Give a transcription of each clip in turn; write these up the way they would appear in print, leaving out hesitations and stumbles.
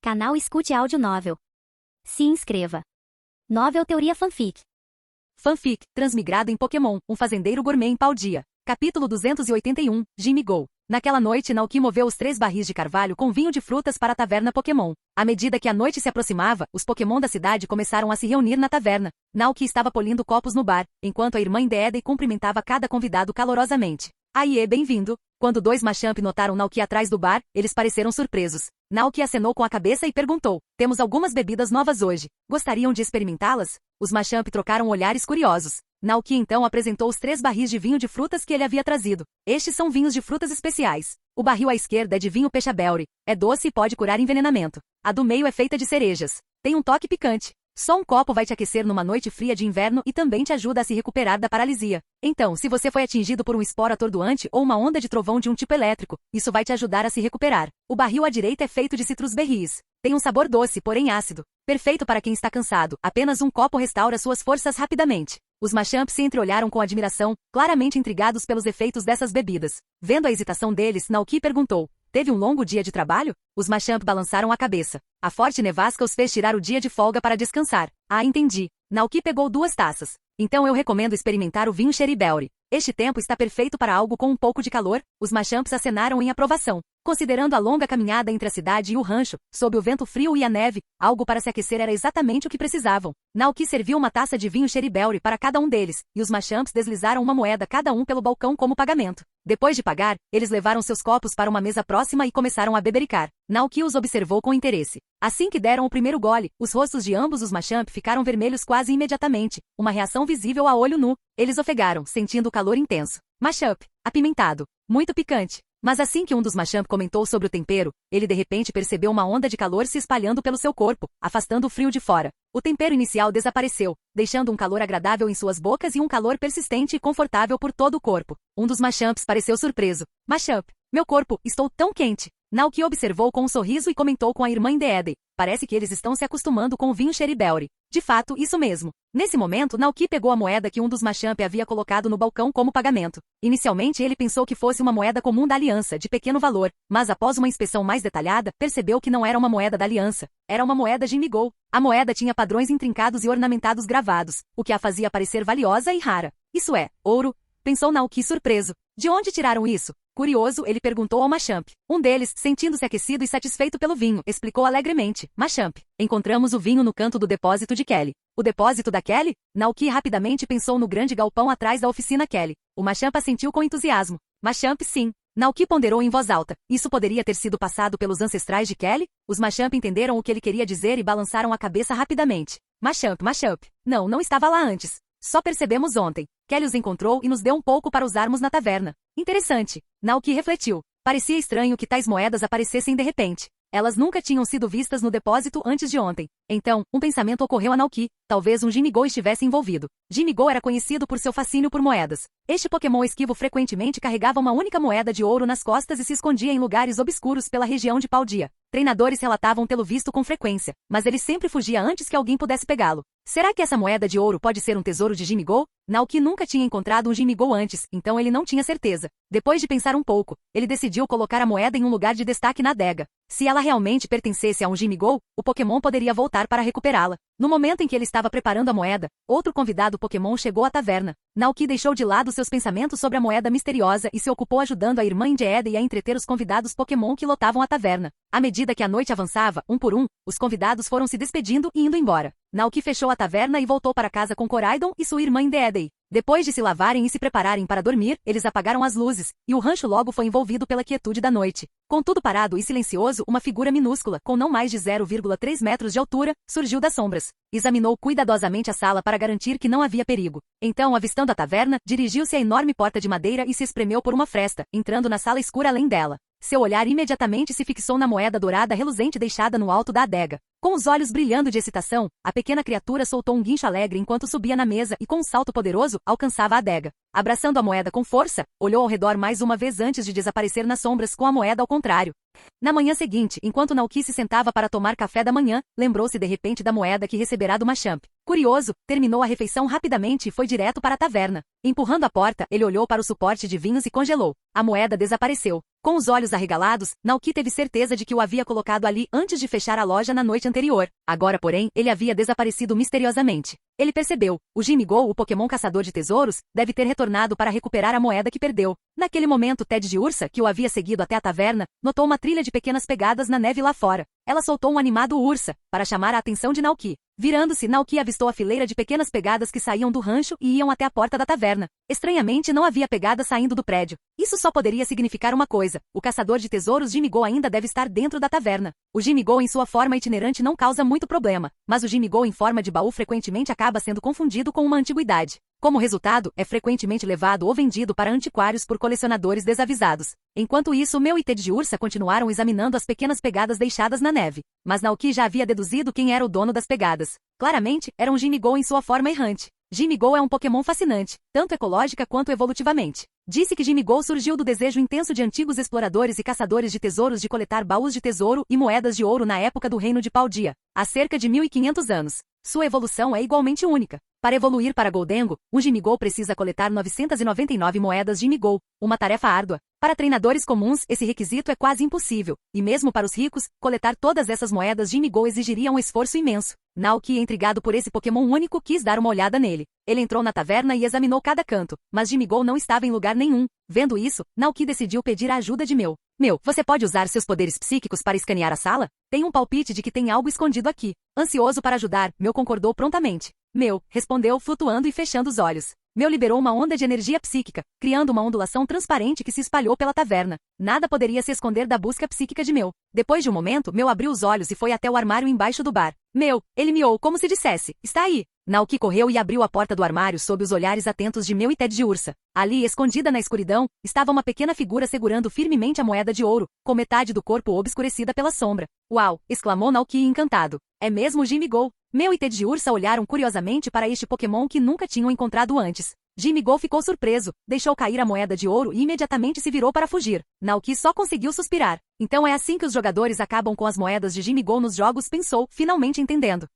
Canal Escute Áudio Novel. Se inscreva. Novel Teoria Fanfic. Fanfic, transmigrado em Pokémon, um fazendeiro gourmet em Paldea. Capítulo 281, Jimmy Go. Naquela noite, Naoki moveu os 3 barris de carvalho com vinho de frutas para a taverna Pokémon. À medida que a noite se aproximava, os Pokémon da cidade começaram a se reunir na taverna. Naoki estava polindo copos no bar, enquanto a irmã Indeedee cumprimentava cada convidado calorosamente. Aie, bem-vindo! Quando 2 Machamp notaram Naoki atrás do bar, eles pareceram surpresos. Naoki acenou com a cabeça e perguntou: temos algumas bebidas novas hoje. Gostariam de experimentá-las? Os Machamp trocaram olhares curiosos. Naoki então apresentou os 3 barris de vinho de frutas que ele havia trazido. Estes são vinhos de frutas especiais. O barril à esquerda é de vinho Pechaberry. É doce e pode curar envenenamento. A do meio é feita de cerejas. Tem um toque picante. Só um copo vai te aquecer numa noite fria de inverno e também te ajuda a se recuperar da paralisia. Então, se você foi atingido por um esporo atordoante ou uma onda de trovão de um tipo elétrico, isso vai te ajudar a se recuperar. O barril à direita é feito de citrus berries. Tem um sabor doce, porém ácido. Perfeito para quem está cansado. Apenas um copo restaura suas forças rapidamente. Os Machamp se entreolharam com admiração, claramente intrigados pelos efeitos dessas bebidas. Vendo a hesitação deles, Naoki perguntou: teve um longo dia de trabalho? Os Machamp balançaram a cabeça. A forte nevasca os fez tirar o dia de folga para descansar. Ah, entendi. Naoki pegou 2 taças. Então eu recomendo experimentar o vinho Cherry Berry. Este tempo está perfeito para algo com um pouco de calor. Os Machamps acenaram em aprovação. Considerando a longa caminhada entre a cidade e o rancho, sob o vento frio e a neve, algo para se aquecer era exatamente o que precisavam. Naoki serviu uma taça de vinho Cherry Berry para cada um deles, e os Machamps deslizaram uma moeda cada um pelo balcão como pagamento. Depois de pagar, eles levaram seus copos para uma mesa próxima e começaram a bebericar. Naoki os observou com interesse. Assim que deram o primeiro gole, os rostos de ambos os Machamp ficaram vermelhos quase imediatamente, uma reação visível a olho nu. Eles ofegaram, sentindo o calor intenso. Machamp, apimentado, muito picante. Mas assim que um dos Machamp comentou sobre o tempero, ele de repente percebeu uma onda de calor se espalhando pelo seu corpo, afastando o frio de fora. O tempero inicial desapareceu, deixando um calor agradável em suas bocas e um calor persistente e confortável por todo o corpo. Um dos Machamps pareceu surpreso. Machamp, meu corpo, estou tão quente. Naoki observou com um sorriso e comentou com a irmã Indeedee: parece que eles estão se acostumando com o vinho Cherry Berry. De fato, isso mesmo. Nesse momento, Naoki pegou a moeda que um dos Machamp havia colocado no balcão como pagamento. Inicialmente ele pensou que fosse uma moeda comum da aliança, de pequeno valor, mas após uma inspeção mais detalhada, percebeu que não era uma moeda da aliança. Era uma moeda Jimmy Go. A moeda tinha padrões intrincados e ornamentados gravados, o que a fazia parecer valiosa e rara. Isso é, ouro? Pensou Naoki surpreso. De onde tiraram isso? Curioso, ele perguntou ao Machamp. Um deles, sentindo-se aquecido e satisfeito pelo vinho, explicou alegremente: Machamp, encontramos o vinho no canto do depósito de Kelly. O depósito da Kelly? Naoki rapidamente pensou no grande galpão atrás da oficina Kelly. O Machamp assentiu com entusiasmo. Machamp, sim. Naoki ponderou em voz alta. Isso poderia ter sido passado pelos ancestrais de Kelly? Os Machamp entenderam o que ele queria dizer e balançaram a cabeça rapidamente. Machamp, não estava lá antes. Só percebemos ontem. Kelly os encontrou e nos deu um pouco para usarmos na taverna. Interessante. Naoki refletiu. Parecia estranho que tais moedas aparecessem de repente. Elas nunca tinham sido vistas no depósito antes de ontem. Então, um pensamento ocorreu a Naoki. Talvez um Jimmy Go estivesse envolvido. Jimmy Go era conhecido por seu fascínio por moedas. Este Pokémon esquivo frequentemente carregava uma única moeda de ouro nas costas e se escondia em lugares obscuros pela região de Paldea. Treinadores relatavam tê-lo visto com frequência, mas ele sempre fugia antes que alguém pudesse pegá-lo. Será que essa moeda de ouro pode ser um tesouro de Jimmy Go? Naoki nunca tinha encontrado um Jimmy Go antes, então ele não tinha certeza. Depois de pensar um pouco, ele decidiu colocar a moeda em um lugar de destaque na adega. Se ela realmente pertencesse a um Jimmy Go, o Pokémon poderia voltar para recuperá-la. No momento em que ele estava preparando a moeda, outro convidado Pokémon chegou à taverna. Naoki deixou de lado seus pensamentos sobre a moeda misteriosa e se ocupou ajudando a irmã Indeedee a entreter os convidados Pokémon que lotavam a taverna. À medida que a noite avançava, um por um, os convidados foram se despedindo e indo embora. Naoki fechou a taverna e voltou para casa com Koraidon e sua irmã Indeedee. Depois de se lavarem e se prepararem para dormir, eles apagaram as luzes, e o rancho logo foi envolvido pela quietude da noite. Com tudo parado e silencioso, uma figura minúscula, com não mais de 0,3 metros de altura, surgiu das sombras. Examinou cuidadosamente a sala para garantir que não havia perigo. Então, avistando a taverna, dirigiu-se à enorme porta de madeira e se espremeu por uma fresta, entrando na sala escura além dela. Seu olhar imediatamente se fixou na moeda dourada reluzente deixada no alto da adega. Com os olhos brilhando de excitação, a pequena criatura soltou um guincho alegre enquanto subia na mesa e com um salto poderoso, alcançava a adega. Abraçando a moeda com força, olhou ao redor mais uma vez antes de desaparecer nas sombras com a moeda ao contrário. Na manhã seguinte, enquanto Naoki se sentava para tomar café da manhã, lembrou-se de repente da moeda que receberá do Machamp. Curioso, terminou a refeição rapidamente e foi direto para a taverna. Empurrando a porta, ele olhou para o suporte de vinhos e congelou. A moeda desapareceu. Com os olhos arregalados, Naoki teve certeza de que o havia colocado ali antes de fechar a loja na noite anterior. Agora, porém, ele havia desaparecido misteriosamente. Ele percebeu, o Jimmy-Go, o Pokémon caçador de tesouros, deve ter retornado para recuperar a moeda que perdeu. Naquele momento, Ted de Ursa, que o havia seguido até a taverna, notou uma trilha de pequenas pegadas na neve lá fora. Ela soltou um animado ursa, para chamar a atenção de Naoki. Virando-se, Naoki avistou a fileira de pequenas pegadas que saíam do rancho e iam até a porta da taverna. Estranhamente, não havia pegadas saindo do prédio. Isso só poderia significar uma coisa: o caçador de tesouros Jimmy-Go ainda deve estar dentro da taverna. O Jimmy-Go em sua forma itinerante não causa muito problema, mas o Jimmy-Go em forma de baú frequentemente acaba sendo confundido com uma antiguidade. Como resultado, é frequentemente levado ou vendido para antiquários por colecionadores desavisados. Enquanto isso, Meu e Ted de Ursa continuaram examinando as pequenas pegadas deixadas na neve. Mas Naoki já havia deduzido quem era o dono das pegadas. Claramente, era um Jimmy-Go em sua forma errante. Jimmy-Go é um Pokémon fascinante, tanto ecológica quanto evolutivamente. Disse que Jimmy-Go surgiu do desejo intenso de antigos exploradores e caçadores de tesouros de coletar baús de tesouro e moedas de ouro na época do Reino de Paldea, há cerca de 1500 anos. Sua evolução é igualmente única. Para evoluir para Gholdengo, um Jimmy-Go precisa coletar 999 moedas Jimmy-Go, uma tarefa árdua. Para treinadores comuns, esse requisito é quase impossível, e mesmo para os ricos, coletar todas essas moedas Jimmy-Go exigiria um esforço imenso. Naoki, intrigado por esse Pokémon único, quis dar uma olhada nele. Ele entrou na taverna e examinou cada canto, mas Jimmy-Go não estava em lugar nenhum. Vendo isso, Naoki decidiu pedir a ajuda de Meu. Meu, você pode usar seus poderes psíquicos para escanear a sala? Tenho um palpite de que tem algo escondido aqui. Ansioso para ajudar, Meu concordou prontamente. Meu, respondeu, flutuando e fechando os olhos. Meu liberou uma onda de energia psíquica, criando uma ondulação transparente que se espalhou pela taverna. Nada poderia se esconder da busca psíquica de Meu. Depois de um momento, Meu abriu os olhos e foi até o armário embaixo do bar. Meu, ele miou como se dissesse, está aí. Naoki correu e abriu a porta do armário sob os olhares atentos de Meu e Ted de Ursa. Ali, escondida na escuridão, estava uma pequena figura segurando firmemente a moeda de ouro, com metade do corpo obscurecida pela sombra. Uau! Exclamou Naoki encantado. É mesmo o Jimmy-Go. Meu e Ted de Ursa olharam curiosamente para este Pokémon que nunca tinham encontrado antes. Jimmy-Go ficou surpreso, deixou cair a moeda de ouro e imediatamente se virou para fugir. Naoki só conseguiu suspirar. Então é assim que os jogadores acabam com as moedas de Jimmy-Go nos jogos, pensou, finalmente entendendo.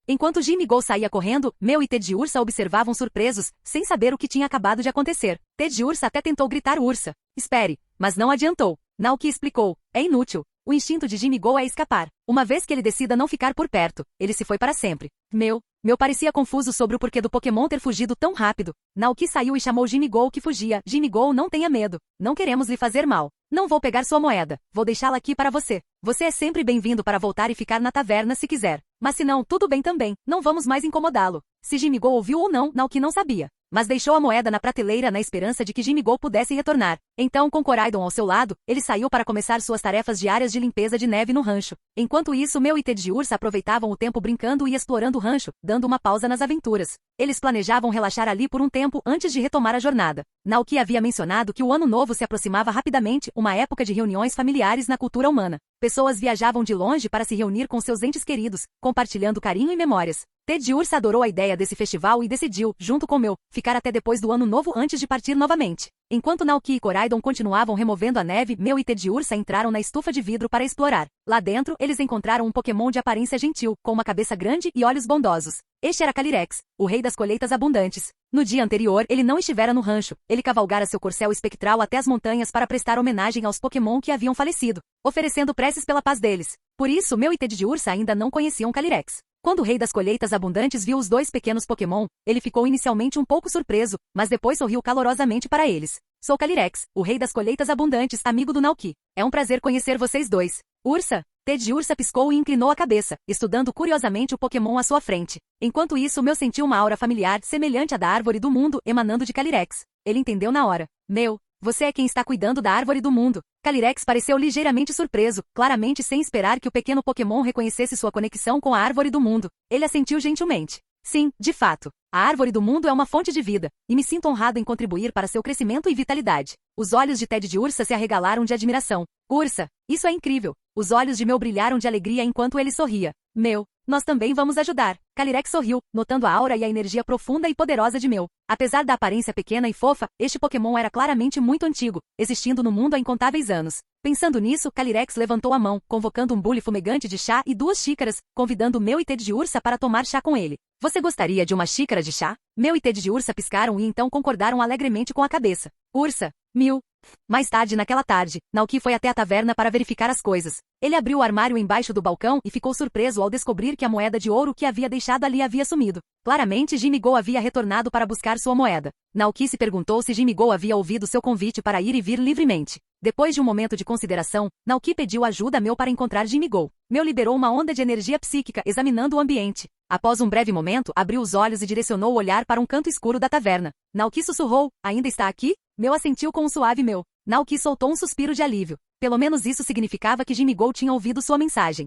Enquanto Jimmy-Go saía correndo, Meu e Ted de Ursa observavam surpresos, sem saber o que tinha acabado de acontecer. Ted de Ursa até tentou gritar Ursa. Espere, mas não adiantou. Naoki explicou. É inútil. O instinto de Jimmy-Go é escapar. Uma vez que ele decida não ficar por perto, ele se foi para sempre. Meu parecia confuso sobre o porquê do Pokémon ter fugido tão rápido. Naoki saiu e chamou Jimmy-Go que fugia. Jimmy-Go, não tenha medo. Não queremos lhe fazer mal. Não vou pegar sua moeda. Vou deixá-la aqui para você. Você é sempre bem-vindo para voltar e ficar na taverna se quiser. Mas se não, tudo bem também. Não vamos mais incomodá-lo. Se Jimmy-Go ouviu ou não, Naoki não sabia. Mas deixou a moeda na prateleira na esperança de que Jimmy-Go pudesse retornar. Então, com Koraidon ao seu lado, ele saiu para começar suas tarefas diárias de limpeza de neve no rancho. Enquanto isso, Meu e Ted de Ursa aproveitavam o tempo brincando e explorando o rancho, dando uma pausa nas aventuras. Eles planejavam relaxar ali por um tempo antes de retomar a jornada. Naoki havia mencionado que o Ano Novo se aproximava rapidamente, uma época de reuniões familiares na cultura humana. Pessoas viajavam de longe para se reunir com seus entes queridos, compartilhando carinho e memórias. Ted de Ursa adorou a ideia desse festival e decidiu, junto com Meu, ficar até depois do Ano Novo antes de partir novamente. Enquanto Naoki e Koraidon continuavam removendo a neve, Meu e Ted de Ursa entraram na estufa de vidro para explorar. Lá dentro, eles encontraram um Pokémon de aparência gentil, com uma cabeça grande e olhos bondosos. Este era Calyrex, o rei das colheitas abundantes. No dia anterior, ele não estivera no rancho. Ele cavalgara seu corcel espectral até as montanhas para prestar homenagem aos Pokémon que haviam falecido, oferecendo preces pela paz deles. Por isso, Meu e Ted de Ursa ainda não conheciam Calyrex. Quando o rei das colheitas abundantes viu os dois pequenos Pokémon, ele ficou inicialmente um pouco surpreso, mas depois sorriu calorosamente para eles. Sou Calyrex, o rei das colheitas abundantes, amigo do Naoki. É um prazer conhecer vocês dois. Ursa? Ted de Ursa piscou e inclinou a cabeça, estudando curiosamente o Pokémon à sua frente. Enquanto isso, Meu sentiu uma aura familiar semelhante à da árvore do mundo emanando de Calyrex. Ele entendeu na hora. Meu, você é quem está cuidando da árvore do mundo. Calyrex pareceu ligeiramente surpreso, claramente sem esperar que o pequeno Pokémon reconhecesse sua conexão com a árvore do mundo. Ele assentiu gentilmente. Sim, de fato. A árvore do mundo é uma fonte de vida, e me sinto honrado em contribuir para seu crescimento e vitalidade. Os olhos de Ted de Ursa se arregalaram de admiração. Ursa, isso é incrível. Os olhos de Meu brilharam de alegria enquanto ele sorria. Meu, nós também vamos ajudar. Calyrex sorriu, notando a aura e a energia profunda e poderosa de Meu. Apesar da aparência pequena e fofa, este Pokémon era claramente muito antigo, existindo no mundo há incontáveis anos. Pensando nisso, Calyrex levantou a mão, convocando um bule fumegante de chá e 2 xícaras, convidando Meu e Ted de Ursa para tomar chá com ele. Você gostaria de uma xícara de chá? Meu e Ted de Ursa piscaram e então concordaram alegremente com a cabeça. Ursa, Mew, Mais tarde naquela tarde, Naoki foi até a taverna para verificar as coisas. Ele abriu o armário embaixo do balcão e ficou surpreso ao descobrir que a moeda de ouro que havia deixado ali havia sumido. Claramente Jimmy-Go havia retornado para buscar sua moeda. Naoki se perguntou se Jimmy-Go havia ouvido seu convite para ir e vir livremente. Depois de um momento de consideração, Naoki pediu ajuda a Meu para encontrar Jimmy-Go. Meu liberou uma onda de energia psíquica examinando o ambiente. Após um breve momento, abriu os olhos e direcionou o olhar para um canto escuro da taverna. Naoki sussurrou, ainda está aqui? Meu assentiu com um suave meu. Naoki soltou um suspiro de alívio. Pelo menos isso significava que Jimmy-Go tinha ouvido sua mensagem.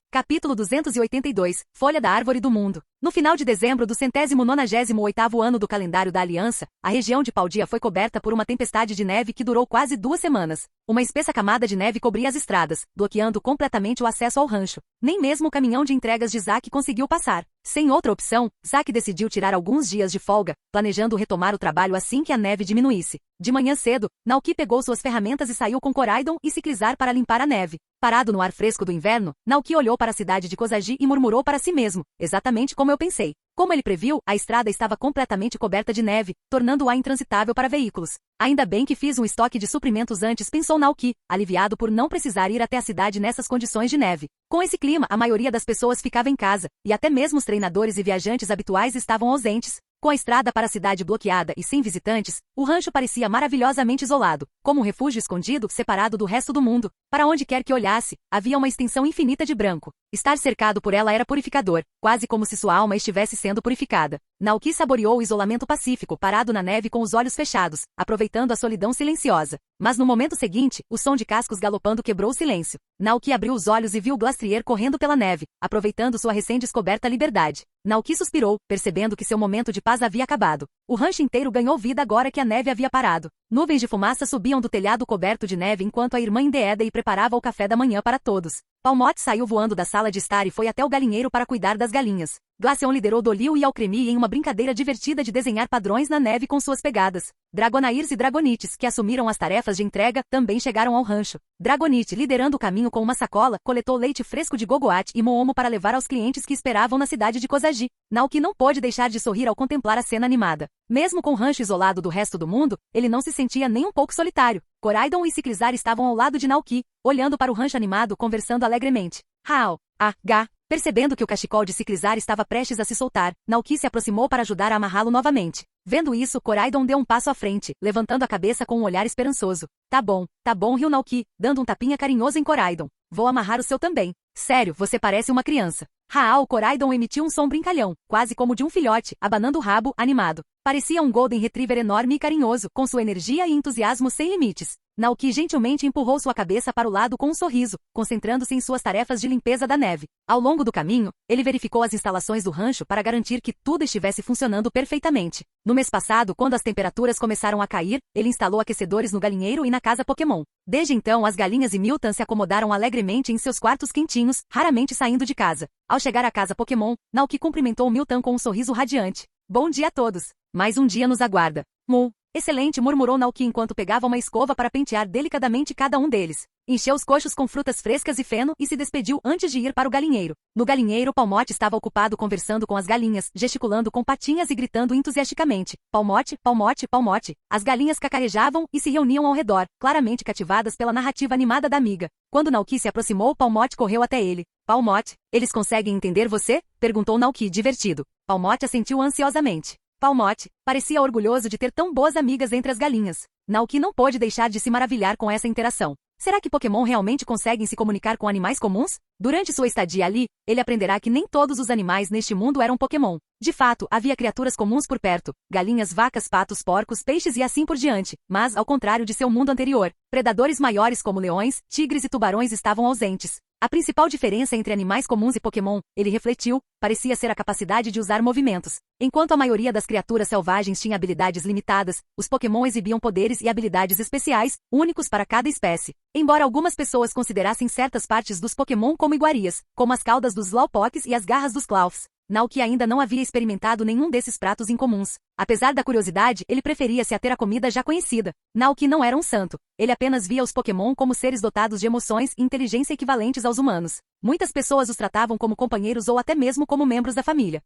Capítulo 282, Folha da Árvore do Mundo. No final de dezembro do 198º ano do calendário da Aliança, a região de Paldia foi coberta por uma tempestade de neve que durou quase 2 semanas. Uma espessa camada de neve cobria as estradas, bloqueando completamente o acesso ao rancho. Nem mesmo o caminhão de entregas de Zack conseguiu passar. Sem outra opção, Zack decidiu tirar alguns dias de folga, planejando retomar o trabalho assim que a neve diminuísse. De manhã cedo, Naoki pegou suas ferramentas e saiu com Koraidon e Ciclizar para limpar a neve. Parado no ar fresco do inverno, Naoki olhou para a cidade de Kozaji e murmurou para si mesmo, exatamente como eu pensei. Como ele previu, a estrada estava completamente coberta de neve, tornando-a intransitável para veículos. Ainda bem que fiz um estoque de suprimentos antes, pensou Naoki, aliviado por não precisar ir até a cidade nessas condições de neve. Com esse clima, a maioria das pessoas ficava em casa, e até mesmo os treinadores e viajantes habituais estavam ausentes. Com a estrada para a cidade bloqueada e sem visitantes, o rancho parecia maravilhosamente isolado, como um refúgio escondido, separado do resto do mundo. Para onde quer que olhasse, havia uma extensão infinita de branco. Estar cercado por ela era purificador, quase como se sua alma estivesse sendo purificada. Naoki saboreou o isolamento pacífico, parado na neve com os olhos fechados, aproveitando a solidão silenciosa. Mas no momento seguinte, o som de cascos galopando quebrou o silêncio. Naoki abriu os olhos e viu Glastrier correndo pela neve, aproveitando sua recém-descoberta liberdade. Naoki suspirou, percebendo que seu momento de paz havia acabado. O rancho inteiro ganhou vida agora que a neve havia parado. Nuvens de fumaça subiam do telhado coberto de neve enquanto a irmã Indeedei preparava o café da manhã para todos. Palmote saiu voando da sala de estar e foi até o galinheiro para cuidar das galinhas. Glaceon liderou Dolio e Alcremie em uma brincadeira divertida de desenhar padrões na neve com suas pegadas. Dragonairs e Dragonites, que assumiram as tarefas de entrega, também chegaram ao rancho. Dragonite, liderando o caminho com uma sacola, coletou leite fresco de Gogoat e Moomo para levar aos clientes que esperavam na cidade de Kozaji. Naoki não pôde deixar de sorrir ao contemplar a cena animada. Mesmo com o rancho isolado do resto do mundo, ele não se sentia nem um pouco solitário. Koraidon e Ciclizar estavam ao lado de Naoki, olhando para o rancho animado conversando alegremente. Hao, H. Percebendo que o cachecol de Ciclizar estava prestes a se soltar, Naoki se aproximou para ajudar a amarrá-lo novamente. Vendo isso, Koraidon deu um passo à frente, levantando a cabeça com um olhar esperançoso. Tá bom, riu Naoki, dando um tapinha carinhoso em Koraidon. Vou amarrar o seu também. Sério, você parece uma criança. Raal Koraidon emitiu um som brincalhão, quase como de um filhote, abanando o rabo, animado. Parecia um Golden Retriever enorme e carinhoso, com sua energia e entusiasmo sem limites. Naoki gentilmente empurrou sua cabeça para o lado com um sorriso, concentrando-se em suas tarefas de limpeza da neve. Ao longo do caminho, ele verificou as instalações do rancho para garantir que tudo estivesse funcionando perfeitamente. No mês passado, quando as temperaturas começaram a cair, ele instalou aquecedores no galinheiro e na casa Pokémon. Desde então, as galinhas e Miltan se acomodaram alegremente em seus quartos quentinhos, raramente saindo de casa. Ao chegar à casa Pokémon, Naoki cumprimentou Miltan com um sorriso radiante. Bom dia a todos! Mais um dia nos aguarda. Mu. Excelente, murmurou Naoki enquanto pegava uma escova para pentear delicadamente cada um deles. Encheu os coxos com frutas frescas e feno e se despediu antes de ir para o galinheiro. No galinheiro, Palmote estava ocupado conversando com as galinhas, gesticulando com patinhas e gritando entusiasticamente. Palmote, Palmote, Palmote. As galinhas cacarejavam e se reuniam ao redor, claramente cativadas pela narrativa animada da amiga. Quando Naoki se aproximou, Palmote correu até ele. Palmote, eles conseguem entender você? Perguntou Naoki, divertido. Palmote assentiu ansiosamente. Palmote parecia orgulhoso de ter tão boas amigas entre as galinhas. Naoki não pôde deixar de se maravilhar com essa interação. Será que Pokémon realmente conseguem se comunicar com animais comuns? Durante sua estadia ali, ele aprenderá que nem todos os animais neste mundo eram Pokémon. De fato, havia criaturas comuns por perto, galinhas, vacas, patos, porcos, peixes e assim por diante, mas, ao contrário de seu mundo anterior, predadores maiores como leões, tigres e tubarões estavam ausentes. A principal diferença entre animais comuns e Pokémon, ele refletiu, parecia ser a capacidade de usar movimentos. Enquanto a maioria das criaturas selvagens tinha habilidades limitadas, os Pokémon exibiam poderes e habilidades especiais, únicos para cada espécie. Embora algumas pessoas considerassem certas partes dos Pokémon como iguarias, como as caudas dos Slowpokes e as garras dos Claws, Naoki ainda não havia experimentado nenhum desses pratos incomuns. Apesar da curiosidade, ele preferia-se a ter a comida já conhecida. Naoki não era um santo. Ele apenas via os Pokémon como seres dotados de emoções e inteligência equivalentes aos humanos. Muitas pessoas os tratavam como companheiros ou até mesmo como membros da família.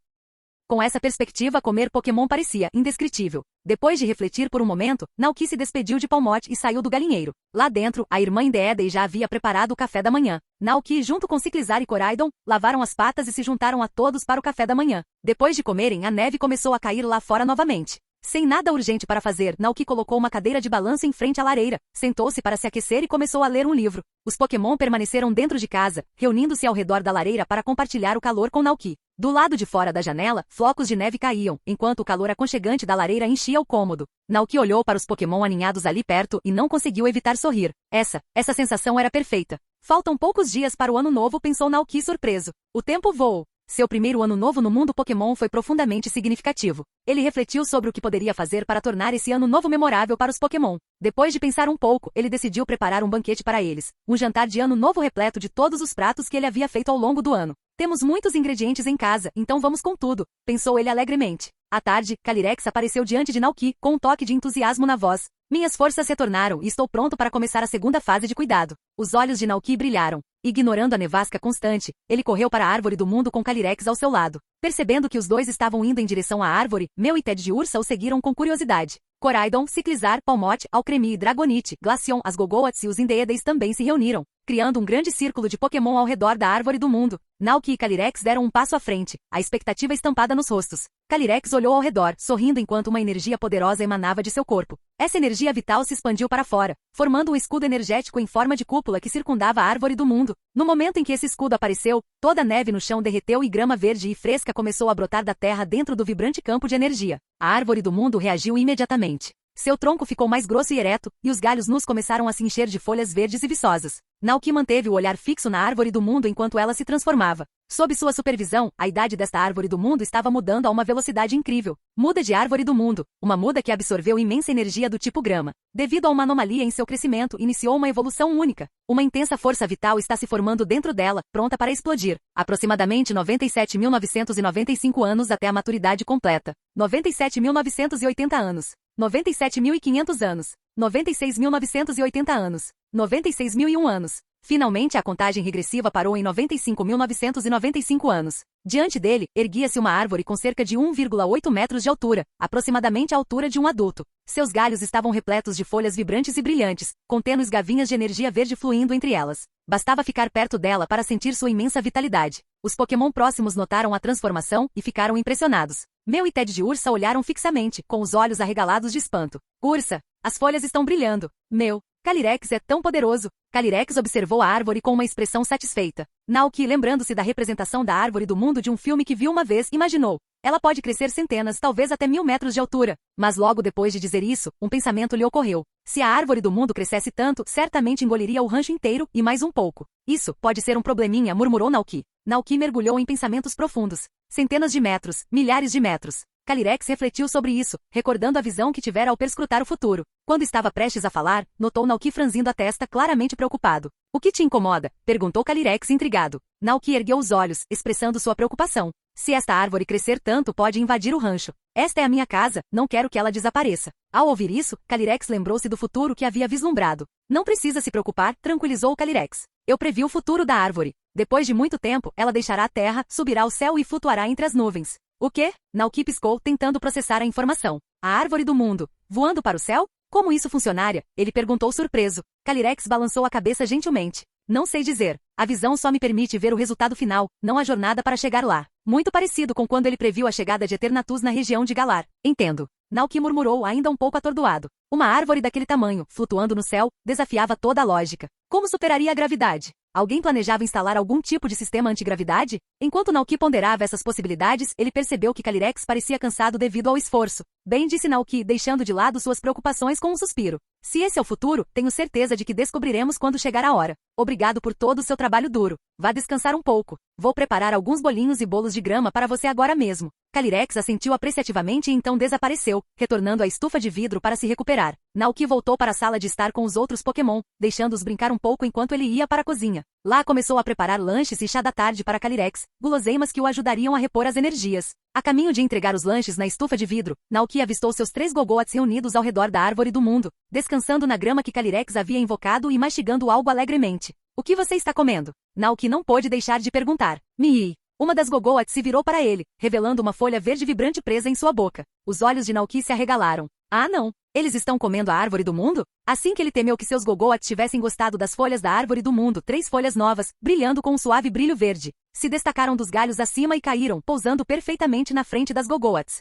Com essa perspectiva, comer Pokémon parecia indescritível. Depois de refletir por um momento, Naoki se despediu de Palmot e saiu do galinheiro. Lá dentro, a irmã Indeedee já havia preparado o café da manhã. Naoki, junto com Ciclizar e Coraidon, lavaram as patas e se juntaram a todos para o café da manhã. Depois de comerem, a neve começou a cair lá fora novamente. Sem nada urgente para fazer, Naoki colocou uma cadeira de balanço em frente à lareira, sentou-se para se aquecer e começou a ler um livro. Os Pokémon permaneceram dentro de casa, reunindo-se ao redor da lareira para compartilhar o calor com Naoki. Do lado de fora da janela, flocos de neve caíam, enquanto o calor aconchegante da lareira enchia o cômodo. Naoki olhou para os Pokémon aninhados ali perto e não conseguiu evitar sorrir. Essa sensação era perfeita. Faltam poucos dias para o ano novo, pensou Naoki surpreso. O tempo voou. Seu primeiro ano novo no mundo Pokémon foi profundamente significativo. Ele refletiu sobre o que poderia fazer para tornar esse ano novo memorável para os Pokémon. Depois de pensar um pouco, ele decidiu preparar um banquete para eles. Um jantar de ano novo repleto de todos os pratos que ele havia feito ao longo do ano. Temos muitos ingredientes em casa, então vamos com tudo, pensou ele alegremente. À tarde, Calyrex apareceu diante de Naoki, com um toque de entusiasmo na voz. Minhas forças retornaram e estou pronto para começar a segunda fase de cuidado. Os olhos de Naoki brilharam. Ignorando a nevasca constante, ele correu para a árvore do mundo com Calyrex ao seu lado. Percebendo que os dois estavam indo em direção à árvore, Mew e Ted de Ursa o seguiram com curiosidade. Coraidon, Ciclizar, Palmot, Alcremie, Dragonite, Glaceon, as Gogoats e os Indeedees também se reuniram, criando um grande círculo de Pokémon ao redor da árvore do mundo. Naoki e Calyrex deram um passo à frente, a expectativa estampada nos rostos. Calyrex olhou ao redor, sorrindo enquanto uma energia poderosa emanava de seu corpo. Essa energia vital se expandiu para fora, formando um escudo energético em forma de cúpula que circundava a árvore do mundo. No momento em que esse escudo apareceu, toda a neve no chão derreteu e grama verde e fresca começou a brotar da terra dentro do vibrante campo de energia. A árvore do mundo reagiu imediatamente. Seu tronco ficou mais grosso e ereto, e os galhos nus começaram a se encher de folhas verdes e viçosas. Naoki manteve o olhar fixo na árvore do mundo enquanto ela se transformava. Sob sua supervisão, a idade desta árvore do mundo estava mudando a uma velocidade incrível. Muda de árvore do mundo, uma muda que absorveu imensa energia do tipo grama. Devido a uma anomalia em seu crescimento, iniciou uma evolução única. Uma intensa força vital está se formando dentro dela, pronta para explodir. Aproximadamente 97.995 anos até a maturidade completa. 97.980 anos. 97.500 anos. 96.980 anos. 96.001 anos. Finalmente a contagem regressiva parou em 95.995 anos. Diante dele, erguia-se uma árvore com cerca de 1,8 metros de altura, aproximadamente a altura de um adulto. Seus galhos estavam repletos de folhas vibrantes e brilhantes, com tênues gavinhas de energia verde fluindo entre elas. Bastava ficar perto dela para sentir sua imensa vitalidade. Os Pokémon próximos notaram a transformação e ficaram impressionados. Mew e Ted de Ursa olharam fixamente, com os olhos arregalados de espanto. Ursa, as folhas estão brilhando. Mew, Calyrex é tão poderoso. Calyrex observou a árvore com uma expressão satisfeita. Naoki, lembrando-se da representação da árvore do mundo de um filme que viu uma vez, imaginou. Ela pode crescer centenas, talvez até 1000 metros de altura. Mas logo depois de dizer isso, um pensamento lhe ocorreu. Se a árvore do mundo crescesse tanto, certamente engoliria o rancho inteiro, e mais um pouco. Isso pode ser um probleminha, murmurou Naoki. Naoki mergulhou em pensamentos profundos. Centenas de metros, milhares de metros. Calyrex refletiu sobre isso, recordando a visão que tivera ao perscrutar o futuro. Quando estava prestes a falar, notou Naoki franzindo a testa, claramente preocupado. O que te incomoda? Perguntou Calyrex intrigado. Naoki ergueu os olhos, expressando sua preocupação. Se esta árvore crescer tanto, pode invadir o rancho. Esta é a minha casa, não quero que ela desapareça. Ao ouvir isso, Calyrex lembrou-se do futuro que havia vislumbrado. Não precisa se preocupar, tranquilizou Calyrex. Eu previ o futuro da árvore. Depois de muito tempo, ela deixará a terra, subirá ao céu e flutuará entre as nuvens. O quê? Naoki piscou, tentando processar a informação. A árvore do mundo, voando para o céu? Como isso funcionaria? Ele perguntou surpreso. Calyrex balançou a cabeça gentilmente. Não sei dizer. A visão só me permite ver o resultado final, não a jornada para chegar lá. Muito parecido com quando ele previu a chegada de Eternatus na região de Galar. Entendo. Naoki murmurou, ainda um pouco atordoado. Uma árvore daquele tamanho, flutuando no céu, desafiava toda a lógica. Como superaria a gravidade? Alguém planejava instalar algum tipo de sistema antigravidade? Enquanto Naoki ponderava essas possibilidades, ele percebeu que Calyrex parecia cansado devido ao esforço. Bem, disse Naoki, deixando de lado suas preocupações com um suspiro. Se esse é o futuro, tenho certeza de que descobriremos quando chegar a hora. Obrigado por todo o seu trabalho duro. Vá descansar um pouco. Vou preparar alguns bolinhos e bolos de grama para você agora mesmo. Calyrex assentiu apreciativamente e então desapareceu, retornando à estufa de vidro para se recuperar. Naoki voltou para a sala de estar com os outros Pokémon, deixando-os brincar um pouco enquanto ele ia para a cozinha. Lá começou a preparar lanches e chá da tarde para Calyrex, guloseimas que o ajudariam a repor as energias. A caminho de entregar os lanches na estufa de vidro, Naoki avistou seus 3 Gogoats reunidos ao redor da árvore do mundo, descansando na grama que Calyrex havia invocado e mastigando algo alegremente. O que você está comendo? Naoki não pôde deixar de perguntar. Mii. Uma das Gogoats se virou para ele, revelando uma folha verde vibrante presa em sua boca. Os olhos de Naoki se arregalaram. Ah não! Eles estão comendo a árvore do mundo? Assim que ele temeu que seus Gogoats tivessem gostado das folhas da árvore do mundo, 3 folhas novas, brilhando com um suave brilho verde, se destacaram dos galhos acima e caíram, pousando perfeitamente na frente das Gogoats.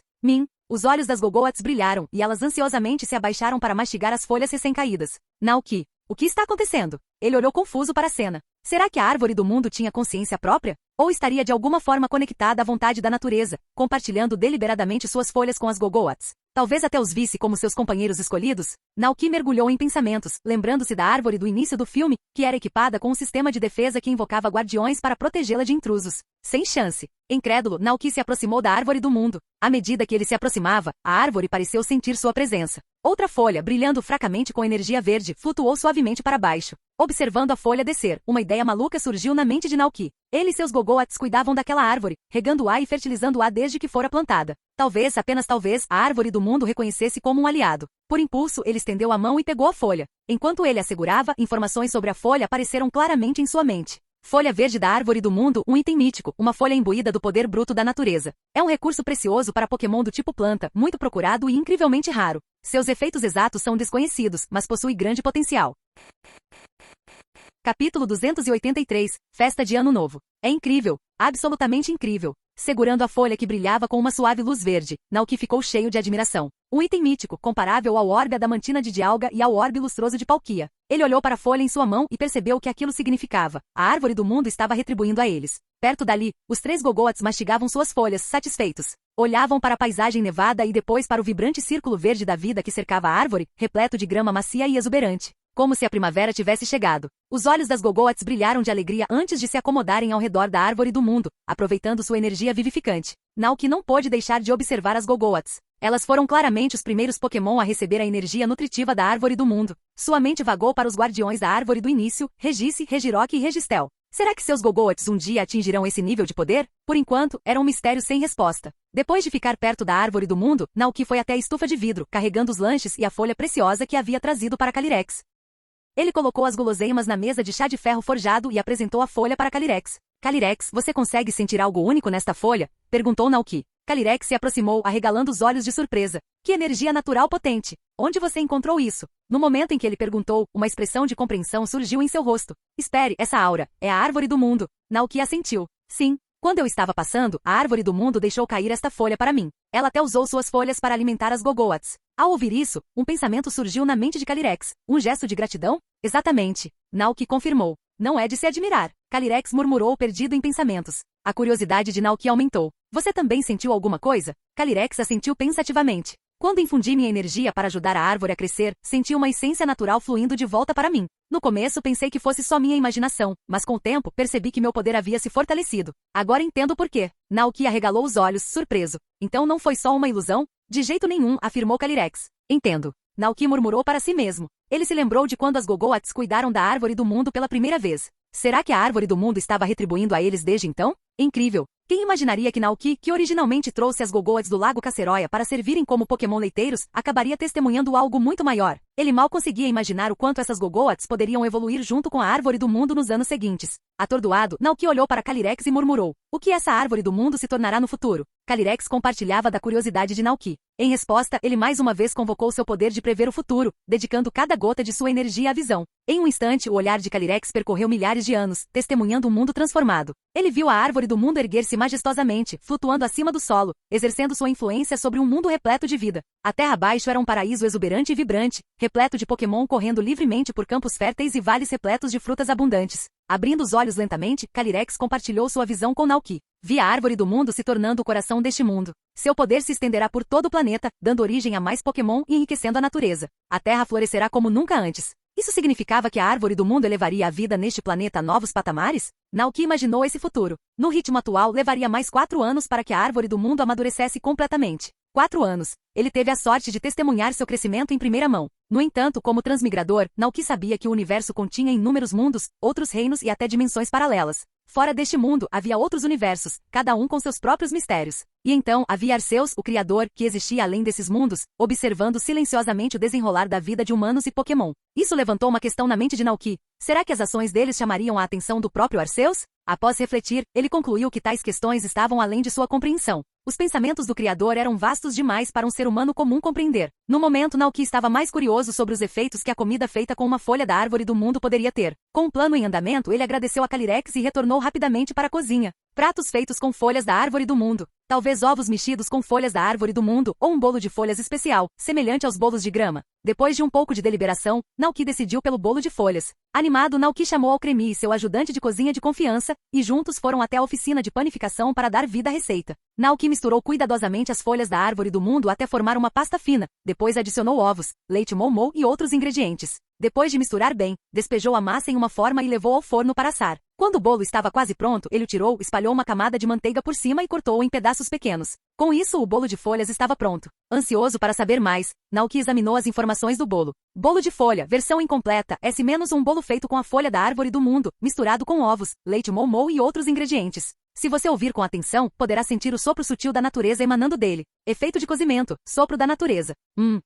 Os olhos das Gogoats brilharam, e elas ansiosamente se abaixaram para mastigar as folhas recém-caídas. Naoki, o que está acontecendo? Ele olhou confuso para a cena. Será que a árvore do mundo tinha consciência própria? Ou estaria de alguma forma conectada à vontade da natureza, compartilhando deliberadamente suas folhas com as Gogoats? Talvez até os visse como seus companheiros escolhidos? Naoki mergulhou em pensamentos, lembrando-se da árvore do início do filme, que era equipada com um sistema de defesa que invocava guardiões para protegê-la de intrusos. Sem chance. Incrédulo, Naoki se aproximou da árvore do mundo. À medida que ele se aproximava, a árvore pareceu sentir sua presença. Outra folha, brilhando fracamente com energia verde, flutuou suavemente para baixo. Observando a folha descer, uma ideia maluca surgiu na mente de Naoki. Ele e seus Gogoats cuidavam daquela árvore, regando-a e fertilizando-a desde que fora plantada. Talvez, apenas talvez, a árvore do mundo reconhecesse como um aliado. Por impulso, ele estendeu a mão e pegou a folha. Enquanto ele a segurava, informações sobre a folha apareceram claramente em sua mente. Folha verde da árvore do mundo, um item mítico, uma folha imbuída do poder bruto da natureza. É um recurso precioso para Pokémon do tipo planta, muito procurado e incrivelmente raro. Seus efeitos exatos são desconhecidos, mas possui grande potencial. Capítulo 283, Festa de Ano Novo. É incrível, absolutamente incrível. Segurando a folha que brilhava com uma suave luz verde, Naoki ficou cheio de admiração. Um item mítico, comparável ao orbe adamantina de Dialga e ao orbe lustroso de Palkia. Ele olhou para a folha em sua mão e percebeu o que aquilo significava. A árvore do mundo estava retribuindo a eles. Perto dali, os 3 Gogoats mastigavam suas folhas, satisfeitos. Olhavam para a paisagem nevada e depois para o vibrante círculo verde da vida que cercava a árvore, repleto de grama macia e exuberante. Como se a primavera tivesse chegado. Os olhos das Gogoats brilharam de alegria antes de se acomodarem ao redor da árvore do mundo, aproveitando sua energia vivificante. Naoki não pôde deixar de observar as Gogoats. Elas foram claramente os primeiros Pokémon a receber a energia nutritiva da árvore do mundo. Sua mente vagou para os guardiões da árvore do início, Regice, Regirock e Registel. Será que seus Gogoats um dia atingirão esse nível de poder? Por enquanto, era um mistério sem resposta. Depois de ficar perto da árvore do mundo, Naoki foi até a estufa de vidro, carregando os lanches e a folha preciosa que havia trazido para Calyrex. Ele colocou as guloseimas na mesa de chá de ferro forjado e apresentou a folha para Calyrex. Calyrex, você consegue sentir algo único nesta folha? Perguntou Naoki. Calyrex se aproximou, arregalando os olhos de surpresa. Que energia natural potente! Onde você encontrou isso? No momento em que ele perguntou, uma expressão de compreensão surgiu em seu rosto. Espere, essa aura, é a árvore do mundo. Naoki assentiu. Sim. Quando eu estava passando, a árvore do mundo deixou cair esta folha para mim. Ela até usou suas folhas para alimentar as Gogoats. Ao ouvir isso, um pensamento surgiu na mente de Calyrex. Um gesto de gratidão? Exatamente. Naoki confirmou. Não é de se admirar. Calyrex murmurou perdido em pensamentos. A curiosidade de Naoki aumentou. Você também sentiu alguma coisa? Calyrex assentiu pensativamente. Quando infundi minha energia para ajudar a árvore a crescer, senti uma essência natural fluindo de volta para mim. No começo pensei que fosse só minha imaginação, mas com o tempo percebi que meu poder havia se fortalecido. Agora entendo por quê. Naoki arregalou os olhos, surpreso. Então não foi só uma ilusão? De jeito nenhum, afirmou Calyrex. Entendo. Naoki murmurou para si mesmo. Ele se lembrou de quando as Gogoats cuidaram da árvore do mundo pela primeira vez. Será que a árvore do mundo estava retribuindo a eles desde então? Incrível! Quem imaginaria que Naoki, que originalmente trouxe as Gogoats do Lago Caceroia para servirem como Pokémon leiteiros, acabaria testemunhando algo muito maior? Ele mal conseguia imaginar o quanto essas Gogoats poderiam evoluir junto com a árvore do mundo nos anos seguintes. Atordoado, Naoki olhou para Calyrex e murmurou. O que essa árvore do mundo se tornará no futuro? Calyrex compartilhava da curiosidade de Naoki. Em resposta, ele mais uma vez convocou seu poder de prever o futuro, dedicando cada gota de sua energia à visão. Em um instante, o olhar de Calyrex percorreu milhares de anos, testemunhando um mundo transformado. Ele viu a árvore do mundo erguer-se majestosamente, flutuando acima do solo, exercendo sua influência sobre um mundo repleto de vida. A terra abaixo era um paraíso exuberante e vibrante, repleto de Pokémon correndo livremente por campos férteis e vales repletos de frutas abundantes. Abrindo os olhos lentamente, Calyrex compartilhou sua visão com Naoki. Via a árvore do mundo se tornando o coração deste mundo. Seu poder se estenderá por todo o planeta, dando origem a mais Pokémon e enriquecendo a natureza. A terra florescerá como nunca antes. Isso significava que a árvore do mundo elevaria a vida neste planeta a novos patamares? Naoki imaginou esse futuro. No ritmo atual, levaria mais 4 anos para que a árvore do mundo amadurecesse completamente. 4 anos. Ele teve a sorte de testemunhar seu crescimento em primeira mão. No entanto, como transmigrador, Naoki sabia que o universo continha inúmeros mundos, outros reinos e até dimensões paralelas. Fora deste mundo, havia outros universos, cada um com seus próprios mistérios. E então, havia Arceus, o Criador, que existia além desses mundos, observando silenciosamente o desenrolar da vida de humanos e Pokémon. Isso levantou uma questão na mente de Naoki. Será que as ações deles chamariam a atenção do próprio Arceus? Após refletir, ele concluiu que tais questões estavam além de sua compreensão. Os pensamentos do Criador eram vastos demais para um ser humano comum compreender. No momento, Naoki estava mais curioso sobre os efeitos que a comida feita com uma folha da árvore do mundo poderia ter. Com um plano em andamento, ele agradeceu a Calyrex e retornou rapidamente para a cozinha. Pratos feitos com folhas da árvore do mundo. Talvez ovos mexidos com folhas da árvore do mundo, ou um bolo de folhas especial, semelhante aos bolos de grama. Depois de um pouco de deliberação, Naoki decidiu pelo bolo de folhas. Animado, Naoki chamou Alcremie, seu ajudante de cozinha de confiança, e juntos foram até a oficina de panificação para dar vida à receita. Naoki misturou cuidadosamente as folhas da árvore do mundo até formar uma pasta fina, depois adicionou ovos, leite Momo e outros ingredientes. Depois de misturar bem, despejou a massa em uma forma e levou ao forno para assar. Quando o bolo estava quase pronto, ele o tirou, espalhou uma camada de manteiga por cima e cortou-o em pedaços pequenos. Com isso, o bolo de folhas estava pronto. Ansioso para saber mais, Naoki examinou as informações do bolo. Bolo de folha, versão incompleta, S- um bolo feito com a folha da árvore do mundo, misturado com ovos, leite Momo e outros ingredientes. Se você ouvir com atenção, poderá sentir o sopro sutil da natureza emanando dele. Efeito de cozimento, sopro da natureza.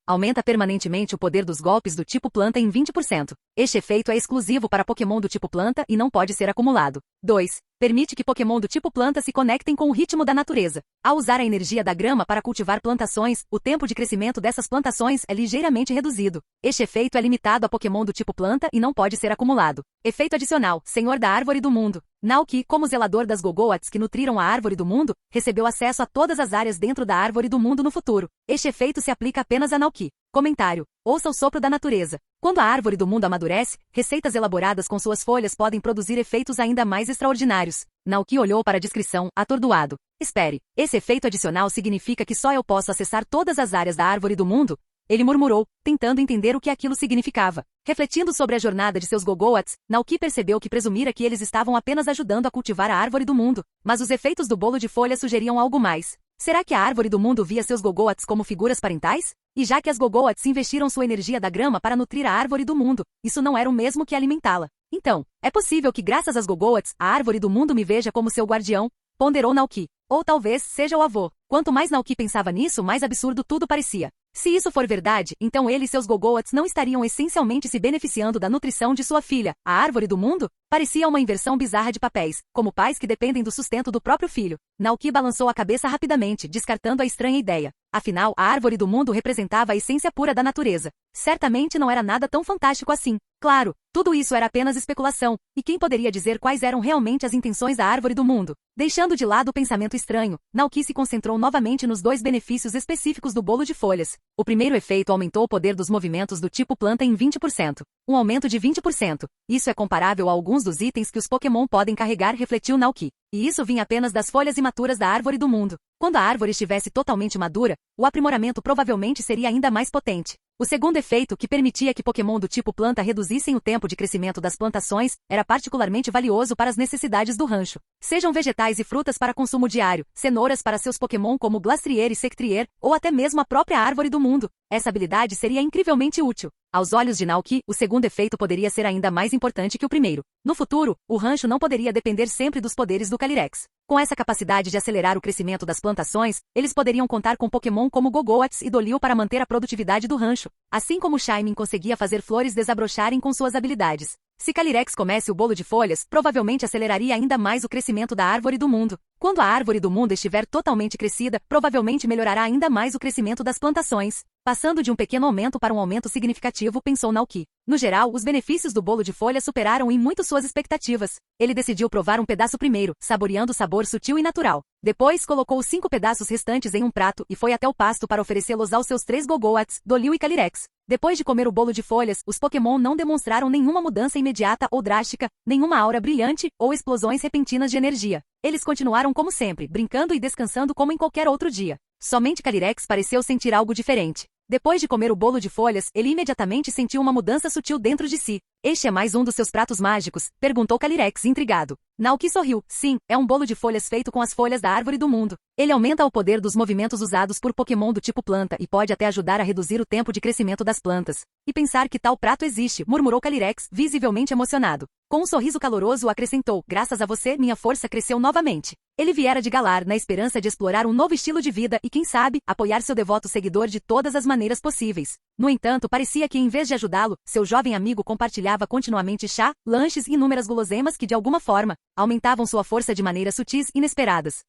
Aumenta permanentemente o poder dos golpes do tipo planta em 20%. Este efeito é exclusivo para Pokémon do tipo planta e não pode ser acumulado. 2. Permite que Pokémon do tipo planta se conectem com o ritmo da natureza. Ao usar a energia da grama para cultivar plantações, o tempo de crescimento dessas plantações é ligeiramente reduzido. Este efeito é limitado a Pokémon do tipo planta e não pode ser acumulado. Efeito adicional, Senhor da Árvore do Mundo. Naoki, como zelador das Gogoats que nutriram a Árvore do Mundo, recebeu acesso a todas as áreas dentro da Árvore do Mundo no futuro. Este efeito se aplica apenas a Naoki. Comentário. Ouça o sopro da natureza. Quando a Árvore do Mundo amadurece, receitas elaboradas com suas folhas podem produzir efeitos ainda mais extraordinários. Naoki olhou para a descrição, atordoado. Espere, esse efeito adicional significa que só eu posso acessar todas as áreas da Árvore do Mundo? Ele murmurou, tentando entender o que aquilo significava. Refletindo sobre a jornada de seus Gogoats, Naoki percebeu que presumira que eles estavam apenas ajudando a cultivar a Árvore do Mundo, mas os efeitos do bolo de folhas sugeriam algo mais. Será que a Árvore do Mundo via seus Gogoats como figuras parentais? E já que as Gogoats investiram sua energia da grama para nutrir a Árvore do Mundo, isso não era o mesmo que alimentá-la. Então, é possível que graças às Gogoats, a Árvore do Mundo me veja como seu guardião, ponderou Naoki. Ou talvez seja o avô. Quanto mais Naoki pensava nisso, mais absurdo tudo parecia. Se isso for verdade, então ele e seus Gogoats não estariam essencialmente se beneficiando da nutrição de sua filha, a Árvore do Mundo? Parecia uma inversão bizarra de papéis, como pais que dependem do sustento do próprio filho. Naoki balançou a cabeça rapidamente, descartando a estranha ideia. Afinal, a Árvore do Mundo representava a essência pura da natureza. Certamente não era nada tão fantástico assim. Claro, tudo isso era apenas especulação, e quem poderia dizer quais eram realmente as intenções da Árvore do Mundo? Deixando de lado o pensamento estranho, Naoki se concentrou novamente nos dois benefícios específicos do bolo de folhas. O primeiro efeito aumentou o poder dos movimentos do tipo planta em 20%. Um aumento de 20%. Isso é comparável a alguns dos itens que os Pokémon podem carregar, refletiu Naoki. E isso vinha apenas das folhas imaturas da Árvore do Mundo. Quando a árvore estivesse totalmente madura, o aprimoramento provavelmente seria ainda mais potente. O segundo efeito, que permitia que Pokémon do tipo planta reduzissem o tempo de crescimento das plantações, era particularmente valioso para as necessidades do rancho. Sejam vegetais e frutas para consumo diário, cenouras para seus Pokémon como Glastrier e Sectrier, ou até mesmo a própria Árvore do Mundo. Essa habilidade seria incrivelmente útil. Aos olhos de Naoki, o segundo efeito poderia ser ainda mais importante que o primeiro. No futuro, o rancho não poderia depender sempre dos poderes do Calyrex. Com essa capacidade de acelerar o crescimento das plantações, eles poderiam contar com Pokémon como Gogoats e Dolio para manter a produtividade do rancho, assim como Shaymin conseguia fazer flores desabrocharem com suas habilidades. Se Calyrex comesse o bolo de folhas, provavelmente aceleraria ainda mais o crescimento da Árvore do Mundo. Quando a Árvore do Mundo estiver totalmente crescida, provavelmente melhorará ainda mais o crescimento das plantações. Passando de um pequeno aumento para um aumento significativo, pensou Naoki. No geral, os benefícios do bolo de folhas superaram em muito suas expectativas. Ele decidiu provar um pedaço primeiro, saboreando o sabor sutil e natural. Depois, colocou os 5 pedaços restantes em um prato e foi até o pasto para oferecê-los aos seus 3 Gogoats, Dolio e Calyrex. Depois de comer o bolo de folhas, os Pokémon não demonstraram nenhuma mudança imediata ou drástica, nenhuma aura brilhante ou explosões repentinas de energia. Eles continuaram como sempre, brincando e descansando como em qualquer outro dia. Somente Calyrex pareceu sentir algo diferente. Depois de comer o bolo de folhas, ele imediatamente sentiu uma mudança sutil dentro de si. Este é mais um dos seus pratos mágicos? Perguntou Calyrex, intrigado. Naoki sorriu. Sim, é um bolo de folhas feito com as folhas da Árvore do Mundo. Ele aumenta o poder dos movimentos usados por Pokémon do tipo planta e pode até ajudar a reduzir o tempo de crescimento das plantas. E pensar que tal prato existe, murmurou Calyrex, visivelmente emocionado. Com um sorriso caloroso acrescentou, graças a você minha força cresceu novamente. Ele viera de Galar na esperança de explorar um novo estilo de vida e quem sabe, apoiar seu devoto seguidor de todas as maneiras possíveis. No entanto, parecia que em vez de ajudá-lo, seu jovem amigo compartilhava continuamente chá, lanches e inúmeras guloseimas que de alguma forma, aumentavam sua força de maneiras sutis e inesperadas.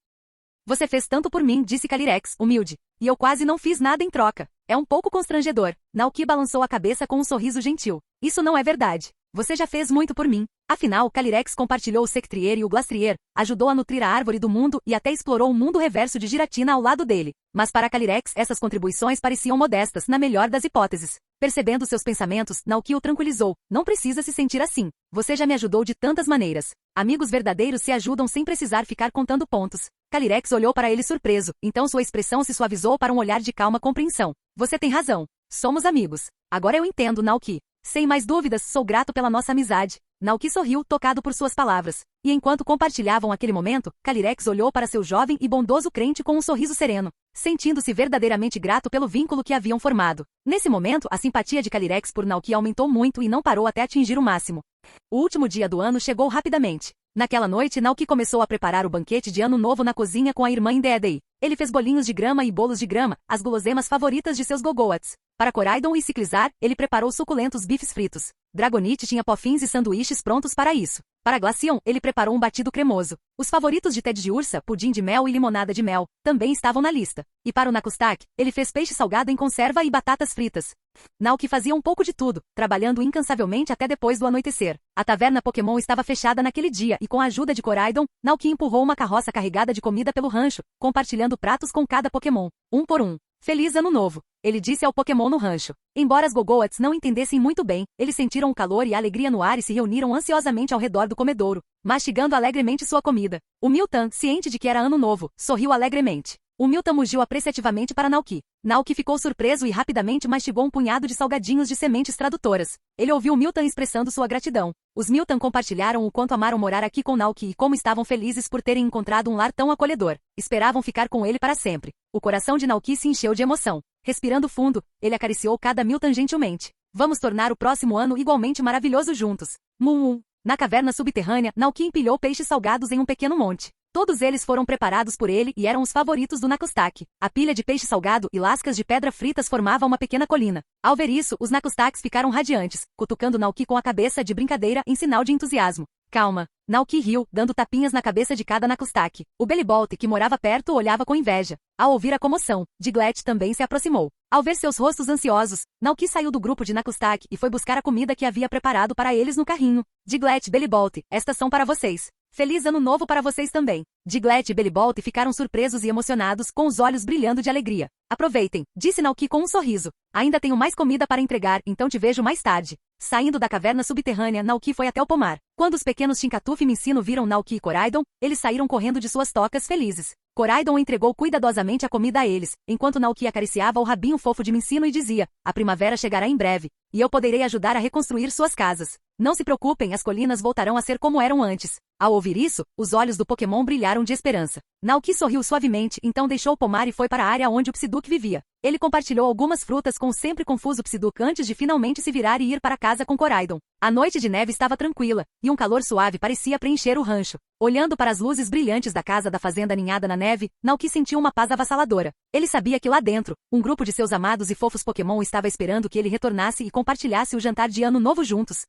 Você fez tanto por mim, disse Calyrex, humilde. E eu quase não fiz nada em troca. É um pouco constrangedor. Naoki balançou a cabeça com um sorriso gentil. Isso não é verdade. Você já fez muito por mim. Afinal, Calyrex compartilhou o Sectrier e o Glastrier, ajudou a nutrir a árvore do mundo e até explorou o mundo reverso de Giratina ao lado dele. Mas para Calyrex essas contribuições pareciam modestas, na melhor das hipóteses. Percebendo seus pensamentos, Naoki o tranquilizou. Não precisa se sentir assim. Você já me ajudou de tantas maneiras. Amigos verdadeiros se ajudam sem precisar ficar contando pontos. Calyrex olhou para ele surpreso, então sua expressão se suavizou para um olhar de calma compreensão. Você tem razão. Somos amigos. Agora eu entendo, Naoki. Sem mais dúvidas, sou grato pela nossa amizade. Naoki sorriu, tocado por suas palavras. E enquanto compartilhavam aquele momento, Calyrex olhou para seu jovem e bondoso crente com um sorriso sereno, sentindo-se verdadeiramente grato pelo vínculo que haviam formado. Nesse momento, a simpatia de Calyrex por Naoki aumentou muito e não parou até atingir o máximo. O último dia do ano chegou rapidamente. Naquela noite, Naoki começou a preparar o banquete de ano novo na cozinha com a irmã Indeedei. Ele fez bolinhos de grama e bolos de grama, as guloseimas favoritas de seus Gogoats. Para Koraidon e Ciclizar, ele preparou suculentos bifes fritos. Dragonite tinha pofins e sanduíches prontos para isso. Para Glaceon, ele preparou um batido cremoso. Os favoritos de Ted de Ursa, pudim de mel e limonada de mel, também estavam na lista. E para o Nakustak, ele fez peixe salgado em conserva e batatas fritas. Naoki fazia um pouco de tudo, trabalhando incansavelmente até depois do anoitecer. A taverna Pokémon estava fechada naquele dia e com a ajuda de Koraidon, Naoki empurrou uma carroça carregada de comida pelo rancho, compartilhando pratos com cada Pokémon, um por um. Feliz Ano Novo! Ele disse ao Pokémon no rancho. Embora as Gogoats não entendessem muito bem, eles sentiram o calor e a alegria no ar e se reuniram ansiosamente ao redor do comedouro, mastigando alegremente sua comida. O Miltan, ciente de que era Ano Novo, sorriu alegremente. O Miltan mugiu apreciativamente para Naoki. Naoki ficou surpreso e rapidamente mastigou um punhado de salgadinhos de sementes tradutoras. Ele ouviu Miltan expressando sua gratidão. Os Miltan compartilharam o quanto amaram morar aqui com Naoki e como estavam felizes por terem encontrado um lar tão acolhedor. Esperavam ficar com ele para sempre. O coração de Naoki se encheu de emoção. Respirando fundo, ele acariciou cada Miltan gentilmente. Vamos tornar o próximo ano igualmente maravilhoso juntos. Mum. Na caverna subterrânea, Naoki empilhou peixes salgados em um pequeno monte. Todos eles foram preparados por ele e eram os favoritos do Nakustak. A pilha de peixe salgado e lascas de pedra fritas formavam uma pequena colina. Ao ver isso, os Nakustaks ficaram radiantes, cutucando Naoki com a cabeça de brincadeira em sinal de entusiasmo. Calma. Naoki riu, dando tapinhas na cabeça de cada Nakustak. O Bellibolt, que morava perto, olhava com inveja. Ao ouvir a comoção, Diglett também se aproximou. Ao ver seus rostos ansiosos, Naoki saiu do grupo de Nakustak e foi buscar a comida que havia preparado para eles no carrinho. Diglett e Bellibolt, estas são para vocês. Feliz Ano Novo para vocês também. Diglett e Bellibolt ficaram surpresos e emocionados, com os olhos brilhando de alegria. Aproveitem, disse Naoki com um sorriso. Ainda tenho mais comida para entregar, então te vejo mais tarde. Saindo da caverna subterrânea, Naoki foi até o pomar. Quando os pequenos Chinkatuf e Minccino viram Naoki e Koraidon, eles saíram correndo de suas tocas felizes. Koraidon entregou cuidadosamente a comida a eles, enquanto Naoki acariciava o rabinho fofo de Minccino e dizia, a primavera chegará em breve, e eu poderei ajudar a reconstruir suas casas. Não se preocupem, as colinas voltarão a ser como eram antes. Ao ouvir isso, os olhos do Pokémon brilharam de esperança. Naoki sorriu suavemente, então deixou o pomar e foi para a área onde o Psyduck vivia. Ele compartilhou algumas frutas com o sempre confuso Psyduck antes de finalmente se virar e ir para casa com Koraidon. A noite de neve estava tranquila, e um calor suave parecia preencher o rancho. Olhando para as luzes brilhantes da casa da fazenda aninhada na neve, Naoki sentiu uma paz avassaladora. Ele sabia que lá dentro, um grupo de seus amados e fofos Pokémon estava esperando que ele retornasse e compartilhasse o jantar de Ano Novo juntos.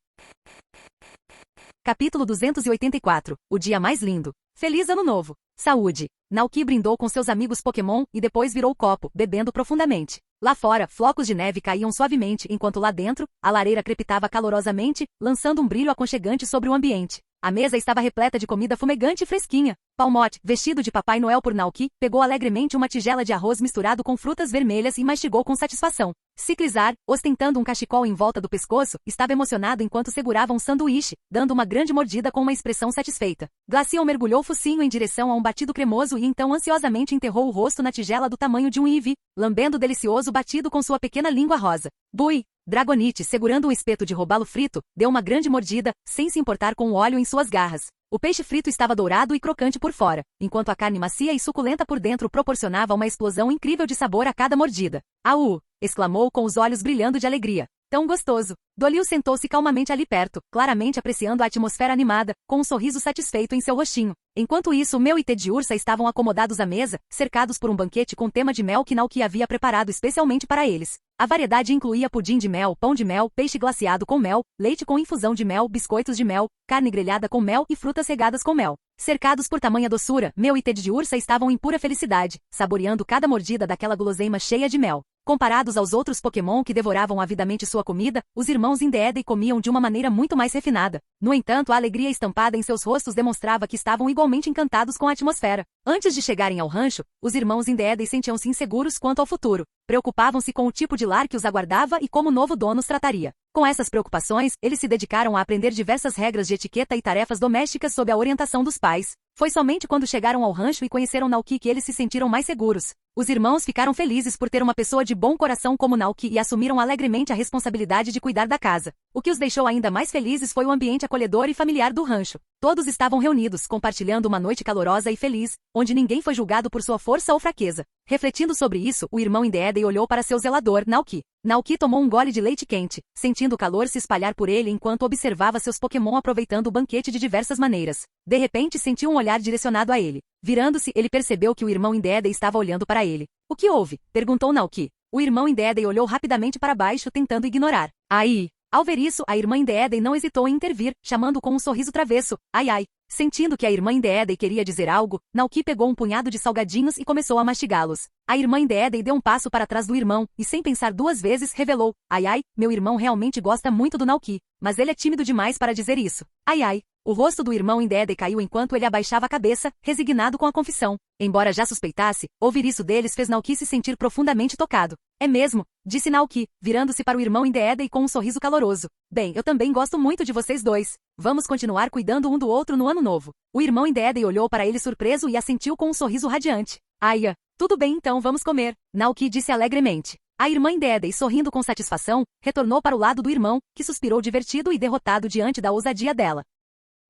Capítulo 284. O dia mais lindo. Feliz Ano Novo. Saúde. Naoki brindou com seus amigos Pokémon e depois virou o copo, bebendo profundamente. Lá fora, flocos de neve caíam suavemente, enquanto lá dentro, a lareira crepitava calorosamente, lançando um brilho aconchegante sobre o ambiente. A mesa estava repleta de comida fumegante e fresquinha. Palmote, vestido de Papai Noel por Naoki, pegou alegremente uma tigela de arroz misturado com frutas vermelhas e mastigou com satisfação. Ciclizar, ostentando um cachecol em volta do pescoço, estava emocionado enquanto segurava um sanduíche, dando uma grande mordida com uma expressão satisfeita. Glaceon mergulhou o focinho em direção a um batido cremoso e então ansiosamente enterrou o rosto na tigela do tamanho de um Eevee, lambendo o delicioso batido com sua pequena língua rosa. Bui! Dragonite, segurando um espeto de robalo frito, deu uma grande mordida, sem se importar com o óleo em suas garras. O peixe frito estava dourado e crocante por fora, enquanto a carne macia e suculenta por dentro proporcionava uma explosão incrível de sabor a cada mordida. Au! Exclamou com os olhos brilhando de alegria. Tão gostoso. Dolio sentou-se calmamente ali perto, claramente apreciando a atmosfera animada, com um sorriso satisfeito em seu rostinho. Enquanto isso, Mel e Ted Ursa estavam acomodados à mesa, cercados por um banquete com tema de mel que Naoki havia preparado especialmente para eles. A variedade incluía pudim de mel, pão de mel, peixe glaciado com mel, leite com infusão de mel, biscoitos de mel, carne grelhada com mel e frutas regadas com mel. Cercados por tamanha doçura, Mel e Ted Ursa estavam em pura felicidade, saboreando cada mordida daquela guloseima cheia de mel. Comparados aos outros Pokémon que devoravam avidamente sua comida, os irmãos Indeedee comiam de uma maneira muito mais refinada. No entanto, a alegria estampada em seus rostos demonstrava que estavam igualmente encantados com a atmosfera. Antes de chegarem ao rancho, os irmãos Indeedee sentiam-se inseguros quanto ao futuro. Preocupavam-se com o tipo de lar que os aguardava e como o novo dono os trataria. Com essas preocupações, eles se dedicaram a aprender diversas regras de etiqueta e tarefas domésticas sob a orientação dos pais. Foi somente quando chegaram ao rancho e conheceram Naoki que eles se sentiram mais seguros. Os irmãos ficaram felizes por ter uma pessoa de bom coração como Naoki e assumiram alegremente a responsabilidade de cuidar da casa. O que os deixou ainda mais felizes foi o ambiente acolhedor e familiar do rancho. Todos estavam reunidos, compartilhando uma noite calorosa e feliz, onde ninguém foi julgado por sua força ou fraqueza. Refletindo sobre isso, o irmão Indeedee olhou para seu zelador, Naoki. Naoki tomou um gole de leite quente, sentindo o calor se espalhar por ele enquanto observava seus Pokémon aproveitando o banquete de diversas maneiras. De repente, sentiu um olhar direcionado a ele. Virando-se, ele percebeu que o irmão Indeedee estava olhando para ele. O que houve? Perguntou Naoki. O irmão Indeedee olhou rapidamente para baixo, tentando ignorar. Aí! Ao ver isso, a irmã Indeedee não hesitou em intervir, chamando com um sorriso travesso. Ai ai! Sentindo que a irmã Indeedee queria dizer algo, Naoki pegou um punhado de salgadinhos e começou a mastigá-los. A irmã Indeedee deu um passo para trás do irmão, e sem pensar duas vezes, revelou. Ai ai, meu irmão realmente gosta muito do Naoki, mas ele é tímido demais para dizer isso. Ai ai! O rosto do irmão Indeedee caiu enquanto ele abaixava a cabeça, resignado com a confissão. Embora já suspeitasse, ouvir isso deles fez Naoki se sentir profundamente tocado. É mesmo, disse Naoki, virando-se para o irmão Indeedee com um sorriso caloroso. Bem, eu também gosto muito de vocês dois. Vamos continuar cuidando um do outro no ano novo. O irmão Indeedee olhou para ele surpreso e assentiu com um sorriso radiante. Aia, tudo bem então vamos comer, Naoki disse alegremente. A irmã Indeedee, sorrindo com satisfação, retornou para o lado do irmão, que suspirou divertido e derrotado diante da ousadia dela.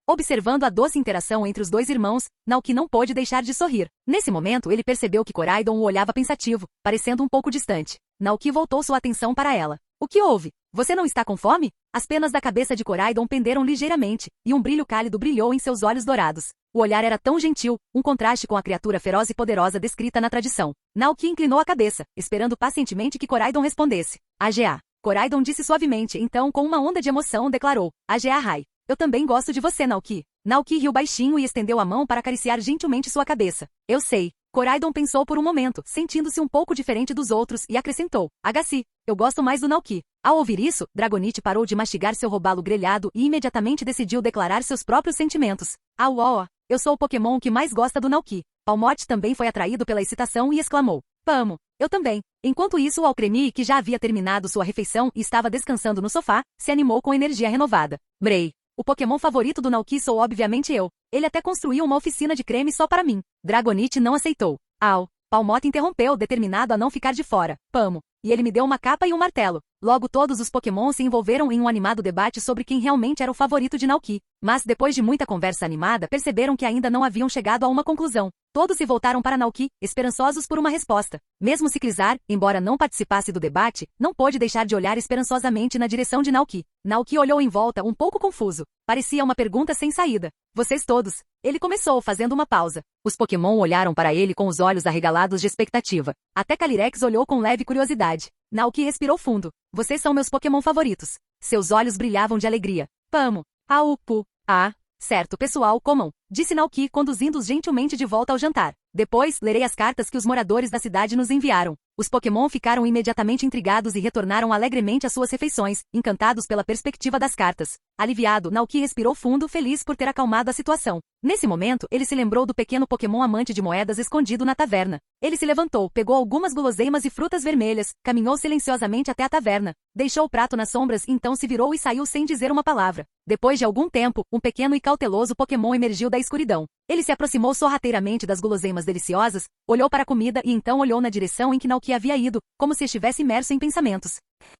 Observando a doce interação entre os dois irmãos, Naoki não pôde deixar de sorrir. Nesse momento, ele percebeu que Koraidon o olhava pensativo, parecendo um pouco distante. Naoki voltou sua atenção para ela. O que houve? Você não está com fome? As penas da cabeça de Koraidon penderam ligeiramente, e um brilho cálido brilhou em seus olhos dourados. O olhar era tão gentil, um contraste com a criatura feroz e poderosa descrita na tradição. Naoki inclinou a cabeça, esperando pacientemente que Koraidon respondesse. AGA. Koraidon disse suavemente, então com uma onda de emoção declarou. AGA Rai. Eu também gosto de você, Naoki. Naoki riu baixinho e estendeu a mão para acariciar gentilmente sua cabeça. Eu sei. Koraidon pensou por um momento, sentindo-se um pouco diferente dos outros, e acrescentou. Agassi, eu gosto mais do Naoki. Ao ouvir isso, Dragonite parou de mastigar seu robalo grelhado e imediatamente decidiu declarar seus próprios sentimentos. Eu sou o Pokémon que mais gosta do Naoki. Palmot também foi atraído pela excitação e exclamou. Pamo. Eu também. Enquanto isso, o Alcremie, que já havia terminado sua refeição e estava descansando no sofá, se animou com energia renovada. Bray. O Pokémon favorito do Naoki sou obviamente eu. Ele até construiu uma oficina de creme só para mim. Dragonite não aceitou. Palmot interrompeu, determinado a não ficar de fora. Pamo. E ele me deu uma capa e um martelo. Logo todos os Pokémon se envolveram em um animado debate sobre quem realmente era o favorito de Naoki. Mas depois de muita conversa animada, perceberam que ainda não haviam chegado a uma conclusão. Todos se voltaram para Naoki, esperançosos por uma resposta. Mesmo Ciclizar, embora não participasse do debate, não pôde deixar de olhar esperançosamente na direção de Naoki. Naoki olhou em volta, um pouco confuso. Parecia uma pergunta sem saída. Vocês todos. Ele começou, fazendo uma pausa. Os Pokémon olharam para ele com os olhos arregalados de expectativa. Até Calyrex olhou com leve curiosidade. Naoki respirou fundo. Vocês são meus Pokémon favoritos. Seus olhos brilhavam de alegria. Pamo. Certo, pessoal, comam, disse Naoki, conduzindo-os gentilmente de volta ao jantar. Depois, lerei as cartas que os moradores da cidade nos enviaram. Os Pokémon ficaram imediatamente intrigados e retornaram alegremente às suas refeições, encantados pela perspectiva das cartas. Aliviado, Naoki respirou fundo, feliz por ter acalmado a situação. Nesse momento, ele se lembrou do pequeno Pokémon amante de moedas escondido na taverna. Ele se levantou, pegou algumas guloseimas e frutas vermelhas, caminhou silenciosamente até a taverna, deixou o prato nas sombras, então se virou e saiu sem dizer uma palavra. Depois de algum tempo, um pequeno e cauteloso Pokémon emergiu da escuridão. Ele se aproximou sorrateiramente das guloseimas deliciosas, olhou para a comida e então olhou na direção em que Naoki havia ido, como se estivesse imerso em pensamentos.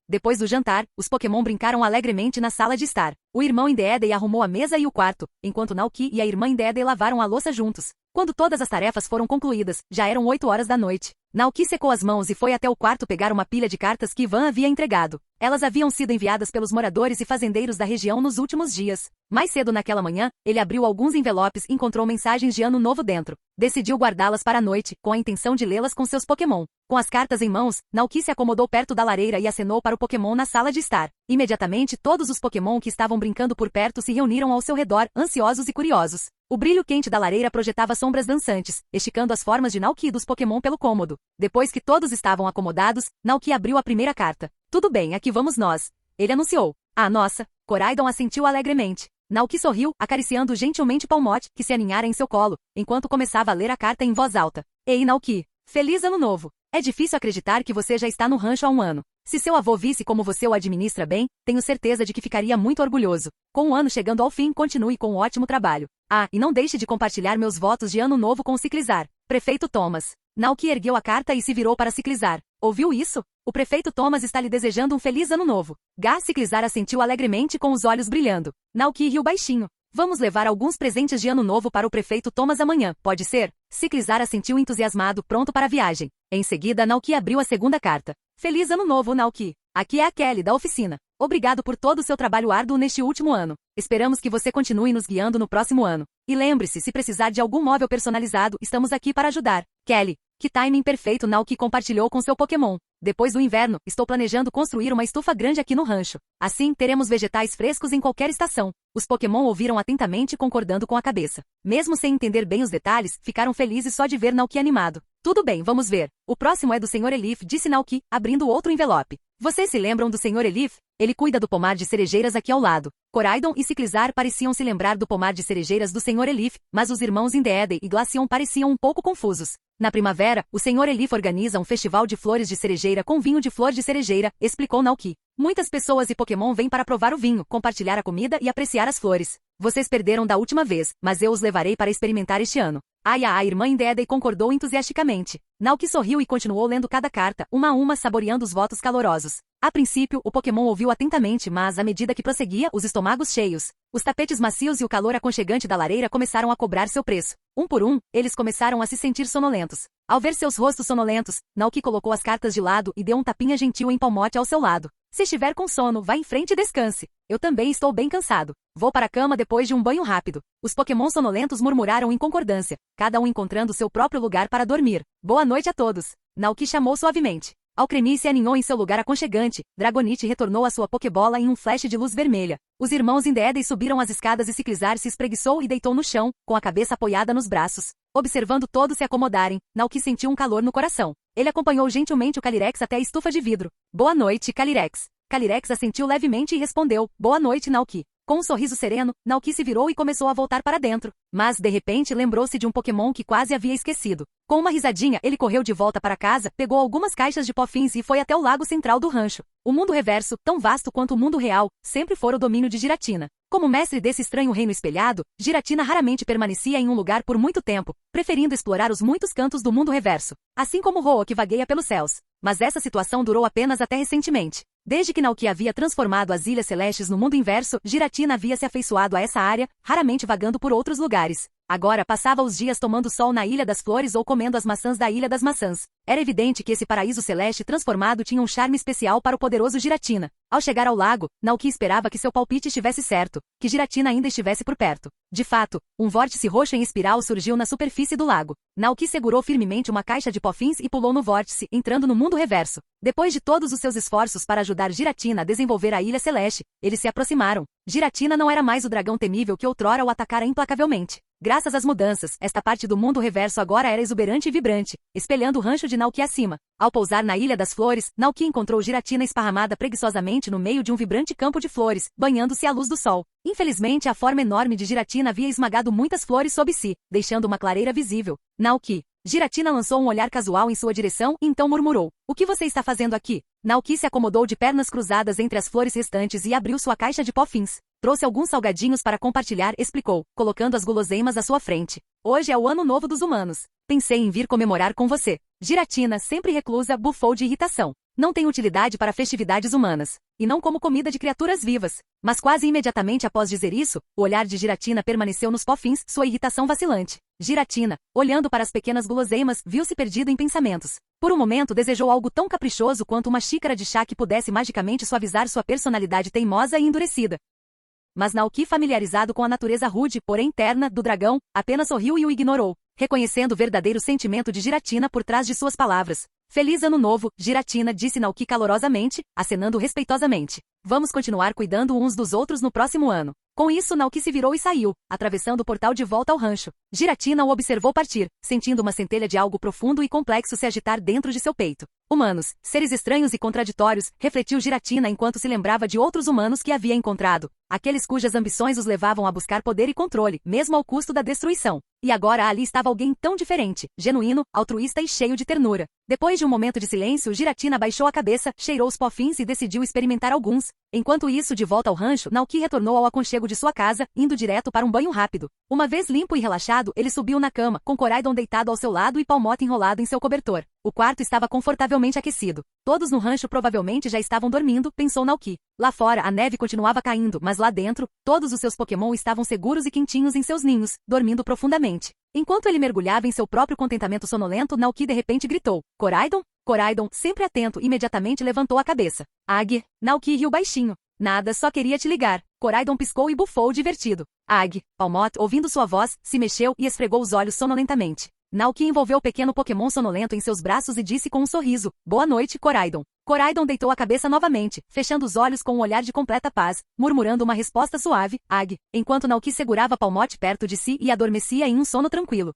Depois do jantar, os Pokémon brincaram alegremente na sala de estar. O irmão Indeedee arrumou a mesa e o quarto, enquanto Naoki e a irmã Indeedee lavaram a louça juntos. Quando todas as tarefas foram concluídas, já eram 8 horas da noite. Naoki secou as mãos e foi até o quarto pegar uma pilha de cartas que Ivan havia entregado. Elas haviam sido enviadas pelos moradores e fazendeiros da região nos últimos dias. Mais cedo naquela manhã, ele abriu alguns envelopes e encontrou mensagens de ano novo dentro. Decidiu guardá-las para a noite, com a intenção de lê-las com seus Pokémon. Com as cartas em mãos, Naoki se acomodou perto da lareira e acenou para o Pokémon na sala de estar. Imediatamente, todos os Pokémon que estavam brincando por perto se reuniram ao seu redor, ansiosos e curiosos. O brilho quente da lareira projetava sombras dançantes, esticando as formas de Naoki dos Pokémon pelo cômodo. Depois que todos estavam acomodados, Naoki abriu a primeira carta. Tudo bem, aqui vamos nós. Ele anunciou. Ah, nossa. Coraidon assentiu alegremente. Naoki sorriu, acariciando gentilmente Palmote, que se aninhara em seu colo, enquanto começava a ler a carta em voz alta. Ei, Naoki. Feliz ano novo. É difícil acreditar que você já está no rancho há um ano. Se seu avô visse como você o administra bem, tenho certeza de que ficaria muito orgulhoso. Com o ano chegando ao fim, continue com um ótimo trabalho. Ah, e não deixe de compartilhar meus votos de ano novo com o Ciclizar. Prefeito Thomas. Naoki ergueu a carta e se virou para Ciclizar. Ouviu isso? O prefeito Thomas está lhe desejando um feliz ano novo. Ciclizar assentiu alegremente com os olhos brilhando. Naoki riu baixinho. Vamos levar alguns presentes de ano novo para o prefeito Thomas amanhã, pode ser? Ciclizar assentiu entusiasmado, pronto para a viagem. Em seguida, Naoki abriu a segunda carta. Feliz ano novo, Naoki. Aqui é a Kelly, da oficina. Obrigado por todo o seu trabalho árduo neste último ano. Esperamos que você continue nos guiando no próximo ano. E lembre-se, se precisar de algum móvel personalizado, estamos aqui para ajudar. Kelly. Que timing perfeito, Naoki compartilhou com seu Pokémon. Depois do inverno, estou planejando construir uma estufa grande aqui no rancho. Assim, teremos vegetais frescos em qualquer estação. Os Pokémon ouviram atentamente, concordando com a cabeça. Mesmo sem entender bem os detalhes, ficaram felizes só de ver Naoki animado. Tudo bem, vamos ver. O próximo é do Sr. Elif, disse Naoki, abrindo outro envelope. Vocês se lembram do Sr. Elif? Ele cuida do pomar de cerejeiras aqui ao lado. Coraidon e Ciclizar pareciam se lembrar do pomar de cerejeiras do Sr. Elif, mas os irmãos Indeedee e Glaceon pareciam um pouco confusos. Na primavera, o Sr. Elif organiza um festival de flores de cerejeira com vinho de flor de cerejeira, explicou Naoki. Muitas pessoas e Pokémon vêm para provar o vinho, compartilhar a comida e apreciar as flores. Vocês perderam da última vez, mas eu os levarei para experimentar este ano. A irmã Indeedee concordou entusiasticamente. Naoki sorriu e continuou lendo cada carta, uma a uma, saboreando os votos calorosos. A princípio, o Pokémon ouviu atentamente, mas à medida que prosseguia, os estômagos cheios, os tapetes macios e o calor aconchegante da lareira começaram a cobrar seu preço. Um por um, eles começaram a se sentir sonolentos. Ao ver seus rostos sonolentos, Naoki colocou as cartas de lado e deu um tapinha gentil em Palmote ao seu lado. Se estiver com sono, vá em frente e descanse. Eu também estou bem cansado. Vou para a cama depois de um banho rápido. Os Pokémon sonolentos murmuraram em concordância, cada um encontrando seu próprio lugar para dormir. Boa noite a todos. Naoki chamou suavemente. Alcremie se aninhou em seu lugar aconchegante. Dragonite retornou a sua Pokébola em um flash de luz vermelha. Os irmãos Indeedee subiram as escadas e Ciclizar se espreguiçou e deitou no chão, com a cabeça apoiada nos braços. Observando todos se acomodarem, Naoki sentiu um calor no coração. Ele acompanhou gentilmente o Calyrex até a estufa de vidro. Boa noite, Calyrex. Calyrex assentiu levemente e respondeu, boa noite, Naoki. Com um sorriso sereno, Naoki se virou e começou a voltar para dentro. Mas, de repente, lembrou-se de um Pokémon que quase havia esquecido. Com uma risadinha, ele correu de volta para casa, pegou algumas caixas de pofins e foi até o lago central do rancho. O mundo reverso, tão vasto quanto o mundo real, sempre fora o domínio de Giratina. Como mestre desse estranho reino espelhado, Giratina raramente permanecia em um lugar por muito tempo, preferindo explorar os muitos cantos do mundo reverso. Assim como Roa que vagueia pelos céus. Mas essa situação durou apenas até recentemente. Desde que Naoki havia transformado as Ilhas Celestes no mundo inverso, Giratina havia se afeiçoado a essa área, raramente vagando por outros lugares. Agora passava os dias tomando sol na Ilha das Flores ou comendo as maçãs da Ilha das Maçãs. Era evidente que esse paraíso celeste transformado tinha um charme especial para o poderoso Giratina. Ao chegar ao lago, Naoki esperava que seu palpite estivesse certo, que Giratina ainda estivesse por perto. De fato, um vórtice roxo em espiral surgiu na superfície do lago. Naoki segurou firmemente uma caixa de pofins e pulou no vórtice, entrando no mundo reverso. Depois de todos os seus esforços para ajudar Giratina a desenvolver a Ilha Celeste, eles se aproximaram. Giratina não era mais o dragão temível que outrora o atacara implacavelmente. Graças às mudanças, esta parte do mundo reverso agora era exuberante e vibrante, espelhando o rancho de Naoki acima. Ao pousar na Ilha das Flores, Naoki encontrou Giratina esparramada preguiçosamente no meio de um vibrante campo de flores, banhando-se à luz do sol. Infelizmente, a forma enorme de Giratina havia esmagado muitas flores sob si, deixando uma clareira visível. Naoki. Giratina lançou um olhar casual em sua direção e então murmurou. O que você está fazendo aqui? Naoki se acomodou de pernas cruzadas entre as flores restantes e abriu sua caixa de pofins. Trouxe alguns salgadinhos para compartilhar, explicou, colocando as guloseimas à sua frente. Hoje é o ano novo dos humanos. Pensei em vir comemorar com você. Giratina, sempre reclusa, bufou de irritação. Não tem utilidade para festividades humanas. E não como comida de criaturas vivas. Mas quase imediatamente após dizer isso, o olhar de Giratina permaneceu nos pofins, sua irritação vacilante. Giratina, olhando para as pequenas guloseimas, viu-se perdido em pensamentos. Por um momento desejou algo tão caprichoso quanto uma xícara de chá que pudesse magicamente suavizar sua personalidade teimosa e endurecida. Mas Naoki, familiarizado com a natureza rude, porém terna, do dragão, apenas sorriu e o ignorou, reconhecendo o verdadeiro sentimento de Giratina por trás de suas palavras. Feliz Ano Novo, Giratina, disse Naoki calorosamente, acenando respeitosamente. Vamos continuar cuidando uns dos outros no próximo ano. Com isso, Naoki se virou e saiu, atravessando o portal de volta ao rancho. Giratina o observou partir, sentindo uma centelha de algo profundo e complexo se agitar dentro de seu peito. Humanos, seres estranhos e contraditórios, refletiu Giratina enquanto se lembrava de outros humanos que havia encontrado. Aqueles cujas ambições os levavam a buscar poder e controle, mesmo ao custo da destruição. E agora ali estava alguém tão diferente, genuíno, altruísta e cheio de ternura. Depois de um momento de silêncio, Giratina baixou a cabeça, cheirou os pofins e decidiu experimentar alguns. Enquanto isso, de volta ao rancho, Naoki retornou ao aconchego de sua casa, indo direto para um banho rápido. Uma vez limpo e relaxado, ele subiu na cama, com Koraidon deitado ao seu lado e Palmot enrolado em seu cobertor. O quarto estava confortavelmente aquecido. Todos no rancho provavelmente já estavam dormindo, pensou Naoki. Lá fora, a neve continuava caindo, mas lá dentro, todos os seus Pokémon estavam seguros e quentinhos em seus ninhos, dormindo profundamente. Enquanto ele mergulhava em seu próprio contentamento sonolento, Naoki de repente gritou. Koraidon? Koraidon, sempre atento, imediatamente levantou a cabeça. Ag, Naoki riu baixinho. Nada, só queria te ligar. Koraidon piscou e bufou divertido. Ag, Palmot, ouvindo sua voz, se mexeu e esfregou os olhos sonolentamente. Naoki envolveu o pequeno Pokémon sonolento em seus braços e disse com um sorriso. Boa noite, Koraidon. Koraidon deitou a cabeça novamente, fechando os olhos com um olhar de completa paz, murmurando uma resposta suave, Ag, enquanto Naoki segurava Palmot perto de si e adormecia em um sono tranquilo.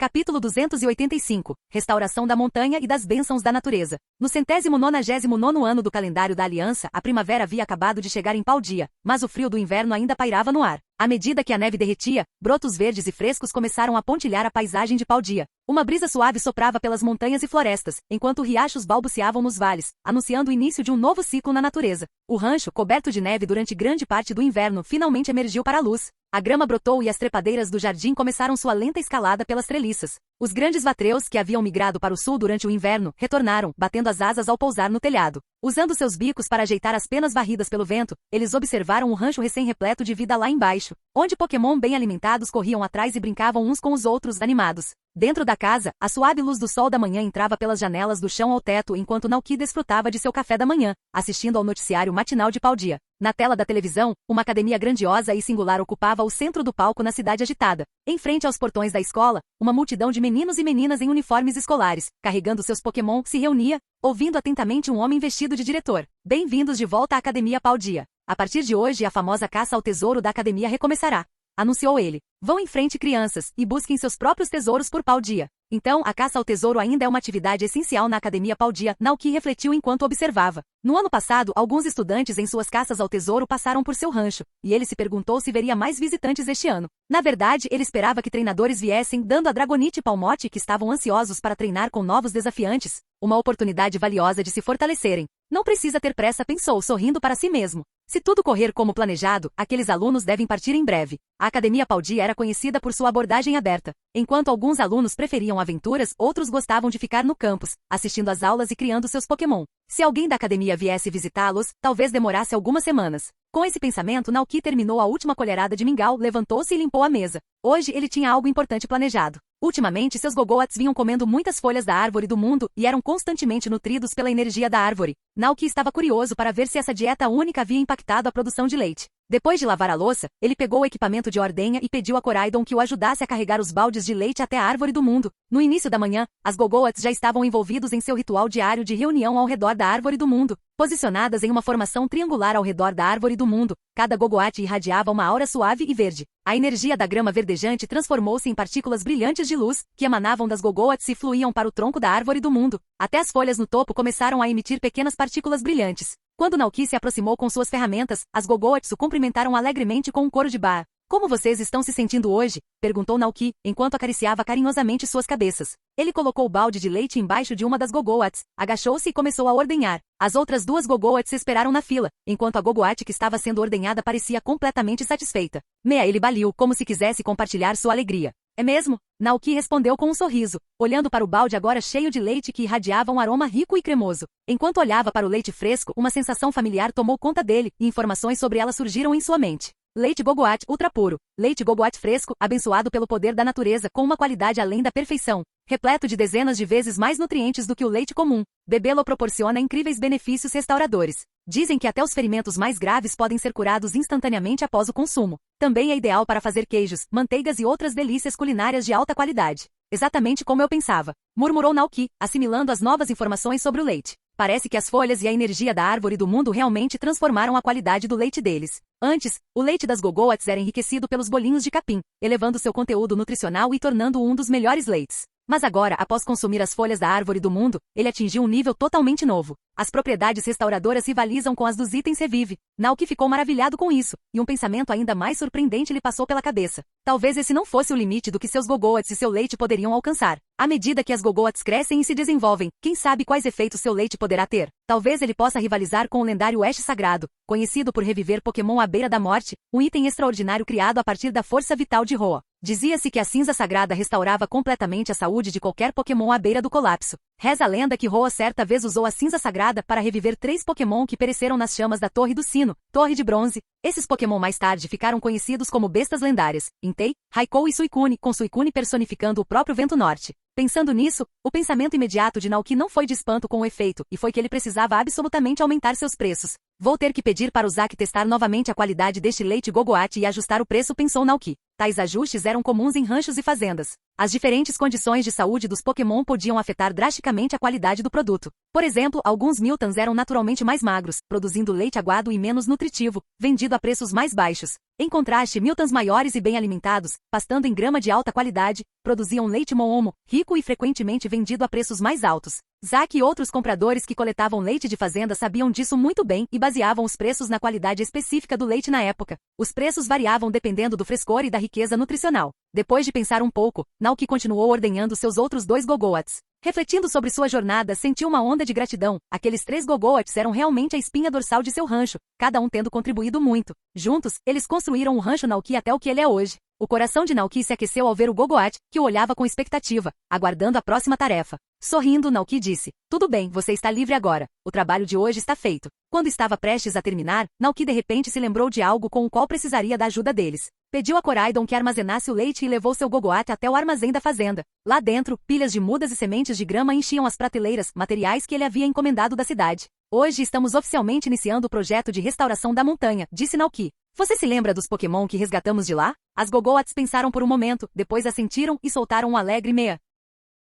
Capítulo 285. Restauração da montanha e das bênçãos da natureza. No 199º ano do calendário da Aliança, a primavera havia acabado de chegar em Paldea, mas o frio do inverno ainda pairava no ar. À medida que a neve derretia, brotos verdes e frescos começaram a pontilhar a paisagem de Paldea. Uma brisa suave soprava pelas montanhas e florestas, enquanto riachos balbuciavam nos vales, anunciando o início de um novo ciclo na natureza. O rancho, coberto de neve durante grande parte do inverno, finalmente emergiu para a luz. A grama brotou e as trepadeiras do jardim começaram sua lenta escalada pelas treliças. Os grandes vatreus que haviam migrado para o sul durante o inverno retornaram, batendo as asas ao pousar no telhado. Usando seus bicos para ajeitar as penas varridas pelo vento, eles observaram o rancho recém-repleto de vida lá embaixo, onde Pokémon bem alimentados corriam atrás e brincavam uns com os outros, animados. Dentro da casa, a suave luz do sol da manhã entrava pelas janelas do chão ao teto enquanto Naoki desfrutava de seu café da manhã, assistindo ao noticiário matinal de Paldea. Na tela da televisão, uma academia grandiosa e singular ocupava o centro do palco na cidade agitada. Em frente aos portões da escola, uma multidão de meninos e meninas em uniformes escolares, carregando seus Pokémon, se reunia, ouvindo atentamente um homem vestido de diretor. Bem-vindos de volta à Academia Paldea. A partir de hoje, a famosa caça ao tesouro da academia recomeçará, anunciou ele. Vão em frente, crianças, e busquem seus próprios tesouros por Paldea. Então, a caça ao tesouro ainda é uma atividade essencial na Academia Paldea, Naoki refletiu enquanto observava. No ano passado, alguns estudantes em suas caças ao tesouro passaram por seu rancho, e ele se perguntou se veria mais visitantes este ano. Na verdade, ele esperava que treinadores viessem, dando a Dragonite e Palmot, que estavam ansiosos para treinar com novos desafiantes, uma oportunidade valiosa de se fortalecerem. Não precisa ter pressa, pensou, sorrindo para si mesmo. Se tudo correr como planejado, aqueles alunos devem partir em breve. A Academia Paldea era conhecida por sua abordagem aberta. Enquanto alguns alunos preferiam aventuras, outros gostavam de ficar no campus, assistindo às aulas e criando seus Pokémon. Se alguém da academia viesse visitá-los, talvez demorasse algumas semanas. Com esse pensamento, Naoki terminou a última colherada de mingau, levantou-se e limpou a mesa. Hoje ele tinha algo importante planejado. Ultimamente, seus Gogoats vinham comendo muitas folhas da árvore do mundo e eram constantemente nutridos pela energia da árvore. Naoki estava curioso para ver se essa dieta única havia impactado a produção de leite. Depois de lavar a louça, ele pegou o equipamento de ordenha e pediu a Koraidon que o ajudasse a carregar os baldes de leite até a árvore do mundo. No início da manhã, as Gogoats já estavam envolvidos em seu ritual diário de reunião ao redor da árvore do mundo. Posicionadas em uma formação triangular ao redor da árvore do mundo, cada Gogoat irradiava uma aura suave e verde. A energia da grama verdejante transformou-se em partículas brilhantes de luz, que emanavam das Gogoats e fluíam para o tronco da árvore do mundo. Até as folhas no topo começaram a emitir pequenas partículas brilhantes. Quando Naoki se aproximou com suas ferramentas, as Gogoats o cumprimentaram alegremente com um coro de Ba. Como vocês estão se sentindo hoje? Perguntou Naoki, enquanto acariciava carinhosamente suas cabeças. Ele colocou o balde de leite embaixo de uma das Gogoats, agachou-se e começou a ordenhar. As outras duas Gogoats esperaram na fila, enquanto a Gogoat que estava sendo ordenhada parecia completamente satisfeita. Meia, ele baliu, como se quisesse compartilhar sua alegria. É mesmo? Naoki respondeu com um sorriso, olhando para o balde agora cheio de leite que irradiava um aroma rico e cremoso. Enquanto olhava para o leite fresco, uma sensação familiar tomou conta dele, e informações sobre ela surgiram em sua mente. Leite Gogoat Ultra Puro. Leite Gogoat fresco, abençoado pelo poder da natureza com uma qualidade além da perfeição. Repleto de dezenas de vezes mais nutrientes do que o leite comum. Bebê-lo proporciona incríveis benefícios restauradores. Dizem que até os ferimentos mais graves podem ser curados instantaneamente após o consumo. Também é ideal para fazer queijos, manteigas e outras delícias culinárias de alta qualidade. Exatamente como eu pensava, murmurou Naoki, assimilando as novas informações sobre o leite. Parece que as folhas e a energia da árvore do mundo realmente transformaram a qualidade do leite deles. Antes, o leite das Gogoats era enriquecido pelos bolinhos de capim, elevando seu conteúdo nutricional e tornando-o um dos melhores leites. Mas agora, após consumir as folhas da árvore do mundo, ele atingiu um nível totalmente novo. As propriedades restauradoras rivalizam com as dos itens Revive. Naoki ficou maravilhado com isso, e um pensamento ainda mais surpreendente lhe passou pela cabeça. Talvez esse não fosse o limite do que seus Gogoats e seu leite poderiam alcançar. À medida que as Gogoats crescem e se desenvolvem, quem sabe quais efeitos seu leite poderá ter? Talvez ele possa rivalizar com o lendário Ash Sagrado, conhecido por reviver Pokémon à beira da morte, um item extraordinário criado a partir da força vital de Roa. Dizia-se que a cinza sagrada restaurava completamente a saúde de qualquer Pokémon à beira do colapso. Reza a lenda que Roa certa vez usou a cinza sagrada para reviver 3 Pokémon que pereceram nas chamas da Torre do Sino, Torre de Bronze. Esses Pokémon mais tarde ficaram conhecidos como bestas lendárias, Entei, Raikou e Suicune, com Suicune personificando o próprio Vento Norte. Pensando nisso, o pensamento imediato de Naoki não foi de espanto com o efeito, e foi que ele precisava absolutamente aumentar seus preços. Vou ter que pedir para o Zack testar novamente a qualidade deste leite Gogoat e ajustar o preço, pensou Naoki. Tais ajustes eram comuns em ranchos e fazendas. As diferentes condições de saúde dos Pokémon podiam afetar drasticamente a qualidade do produto. Por exemplo, alguns Miltons eram naturalmente mais magros, produzindo leite aguado e menos nutritivo, vendido a preços mais baixos. Em contraste, Miltons maiores e bem alimentados, pastando em grama de alta qualidade, produziam leite Moomo, rico e frequentemente vendido a preços mais altos. Zack e outros compradores que coletavam leite de fazenda sabiam disso muito bem e baseavam os preços na qualidade específica do leite na época. Os preços variavam dependendo do frescor e da riqueza nutricional. Depois de pensar um pouco, Naoki continuou ordenhando seus outros 2 Gogoats. Refletindo sobre sua jornada, sentiu uma onda de gratidão. Aqueles 3 Gogoats eram realmente a espinha dorsal de seu rancho, cada um tendo contribuído muito. Juntos, eles construíram o rancho Naoki até o que ele é hoje. O coração de Naoki se aqueceu ao ver o Gogoat, que o olhava com expectativa, aguardando a próxima tarefa. Sorrindo, Naoki disse, tudo bem, você está livre agora. O trabalho de hoje está feito. Quando estava prestes a terminar, Naoki de repente se lembrou de algo com o qual precisaria da ajuda deles. Pediu a Koraidon que armazenasse o leite e levou seu Gogoat até o armazém da fazenda. Lá dentro, pilhas de mudas e sementes de grama enchiam as prateleiras, materiais que ele havia encomendado da cidade. Hoje estamos oficialmente iniciando o projeto de restauração da montanha, disse Naoki. Você se lembra dos Pokémon que resgatamos de lá? As Gogoats pensaram por um momento, depois assentiram e soltaram um alegre meia.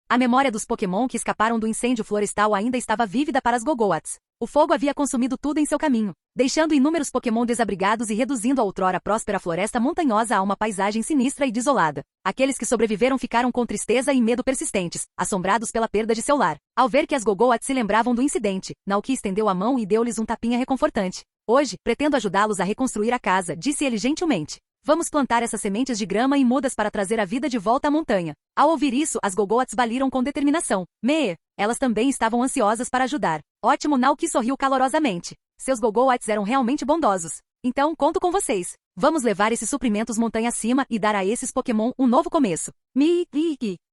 A memória dos Pokémon que escaparam do incêndio florestal ainda estava vívida para as Gogoats. O fogo havia consumido tudo em seu caminho, deixando inúmeros Pokémon desabrigados e reduzindo a outrora próspera floresta montanhosa a uma paisagem sinistra e desolada. Aqueles que sobreviveram ficaram com tristeza e medo persistentes, assombrados pela perda de seu lar. Ao ver que as Gogoats se lembravam do incidente, Naoki estendeu a mão e deu-lhes um tapinha reconfortante. Hoje, pretendo ajudá-los a reconstruir a casa, disse ele gentilmente. Vamos plantar essas sementes de grama e mudas para trazer a vida de volta à montanha. Ao ouvir isso, as Gogoats baliram com determinação. Elas também estavam ansiosas para ajudar. Ótimo, Naoki sorriu calorosamente. Seus Gogoats eram realmente bondosos. Então, conto com vocês. Vamos levar esses suprimentos montanha acima e dar a esses Pokémon um novo começo.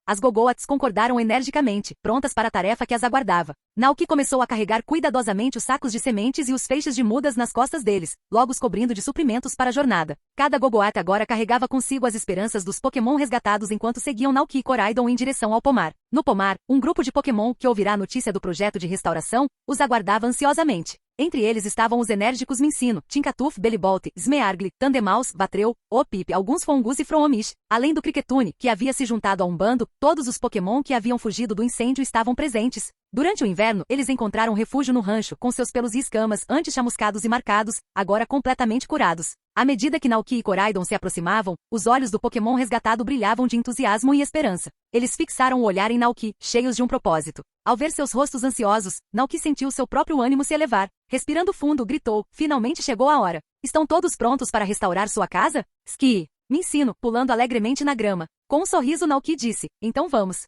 As Gogoats concordaram energicamente, prontas para a tarefa que as aguardava. Naoki começou a carregar cuidadosamente os sacos de sementes e os feixes de mudas nas costas deles, logo os cobrindo de suprimentos para a jornada. Cada Gogoat agora carregava consigo as esperanças dos Pokémon resgatados enquanto seguiam Naoki e Koraidon em direção ao pomar. No pomar, um grupo de Pokémon que ouvirá a notícia do projeto de restauração, os aguardava ansiosamente. Entre eles estavam os enérgicos Minccino, Tinkatuf, Bellibolt, Smeargle, Tandemaus, Vatreu, Opip, alguns Fongus e Froomish, além do Cricketune, que havia se juntado a um bando. Todos os Pokémon que haviam fugido do incêndio estavam presentes. Durante o inverno, eles encontraram refúgio no rancho, com seus pelos e escamas antes chamuscados e marcados, agora completamente curados. À medida que Naoki e Koraidon se aproximavam, os olhos do Pokémon resgatado brilhavam de entusiasmo e esperança. Eles fixaram o olhar em Naoki, cheios de um propósito. Ao ver seus rostos ansiosos, Naoki sentiu seu próprio ânimo se elevar. Respirando fundo, gritou, finalmente chegou a hora. Estão todos prontos para restaurar sua casa? Ski! Minccino, pulando alegremente na grama. Com um sorriso, Naoki disse, então vamos.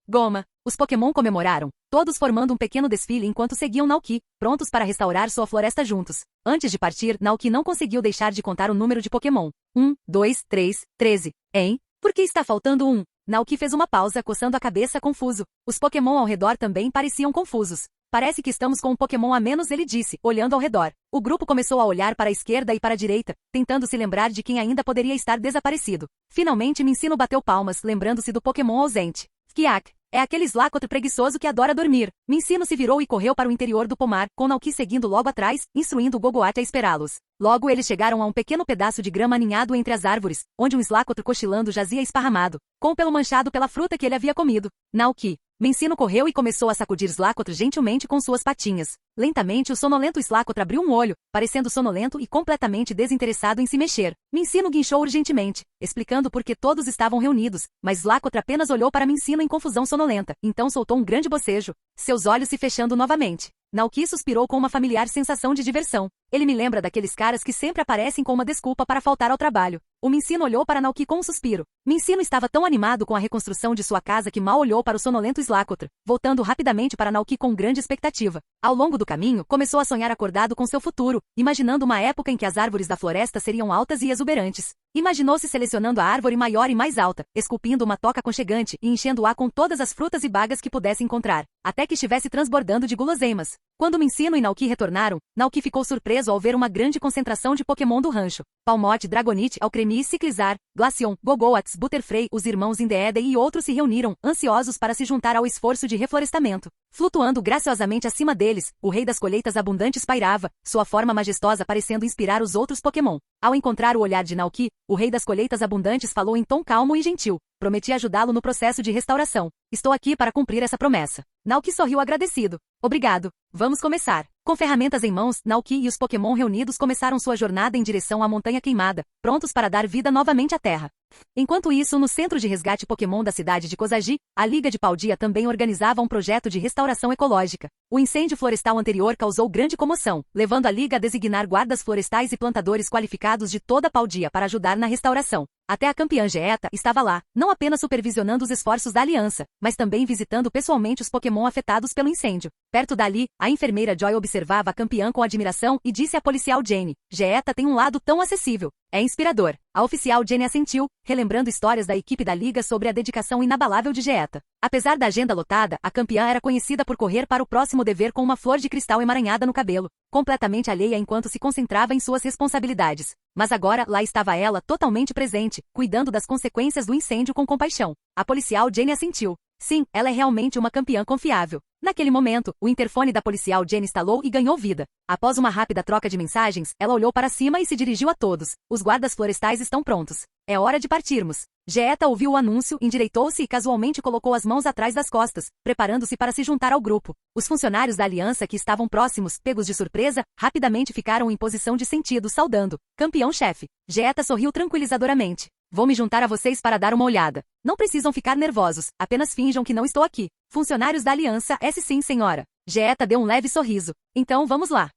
Goma. Os Pokémon comemoraram, todos formando um pequeno desfile enquanto seguiam Naoki, prontos para restaurar sua floresta juntos. Antes de partir, Naoki não conseguiu deixar de contar o número de Pokémon. 1, 2, 3, 13. Hein? Por que está faltando um? Naoki fez uma pausa, coçando a cabeça confuso. Os Pokémon ao redor também pareciam confusos. Parece que estamos com um Pokémon a menos, ele disse, olhando ao redor. O grupo começou a olhar para a esquerda e para a direita, tentando se lembrar de quem ainda poderia estar desaparecido. Finalmente Minccino bateu palmas, lembrando-se do Pokémon ausente. Kiak. É aquele Slacotr preguiçoso que adora dormir. Minccino se virou e correu para o interior do pomar, com Naoki seguindo logo atrás, instruindo o Gogoat a esperá-los. Logo eles chegaram a um pequeno pedaço de grama aninhado entre as árvores, onde um Slacotr cochilando jazia esparramado, com o pelo manchado pela fruta que ele havia comido. Naoki. Minccino correu e começou a sacudir Slacotr gentilmente com suas patinhas. Lentamente o sonolento Slacotr abriu um olho, parecendo sonolento e completamente desinteressado em se mexer. Minccino guinchou urgentemente, explicando por que todos estavam reunidos, mas Slacotr apenas olhou para Minccino em confusão sonolenta, então soltou um grande bocejo, seus olhos se fechando novamente. Naoki suspirou com uma familiar sensação de diversão. Ele me lembra daqueles caras que sempre aparecem com uma desculpa para faltar ao trabalho. O Minccino olhou para Naoki com um suspiro. Minccino estava tão animado com a reconstrução de sua casa que mal olhou para o sonolento Slacotr, voltando rapidamente para Naoki com grande expectativa. Ao longo do caminho, começou a sonhar acordado com seu futuro, imaginando uma época em que as árvores da floresta seriam altas e exuberantes. Imaginou-se selecionando a árvore maior e mais alta, esculpindo uma toca aconchegante e enchendo-a com todas as frutas e bagas que pudesse encontrar, até que estivesse transbordando de guloseimas. Quando Minccino e Naoki retornaram, Naoki ficou surpreso ao ver uma grande concentração de Pokémon do rancho. Palmot, Dragonite, Alcremie, Ciclizar, Glaceon, Gogoats, Butterfree, os irmãos Indeedee e outros se reuniram, ansiosos para se juntar ao esforço de reflorestamento. Flutuando graciosamente acima deles, o rei das colheitas abundantes pairava, sua forma majestosa parecendo inspirar os outros Pokémon. Ao encontrar o olhar de Naoki, o rei das colheitas abundantes falou em tom calmo e gentil. Prometi ajudá-lo no processo de restauração. Estou aqui para cumprir essa promessa. Naoki sorriu agradecido. Obrigado. Vamos começar. Com ferramentas em mãos, Naoki e os Pokémon reunidos começaram sua jornada em direção à Montanha Queimada, prontos para dar vida novamente à Terra. Enquanto isso, no centro de resgate Pokémon da cidade de Kozagi, a Liga de Paldia também organizava um projeto de restauração ecológica. O incêndio florestal anterior causou grande comoção, levando a Liga a designar guardas florestais e plantadores qualificados de toda a Paldia para ajudar na restauração. Até a campeã Geeta estava lá, não apenas supervisionando os esforços da aliança, mas também visitando pessoalmente os Pokémon afetados pelo incêndio. Perto dali, a enfermeira Joy observava a campeã com admiração e disse à policial Jenny: Geeta tem um lado tão acessível. É inspirador. A oficial Jenny assentiu, relembrando histórias da equipe da Liga sobre a dedicação inabalável de Geeta. Apesar da agenda lotada, a campeã era conhecida por correr para o próximo dever com uma flor de cristal emaranhada no cabelo, completamente alheia enquanto se concentrava em suas responsabilidades. Mas agora lá estava ela totalmente presente, cuidando das consequências do incêndio com compaixão. A policial Jenny assentiu. Sim, ela é realmente uma campeã confiável. Naquele momento, o interfone da policial Jenny instalou e ganhou vida. Após uma rápida troca de mensagens, ela olhou para cima e se dirigiu a todos. Os guardas florestais estão prontos. É hora de partirmos. Geeta ouviu o anúncio, endireitou-se e casualmente colocou as mãos atrás das costas, preparando-se para se juntar ao grupo. Os funcionários da aliança que estavam próximos, pegos de surpresa, rapidamente ficaram em posição de sentido, saudando. Campeão-chefe. Geeta sorriu tranquilizadoramente. Vou me juntar a vocês para dar uma olhada. Não precisam ficar nervosos, apenas finjam que não estou aqui. Funcionários da aliança, sim, senhora. Geeta deu um leve sorriso. Então vamos lá.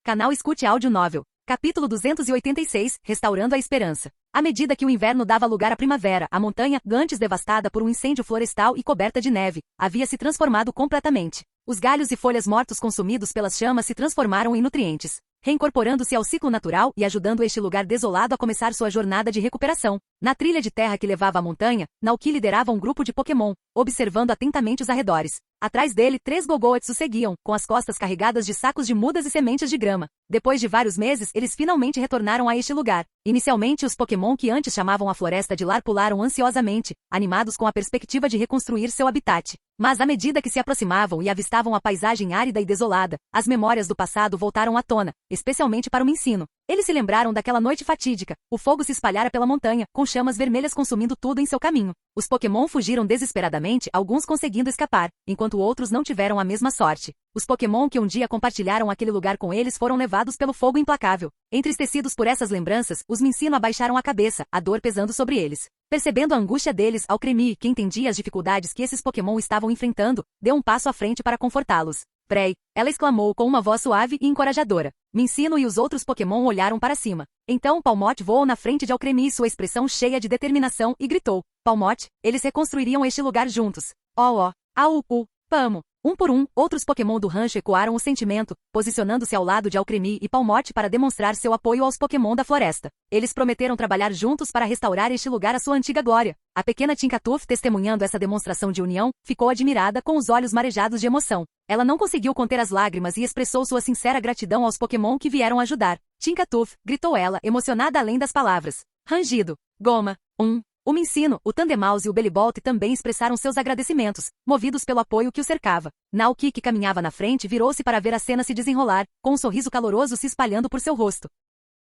Canal Escute Áudio Novel. Capítulo 286, Restaurando a Esperança. À medida que o inverno dava lugar à primavera, a montanha, antes devastada por um incêndio florestal e coberta de neve, havia se transformado completamente. Os galhos e folhas mortos consumidos pelas chamas se transformaram em nutrientes, reincorporando-se ao ciclo natural e ajudando este lugar desolado a começar sua jornada de recuperação. Na trilha de terra que levava à montanha, Naoki liderava um grupo de Pokémon, observando atentamente os arredores. Atrás dele, 3 Gogoats o seguiam, com as costas carregadas de sacos de mudas e sementes de grama. Depois de vários meses, eles finalmente retornaram a este lugar. Inicialmente, os Pokémon que antes chamavam a Floresta de Lar pularam ansiosamente, animados com a perspectiva de reconstruir seu habitat. Mas à medida que se aproximavam e avistavam a paisagem árida e desolada, as memórias do passado voltaram à tona, especialmente para o Minccino. Eles se lembraram daquela noite fatídica. O fogo se espalhara pela montanha, com chamas vermelhas consumindo tudo em seu caminho. Os Pokémon fugiram desesperadamente, alguns conseguindo escapar, enquanto outros não tiveram a mesma sorte. Os Pokémon que um dia compartilharam aquele lugar com eles foram levados pelo fogo implacável. Entristecidos por essas lembranças, os Minccino abaixaram a cabeça, a dor pesando sobre eles. Percebendo a angústia deles, Alcremie, que entendia as dificuldades que esses Pokémon estavam enfrentando, deu um passo à frente para confortá-los. Prei, ela exclamou com uma voz suave e encorajadora. Minccino e os outros Pokémon olharam para cima. Então Palmot voou na frente de Alcremie, sua expressão cheia de determinação, e gritou. Palmot, eles reconstruiriam este lugar juntos. Au, Pamo. Um por um, outros Pokémon do rancho ecoaram o sentimento, posicionando-se ao lado de Alcremie e Palmot para demonstrar seu apoio aos Pokémon da floresta. Eles prometeram trabalhar juntos para restaurar este lugar à sua antiga glória. A pequena Tinkatuf, testemunhando essa demonstração de união, ficou admirada com os olhos marejados de emoção. Ela não conseguiu conter as lágrimas e expressou sua sincera gratidão aos Pokémon que vieram ajudar. Tinkatuf, gritou ela, emocionada além das palavras. Rangido, Goma, o Minccino, o Tandemaus e o Bellibolt também expressaram seus agradecimentos, movidos pelo apoio que o cercava. Naoki, que caminhava na frente, virou-se para ver a cena se desenrolar, com um sorriso caloroso se espalhando por seu rosto.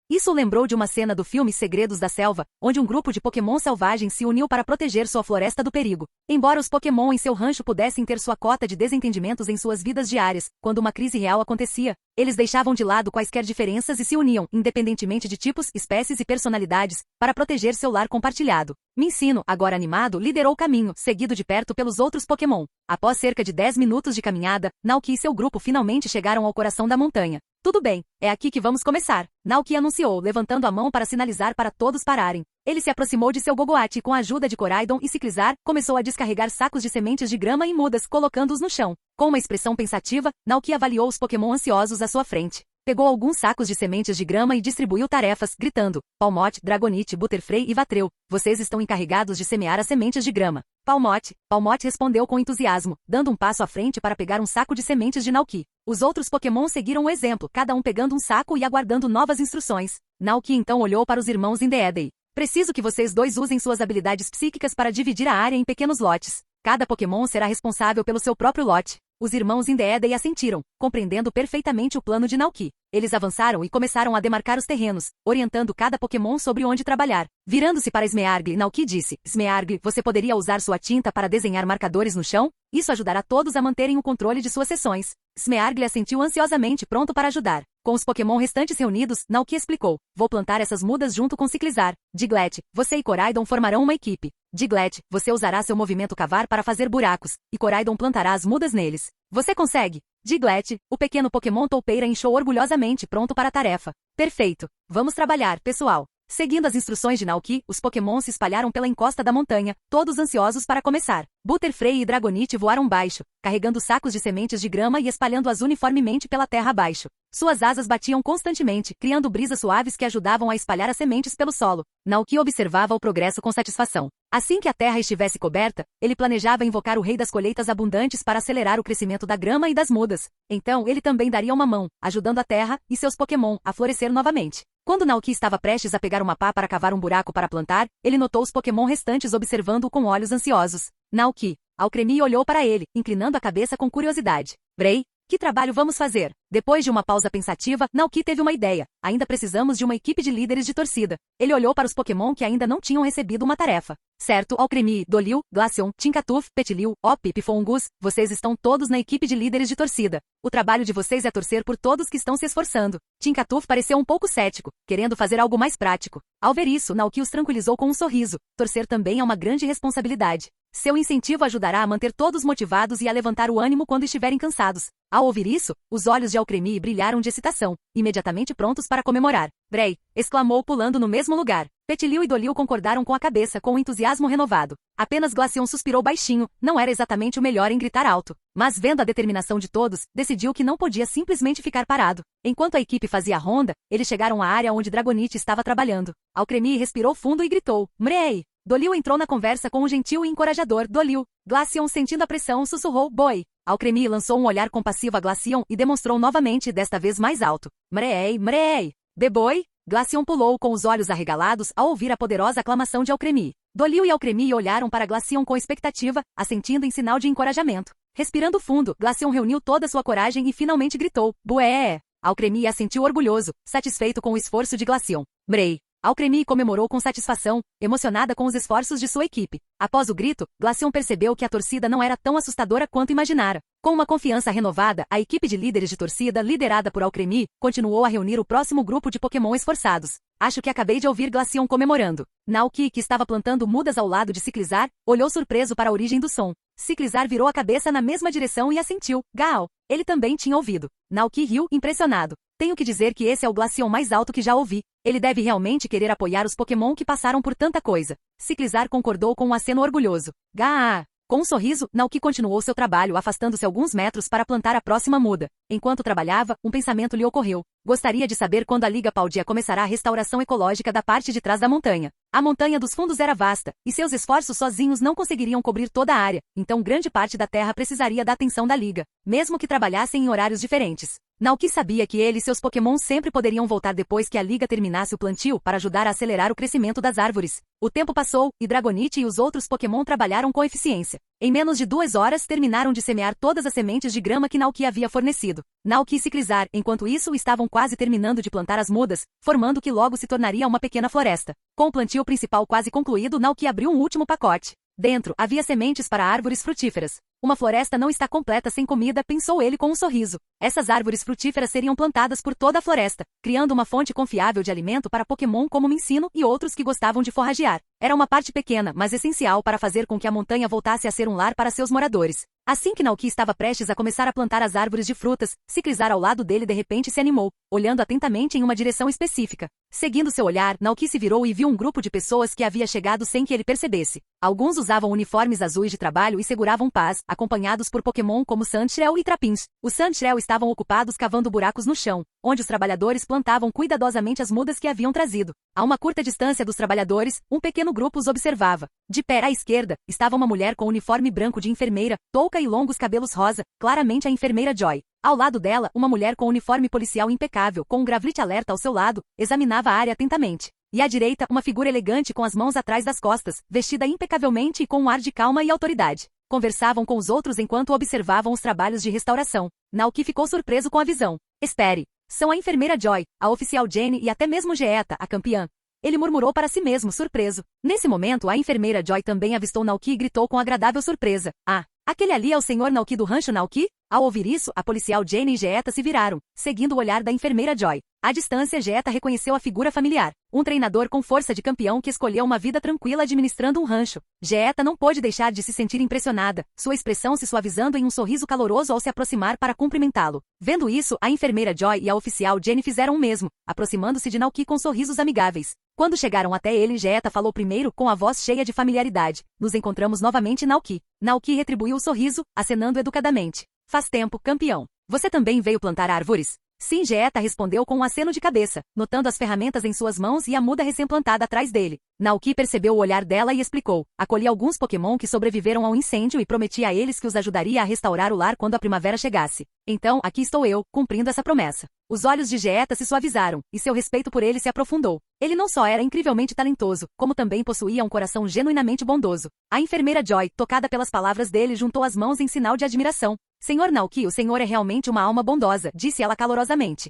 Isso o lembrou de uma cena do filme Segredos da Selva, onde um grupo de Pokémon selvagens se uniu para proteger sua floresta do perigo. Embora os Pokémon em seu rancho pudessem ter sua cota de desentendimentos em suas vidas diárias, quando uma crise real acontecia, eles deixavam de lado quaisquer diferenças e se uniam, independentemente de tipos, espécies e personalidades, para proteger seu lar compartilhado. Minccino, agora animado, liderou o caminho, seguido de perto pelos outros Pokémon. Após cerca de 10 minutos de caminhada, Naoki e seu grupo finalmente chegaram ao coração da montanha. Tudo bem, é aqui que vamos começar, Naoki anunciou, levantando a mão para sinalizar para todos pararem. Ele se aproximou de seu Gogoat e com a ajuda de Koraidon e Ciclizar, começou a descarregar sacos de sementes de grama em mudas, colocando-os no chão. Com uma expressão pensativa, Naoki avaliou os Pokémon ansiosos à sua frente. Pegou alguns sacos de sementes de grama e distribuiu tarefas, gritando: Palmot, Dragonite, Butterfree e Vatreu, vocês estão encarregados de semear as sementes de grama. Palmot respondeu com entusiasmo, dando um passo à frente para pegar um saco de sementes de Naoki. Os outros Pokémon seguiram o exemplo, cada um pegando um saco e aguardando novas instruções. Naoki então olhou para os irmãos Indeedee. Preciso que vocês dois usem suas habilidades psíquicas para dividir a área em pequenos lotes. Cada Pokémon será responsável pelo seu próprio lote. Os irmãos Indeedee assentiram, compreendendo perfeitamente o plano de Naoki. Eles avançaram e começaram a demarcar os terrenos, orientando cada Pokémon sobre onde trabalhar. Virando-se para Smeargle, Naoki disse: Smeargle, você poderia usar sua tinta para desenhar marcadores no chão? Isso ajudará todos a manterem o controle de suas sessões. Smeargle assentiu ansiosamente, pronto para ajudar. Com os Pokémon restantes reunidos, Naoki explicou: vou plantar essas mudas junto com Ciclizar. Diglett, você e Koraidon formarão uma equipe. Diglett, você usará seu movimento cavar para fazer buracos, e Koraidon plantará as mudas neles. Você consegue? Diglett, o pequeno Pokémon toupeira inchou orgulhosamente, pronto para a tarefa. Perfeito. Vamos trabalhar, pessoal. Seguindo as instruções de Naoki, os Pokémon se espalharam pela encosta da montanha, todos ansiosos para começar. Butterfree e Dragonite voaram baixo, carregando sacos de sementes de grama e espalhando-as uniformemente pela terra abaixo. Suas asas batiam constantemente, criando brisas suaves que ajudavam a espalhar as sementes pelo solo. Naoki observava o progresso com satisfação. Assim que a terra estivesse coberta, ele planejava invocar o rei das colheitas abundantes para acelerar o crescimento da grama e das mudas. Então ele também daria uma mão, ajudando a terra e seus Pokémon a florescer novamente. Quando Naoki estava prestes a pegar uma pá para cavar um buraco para plantar, ele notou os Pokémon restantes observando-o com olhos ansiosos. Naoki. Alcremie olhou para ele, inclinando a cabeça com curiosidade. Brei, que trabalho vamos fazer? Depois de uma pausa pensativa, Naoki teve uma ideia. Ainda precisamos de uma equipe de líderes de torcida. Ele olhou para os Pokémon que ainda não tinham recebido uma tarefa. Certo, Alcremie, Dolil, Glaceon, Tinkatuf, Petilil, Op, Pifongus, vocês estão todos na equipe de líderes de torcida. O trabalho de vocês é torcer por todos que estão se esforçando. Tinkatuf pareceu um pouco cético, querendo fazer algo mais prático. Ao ver isso, Naoki os tranquilizou com um sorriso. Torcer também é uma grande responsabilidade. Seu incentivo ajudará a manter todos motivados e a levantar o ânimo quando estiverem cansados. Ao ouvir isso, os olhos de Alcremie brilharam de excitação, imediatamente prontos para comemorar. Brei! Exclamou pulando no mesmo lugar. Petilil e Dolil concordaram com a cabeça com um entusiasmo renovado. Apenas Glaceon suspirou baixinho, não era exatamente o melhor em gritar alto. Mas vendo a determinação de todos, decidiu que não podia simplesmente ficar parado. Enquanto a equipe fazia a ronda, eles chegaram à área onde Dragonite estava trabalhando. Alcremie respirou fundo e gritou: Mrei! Dolil entrou na conversa com um gentil e encorajador Dolil. Glaceon, sentindo a pressão, sussurrou: Boi! Alcremie lançou um olhar compassivo a Glaceon e demonstrou novamente, desta vez mais alto: Mrei, Mrei! Beboi! Glaceon pulou com os olhos arregalados ao ouvir a poderosa aclamação de Alcremie. Dolil e Alcremie olharam para Glaceon com expectativa, assentindo em sinal de encorajamento. Respirando fundo, Glaceon reuniu toda sua coragem e finalmente gritou: Bué! Alcremie assentiu orgulhoso, satisfeito com o esforço de Glaceon. Mrei! Alcremie comemorou com satisfação, emocionada com os esforços de sua equipe. Após o grito, Glaceon percebeu que a torcida não era tão assustadora quanto imaginara. Com uma confiança renovada, a equipe de líderes de torcida, liderada por Alcremie, continuou a reunir o próximo grupo de Pokémon esforçados. Acho que acabei de ouvir Glaceon comemorando. Naoki, que estava plantando mudas ao lado de Ciclizar, olhou surpreso para a origem do som. Ciclizar virou a cabeça na mesma direção e assentiu. Gal! Ele também tinha ouvido. Naoki riu, impressionado. Tenho que dizer que esse é o Glaceon mais alto que já ouvi. Ele deve realmente querer apoiar os Pokémon que passaram por tanta coisa. Ciclizar concordou com um aceno orgulhoso. Gah! Com um sorriso, Naoki continuou seu trabalho afastando-se alguns metros para plantar a próxima muda. Enquanto trabalhava, um pensamento lhe ocorreu. Gostaria de saber quando a Liga Paldia começará a restauração ecológica da parte de trás da montanha. A montanha dos fundos era vasta, e seus esforços sozinhos não conseguiriam cobrir toda a área, então grande parte da terra precisaria da atenção da Liga, mesmo que trabalhassem em horários diferentes. Naoki sabia que ele e seus Pokémon sempre poderiam voltar depois que a Liga terminasse o plantio para ajudar a acelerar o crescimento das árvores. O tempo passou, e Dragonite e os outros Pokémon trabalharam com eficiência. Em menos de 2 horas terminaram de semear todas as sementes de grama que Naoki havia fornecido. Naoki e Ciclizar, enquanto isso, estavam quase terminando de plantar as mudas, formando o que logo se tornaria uma pequena floresta. Com o plantio principal quase concluído, Naoki abriu um último pacote. Dentro, havia sementes para árvores frutíferas. Uma floresta não está completa sem comida, pensou ele com um sorriso. Essas árvores frutíferas seriam plantadas por toda a floresta, criando uma fonte confiável de alimento para Pokémon como Minccino e outros que gostavam de forragear. Era uma parte pequena, mas essencial para fazer com que a montanha voltasse a ser um lar para seus moradores. Assim que Naoki estava prestes a começar a plantar as árvores de frutas, Ciclizar ao lado dele de repente se animou, olhando atentamente em uma direção específica. Seguindo seu olhar, Naoki se virou e viu um grupo de pessoas que havia chegado sem que ele percebesse. Alguns usavam uniformes azuis de trabalho e seguravam pás, acompanhados por Pokémon como Sandshrew e Trapinch. Os Sandshrew estavam ocupados cavando buracos no chão, onde os trabalhadores plantavam cuidadosamente as mudas que haviam trazido. A uma curta distância dos trabalhadores, um pequeno grupo os observava. De pé à esquerda, estava uma mulher com uniforme branco de enfermeira, touca e longos cabelos rosa, claramente a enfermeira Joy. Ao lado dela, uma mulher com uniforme policial impecável, com um gravlite alerta ao seu lado, examinava a área atentamente. E à direita, uma figura elegante com as mãos atrás das costas, vestida impecavelmente e com um ar de calma e autoridade. Conversavam com os outros enquanto observavam os trabalhos de restauração. Naoki ficou surpreso com a visão. Espere. São a enfermeira Joy, a oficial Jenny e até mesmo Geeta, a campeã. Ele murmurou para si mesmo, surpreso. Nesse momento, a enfermeira Joy também avistou Naoki e gritou com agradável surpresa. Ah, aquele ali é o senhor Naoki do rancho Naoki? Ao ouvir isso, a policial Jenny e Geeta se viraram, seguindo o olhar da enfermeira Joy. À distância, Geeta reconheceu a figura familiar, um treinador com força de campeão que escolheu uma vida tranquila administrando um rancho. Geeta não pôde deixar de se sentir impressionada, sua expressão se suavizando em um sorriso caloroso ao se aproximar para cumprimentá-lo. Vendo isso, a enfermeira Joy e a oficial Jenny fizeram o mesmo, aproximando-se de Naoki com sorrisos amigáveis. Quando chegaram até ele, Geeta falou primeiro com a voz cheia de familiaridade. Nos encontramos novamente, Naoki. Naoki retribuiu o sorriso, acenando educadamente. Faz tempo, campeão. Você também veio plantar árvores? Sim, Geeta respondeu com um aceno de cabeça, notando as ferramentas em suas mãos e a muda recém-plantada atrás dele. Naoki percebeu o olhar dela e explicou. Acolhi alguns Pokémon que sobreviveram ao incêndio e prometi a eles que os ajudaria a restaurar o lar quando a primavera chegasse. Então, aqui estou eu, cumprindo essa promessa. Os olhos de Geeta se suavizaram, e seu respeito por ele se aprofundou. Ele não só era incrivelmente talentoso, como também possuía um coração genuinamente bondoso. A enfermeira Joy, tocada pelas palavras dele, juntou as mãos em sinal de admiração. Senhor Naoki, o senhor é realmente uma alma bondosa, disse ela calorosamente.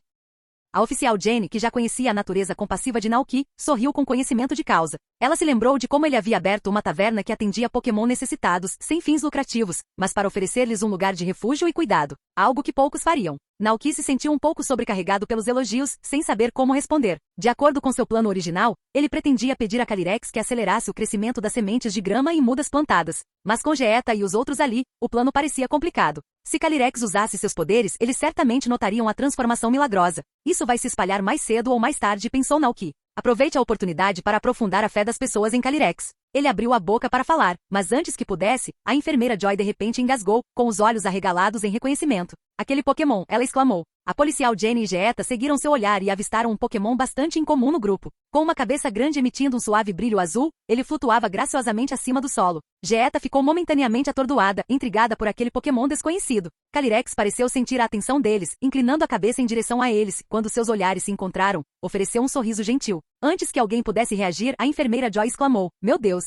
A oficial Jenny, que já conhecia a natureza compassiva de Naoki, sorriu com conhecimento de causa. Ela se lembrou de como ele havia aberto uma taverna que atendia Pokémon necessitados, sem fins lucrativos, mas para oferecer-lhes um lugar de refúgio e cuidado, algo que poucos fariam. Naoki se sentiu um pouco sobrecarregado pelos elogios, sem saber como responder. De acordo com seu plano original, ele pretendia pedir a Calyrex que acelerasse o crescimento das sementes de grama e mudas plantadas. Mas com Geeta e os outros ali, o plano parecia complicado. Se Calyrex usasse seus poderes, eles certamente notariam a transformação milagrosa. Isso vai se espalhar mais cedo ou mais tarde, pensou Naoki. Aproveite a oportunidade para aprofundar a fé das pessoas em Calyrex. Ele abriu a boca para falar, mas antes que pudesse, a enfermeira Joy de repente engasgou, com os olhos arregalados em reconhecimento. Aquele Pokémon, ela exclamou. A policial Jenny e Geeta seguiram seu olhar e avistaram um Pokémon bastante incomum no grupo. Com uma cabeça grande emitindo um suave brilho azul, ele flutuava graciosamente acima do solo. Geeta ficou momentaneamente atordoada, intrigada por aquele Pokémon desconhecido. Calyrex pareceu sentir a atenção deles, inclinando a cabeça em direção a eles. Quando seus olhares se encontraram, ofereceu um sorriso gentil. Antes que alguém pudesse reagir, a enfermeira Joy exclamou, meu Deus,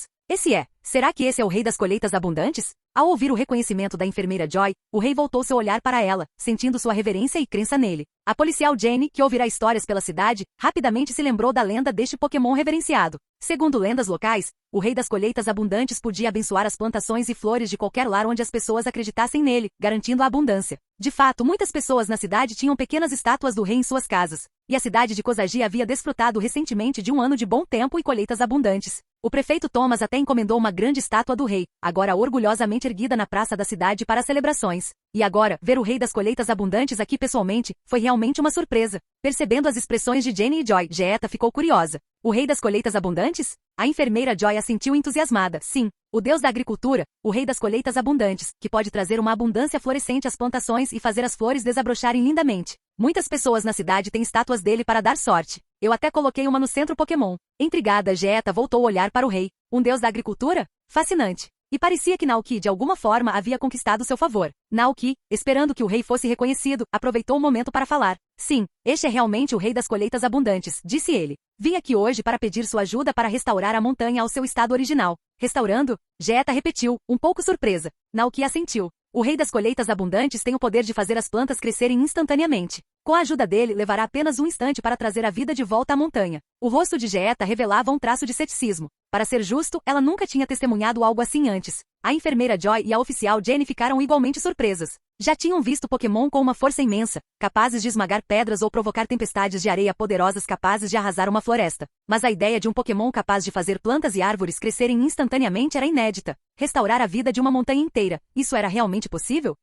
será que esse é o rei das colheitas abundantes? Ao ouvir o reconhecimento da enfermeira Joy, o rei voltou seu olhar para ela, sentindo sua reverência e crença nele. A policial Jenny, que ouvirá histórias pela cidade, rapidamente se lembrou da lenda deste Pokémon reverenciado. Segundo lendas locais, o rei das colheitas abundantes podia abençoar as plantações e flores de qualquer lar onde as pessoas acreditassem nele, garantindo a abundância. De fato, muitas pessoas na cidade tinham pequenas estátuas do rei em suas casas, e a cidade de Kozagi havia desfrutado recentemente de um ano de bom tempo e colheitas abundantes. O prefeito Thomas até encomendou uma grande estátua do rei, agora orgulhosamente erguida na praça da cidade para celebrações. E agora, ver o Rei das Colheitas Abundantes aqui pessoalmente, foi realmente uma surpresa. Percebendo as expressões de Jenny e Joy, Jeetta ficou curiosa. O Rei das Colheitas Abundantes? A enfermeira Joy assentiu entusiasmada. Sim, o Deus da agricultura, o Rei das Colheitas Abundantes, que pode trazer uma abundância florescente às plantações e fazer as flores desabrocharem lindamente. Muitas pessoas na cidade têm estátuas dele para dar sorte. Eu até coloquei uma no centro Pokémon. Intrigada, Jeetta voltou a olhar para o rei. Um deus da agricultura? Fascinante. E parecia que Naoki de alguma forma havia conquistado seu favor. Naoki, esperando que o rei fosse reconhecido, aproveitou o momento para falar. Sim, este é realmente o Rei das Colheitas Abundantes, disse ele. Vim aqui hoje para pedir sua ajuda para restaurar a montanha ao seu estado original. Restaurando? Jeetta repetiu, um pouco surpresa. Naoki assentiu. O Rei das Colheitas Abundantes tem o poder de fazer as plantas crescerem instantaneamente. Com a ajuda dele, levará apenas um instante para trazer a vida de volta à montanha. O rosto de Jeetta revelava um traço de ceticismo. Para ser justo, ela nunca tinha testemunhado algo assim antes. A enfermeira Joy e a oficial Jenny ficaram igualmente surpresas. Já tinham visto Pokémon com uma força imensa, capazes de esmagar pedras ou provocar tempestades de areia poderosas capazes de arrasar uma floresta. Mas a ideia de um Pokémon capaz de fazer plantas e árvores crescerem instantaneamente era inédita. Restaurar a vida de uma montanha inteira. Isso era realmente possível?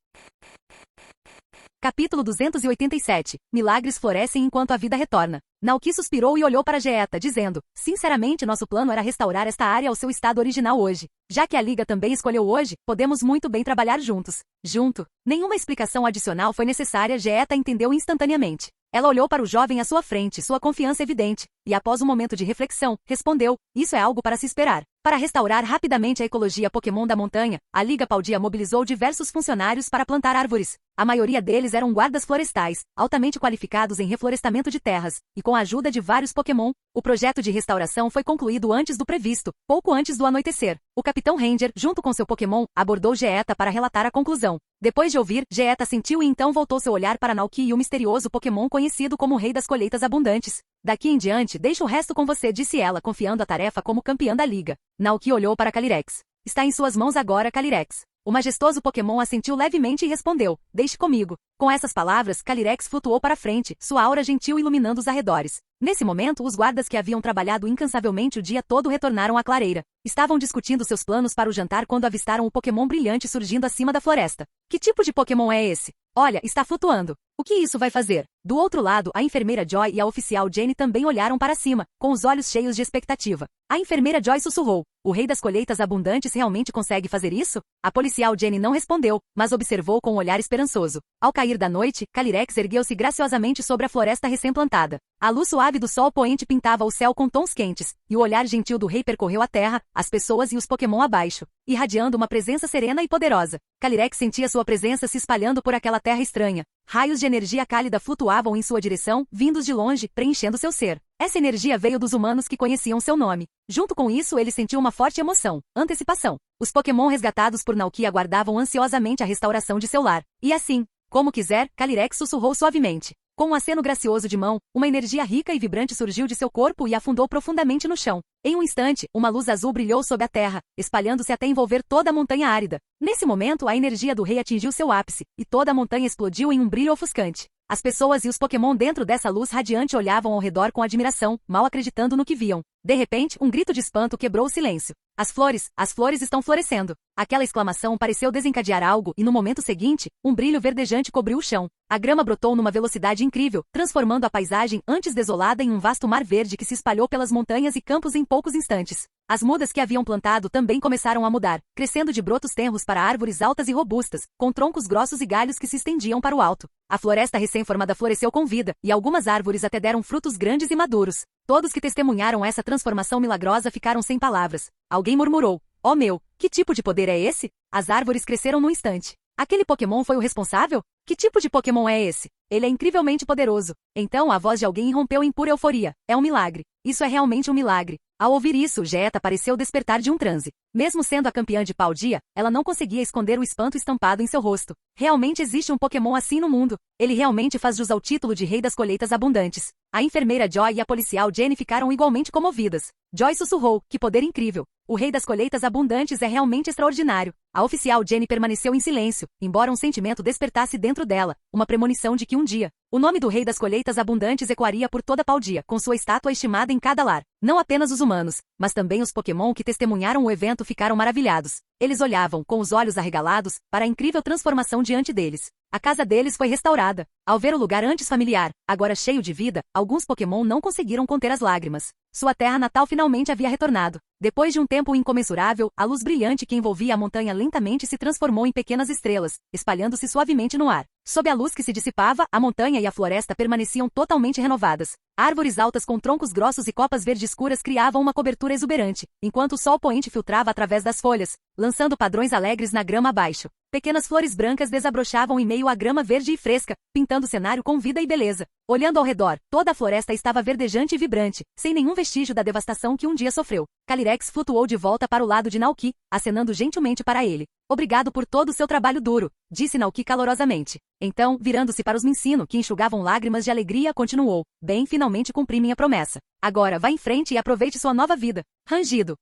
Capítulo 287. Milagres florescem enquanto a vida retorna. Naoki suspirou e olhou para Jeetta, dizendo, sinceramente nosso plano era restaurar esta área ao seu estado original hoje. Já que a Liga também escolheu hoje, podemos muito bem trabalhar juntos. Junto. Nenhuma explicação adicional foi necessária, Jeetta entendeu instantaneamente. Ela olhou para o jovem à sua frente, sua confiança evidente, e após um momento de reflexão, respondeu, isso é algo para se esperar. Para restaurar rapidamente a ecologia Pokémon da montanha, a Liga Paldia mobilizou diversos funcionários para plantar árvores. A maioria deles eram guardas florestais, altamente qualificados em reflorestamento de terras, e com a ajuda de vários Pokémon, o projeto de restauração foi concluído antes do previsto, pouco antes do anoitecer. O Capitão Ranger, junto com seu Pokémon, abordou Jeetta para relatar a conclusão. Depois de ouvir, Jeetta sentiu e então voltou seu olhar para Naoki e o misterioso Pokémon conhecido como Rei das Colheitas Abundantes. Daqui em diante, deixo o resto com você, disse ela, confiando a tarefa como campeã da liga. Naoki olhou para Calyrex. Está em suas mãos agora, Calyrex. O majestoso Pokémon assentiu levemente e respondeu, deixe comigo. Com essas palavras, Calyrex flutuou para frente, sua aura gentil iluminando os arredores. Nesse momento, os guardas que haviam trabalhado incansavelmente o dia todo retornaram à clareira. Estavam discutindo seus planos para o jantar quando avistaram o Pokémon brilhante surgindo acima da floresta. Que tipo de Pokémon é esse? Olha, está flutuando. O que isso vai fazer? Do outro lado, a enfermeira Joy e a oficial Jenny também olharam para cima, com os olhos cheios de expectativa. A enfermeira Joy sussurrou. O Rei das Colheitas Abundantes realmente consegue fazer isso? A policial Jenny não respondeu, mas observou com um olhar esperançoso. Ao cair da noite, Calyrex ergueu-se graciosamente sobre a floresta recém-plantada. A luz suave do sol poente pintava o céu com tons quentes, e o olhar gentil do rei percorreu a terra, as pessoas e os Pokémon abaixo, irradiando uma presença serena e poderosa. Calyrex sentia sua presença se espalhando por aquela terra estranha. Raios de energia cálida flutuavam em sua direção, vindos de longe, preenchendo seu ser. Essa energia veio dos humanos que conheciam seu nome. Junto com isso, ele sentiu uma forte emoção, antecipação. Os Pokémon resgatados por Naoki aguardavam ansiosamente a restauração de seu lar. E assim, como quiser, Calyrex sussurrou suavemente. Com um aceno gracioso de mão, uma energia rica e vibrante surgiu de seu corpo e afundou profundamente no chão. Em um instante, uma luz azul brilhou sob a terra, espalhando-se até envolver toda a montanha árida. Nesse momento, a energia do rei atingiu seu ápice, e toda a montanha explodiu em um brilho ofuscante. As pessoas e os Pokémon dentro dessa luz radiante olhavam ao redor com admiração, mal acreditando no que viam. De repente, um grito de espanto quebrou o silêncio. As flores estão florescendo. Aquela exclamação pareceu desencadear algo e no momento seguinte, um brilho verdejante cobriu o chão. A grama brotou numa velocidade incrível, transformando a paisagem antes desolada em um vasto mar verde que se espalhou pelas montanhas e campos em poucos instantes. As mudas que haviam plantado também começaram a mudar, crescendo de brotos tenros para árvores altas e robustas, com troncos grossos e galhos que se estendiam para o alto. A floresta recém-formada floresceu com vida, e algumas árvores até deram frutos grandes e maduros. Todos que testemunharam essa transformação milagrosa ficaram sem palavras. Alguém murmurou, oh meu, que tipo de poder é esse? As árvores cresceram num instante. Aquele Pokémon foi o responsável? Que tipo de Pokémon é esse? Ele é incrivelmente poderoso. Então a voz de alguém irrompeu em pura euforia. É um milagre. Isso é realmente um milagre. Ao ouvir isso, Jeetta pareceu despertar de um transe. Mesmo sendo a campeã de Paldia, ela não conseguia esconder o espanto estampado em seu rosto. Realmente existe um Pokémon assim no mundo. Ele realmente faz jus ao título de Rei das Colheitas Abundantes. A enfermeira Joy e a policial Jenny ficaram igualmente comovidas. Joy sussurrou, que poder incrível. O Rei das Colheitas Abundantes é realmente extraordinário. A oficial Jenny permaneceu em silêncio, embora um sentimento despertasse dentro dela, uma premonição de que um dia, o nome do Rei das Colheitas Abundantes ecoaria por toda Paldia, com sua estátua estimada em cada lar. Não apenas os humanos, mas também os Pokémon que testemunharam o evento ficaram maravilhados. Eles olhavam, com os olhos arregalados, para a incrível transformação diante deles. A casa deles foi restaurada. Ao ver o lugar antes familiar, agora cheio de vida, alguns Pokémon não conseguiram conter as lágrimas. Sua terra natal finalmente havia retornado. Depois de um tempo incomensurável, a luz brilhante que envolvia a montanha lentamente se transformou em pequenas estrelas, espalhando-se suavemente no ar. Sob a luz que se dissipava, a montanha e a floresta permaneciam totalmente renovadas. Árvores altas com troncos grossos e copas verde escuras criavam uma cobertura exuberante, enquanto o sol poente filtrava através das folhas, lançando padrões alegres na grama abaixo. Pequenas flores brancas desabrochavam em meio à grama verde e fresca, pintando o cenário com vida e beleza. Olhando ao redor, toda a floresta estava verdejante e vibrante, sem nenhum vestígio da devastação que um dia sofreu. Calyrex flutuou de volta para o lado de Naoki, acenando gentilmente para ele. Obrigado por todo o seu trabalho duro, disse Naoki calorosamente. Então, virando-se para os Minccino, que enxugavam lágrimas de alegria, continuou. Bem, finalmente cumpri minha promessa. Agora vá em frente e aproveite sua nova vida. Rangido.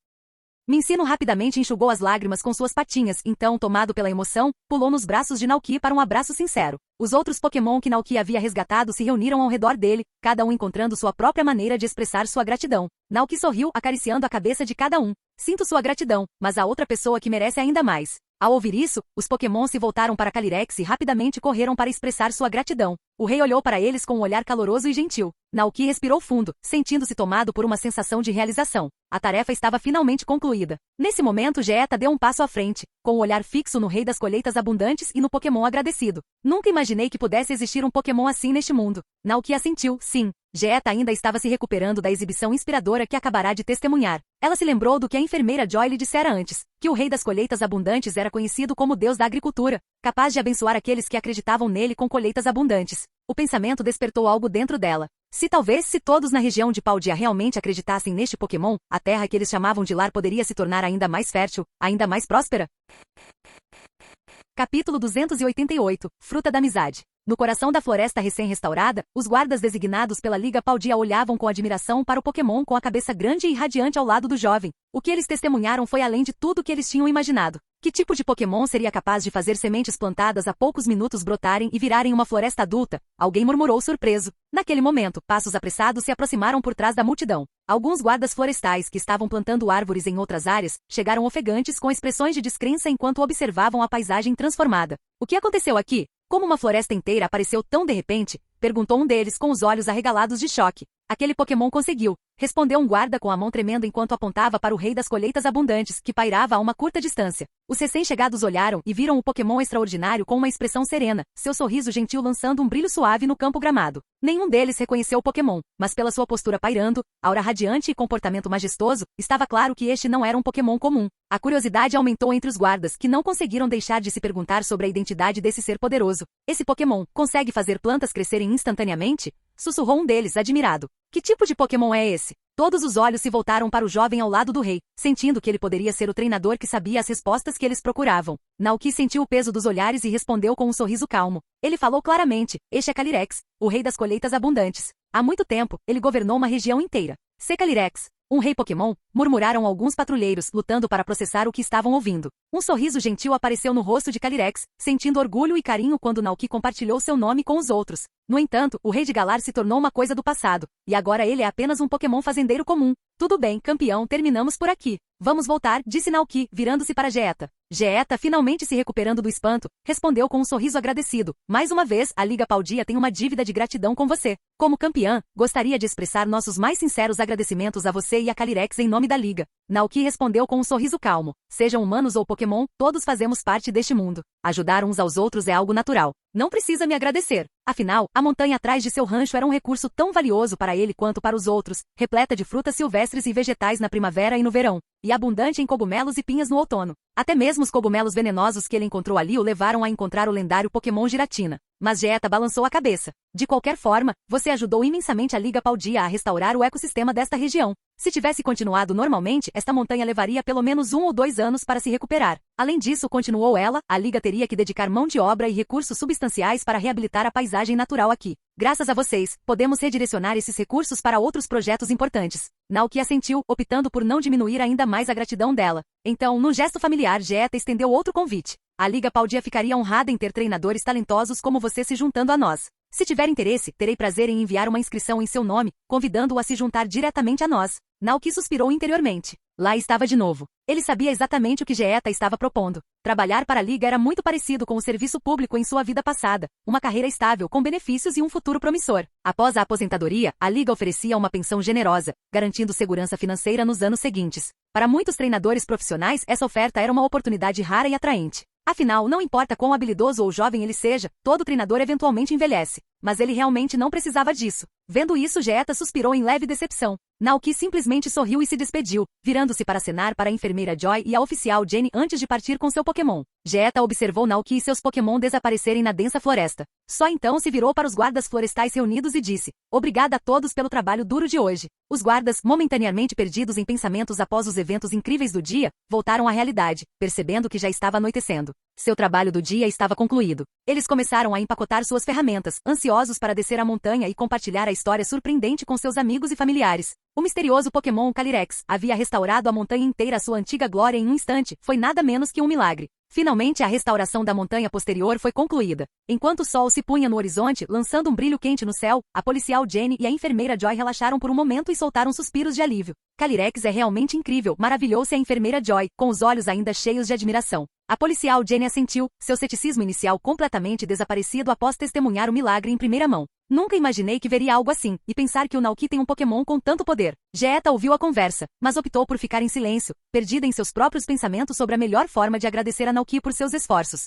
Minccino rapidamente enxugou as lágrimas com suas patinhas, então, tomado pela emoção, pulou nos braços de Naoki para um abraço sincero. Os outros Pokémon que Naoki havia resgatado se reuniram ao redor dele, cada um encontrando sua própria maneira de expressar sua gratidão. Naoki sorriu, acariciando a cabeça de cada um. Sinto sua gratidão, mas há outra pessoa que merece ainda mais. Ao ouvir isso, os Pokémon se voltaram para Calyrex e rapidamente correram para expressar sua gratidão. O rei olhou para eles com um olhar caloroso e gentil. Naoki respirou fundo, sentindo-se tomado por uma sensação de realização. A tarefa estava finalmente concluída. Nesse momento, Geeta deu um passo à frente, com o olhar fixo no rei das colheitas abundantes e no Pokémon agradecido. Nunca imaginei que pudesse existir um Pokémon assim neste mundo. Naoki assentiu, sim. Geeta ainda estava se recuperando da exibição inspiradora que acabará de testemunhar. Ela se lembrou do que a enfermeira Joy lhe dissera antes, que o rei das colheitas abundantes era conhecido como deus da agricultura, capaz de abençoar aqueles que acreditavam nele com colheitas abundantes. O pensamento despertou algo dentro dela. Se todos na região de Paldea realmente acreditassem neste Pokémon, a terra que eles chamavam de lar poderia se tornar ainda mais fértil, ainda mais próspera. Capítulo 288 – Fruta da Amizade. No coração da floresta recém-restaurada, os guardas designados pela Liga Paldea olhavam com admiração para o Pokémon com a cabeça grande e radiante ao lado do jovem. O que eles testemunharam foi além de tudo que eles tinham imaginado. Que tipo de Pokémon seria capaz de fazer sementes plantadas há poucos minutos brotarem e virarem uma floresta adulta? Alguém murmurou surpreso. Naquele momento, passos apressados se aproximaram por trás da multidão. Alguns guardas florestais que estavam plantando árvores em outras áreas, chegaram ofegantes com expressões de descrença enquanto observavam a paisagem transformada. O que aconteceu aqui? Como uma floresta inteira apareceu tão de repente? Perguntou um deles com os olhos arregalados de choque. Aquele Pokémon conseguiu, respondeu um guarda com a mão tremendo enquanto apontava para o rei das colheitas abundantes, que pairava a uma curta distância. Os recém-chegados olharam e viram o Pokémon extraordinário com uma expressão serena, seu sorriso gentil lançando um brilho suave no campo gramado. Nenhum deles reconheceu o Pokémon, mas pela sua postura pairando, aura radiante e comportamento majestoso, estava claro que este não era um Pokémon comum. A curiosidade aumentou entre os guardas, que não conseguiram deixar de se perguntar sobre a identidade desse ser poderoso. Esse Pokémon consegue fazer plantas crescerem instantaneamente? Sussurrou um deles, admirado. Que tipo de Pokémon é esse? Todos os olhos se voltaram para o jovem ao lado do rei, sentindo que ele poderia ser o treinador que sabia as respostas que eles procuravam. Naoki sentiu o peso dos olhares e respondeu com um sorriso calmo. Ele falou claramente, este é Calyrex, o rei das colheitas abundantes. Há muito tempo, ele governou uma região inteira. Se Calyrex, um rei Pokémon, murmuraram alguns patrulheiros, lutando para processar o que estavam ouvindo. Um sorriso gentil apareceu no rosto de Calyrex, sentindo orgulho e carinho quando Naoki compartilhou seu nome com os outros. No entanto, o rei de Galar se tornou uma coisa do passado, e agora ele é apenas um Pokémon fazendeiro comum. Tudo bem, campeão, terminamos por aqui. Vamos voltar, disse Naoki, virando-se para Geeta. Geeta, finalmente se recuperando do espanto, respondeu com um sorriso agradecido. Mais uma vez, a Liga Paldea tem uma dívida de gratidão com você. Como campeã, gostaria de expressar nossos mais sinceros agradecimentos a você e a Calyrex em nome da Liga. Naoki respondeu com um sorriso calmo. Sejam humanos ou Pokémon, todos fazemos parte deste mundo. Ajudar uns aos outros é algo natural. Não precisa me agradecer. Afinal, a montanha atrás de seu rancho era um recurso tão valioso para ele quanto para os outros, repleta de frutas silvestres e vegetais na primavera e no verão, e abundante em cogumelos e pinhas no outono. Até mesmo os cogumelos venenosos que ele encontrou ali o levaram a encontrar o lendário Pokémon Giratina. Mas Geeta balançou a cabeça. De qualquer forma, você ajudou imensamente a Liga Paldea a restaurar o ecossistema desta região. Se tivesse continuado normalmente, esta montanha levaria pelo menos 1 ou 2 anos para se recuperar. Além disso, continuou ela, a Liga teria que dedicar mão de obra e recursos substanciais para reabilitar a paisagem natural aqui. Graças a vocês, podemos redirecionar esses recursos para outros projetos importantes. Naoki assentiu, optando por não diminuir ainda mais a gratidão dela. Então, num gesto familiar, Geeta estendeu outro convite. A Liga Paldea ficaria honrada em ter treinadores talentosos como você se juntando a nós. Se tiver interesse, terei prazer em enviar uma inscrição em seu nome, convidando-o a se juntar diretamente a nós. Naoki suspirou interiormente. Lá estava de novo. Ele sabia exatamente o que Jeeta estava propondo. Trabalhar para a Liga era muito parecido com o serviço público em sua vida passada, uma carreira estável com benefícios e um futuro promissor. Após a aposentadoria, a Liga oferecia uma pensão generosa, garantindo segurança financeira nos anos seguintes. Para muitos treinadores profissionais, essa oferta era uma oportunidade rara e atraente. Afinal, não importa quão habilidoso ou jovem ele seja, todo treinador eventualmente envelhece. Mas ele realmente não precisava disso. Vendo isso, Jeeta suspirou em leve decepção. Naoki simplesmente sorriu e se despediu, virando-se para acenar para a enfermeira Joy e a oficial Jenny antes de partir com seu Pokémon. Jeeta observou Naoki e seus Pokémon desaparecerem na densa floresta. Só então se virou para os guardas florestais reunidos e disse: "Obrigada a todos pelo trabalho duro de hoje." Os guardas, momentaneamente perdidos em pensamentos após os eventos incríveis do dia, voltaram à realidade, percebendo que já estava anoitecendo. Seu trabalho do dia estava concluído. Eles começaram a empacotar suas ferramentas, ansiosos para descer a montanha e compartilhar a história surpreendente com seus amigos e familiares. O misterioso Pokémon Calyrex havia restaurado a montanha inteira à sua antiga glória em um instante, foi nada menos que um milagre. Finalmente a restauração da montanha posterior foi concluída. Enquanto o sol se punha no horizonte, lançando um brilho quente no céu, a policial Jenny e a enfermeira Joy relaxaram por um momento e soltaram suspiros de alívio. Calyrex é realmente incrível, maravilhou-se a enfermeira Joy, com os olhos ainda cheios de admiração. A policial Jenny assentiu, seu ceticismo inicial completamente desaparecido após testemunhar o milagre em primeira mão. Nunca imaginei que veria algo assim, e pensar que o Naoki tem um Pokémon com tanto poder. Jeeta ouviu a conversa, mas optou por ficar em silêncio, perdida em seus próprios pensamentos sobre a melhor forma de agradecer a Naoki por seus esforços.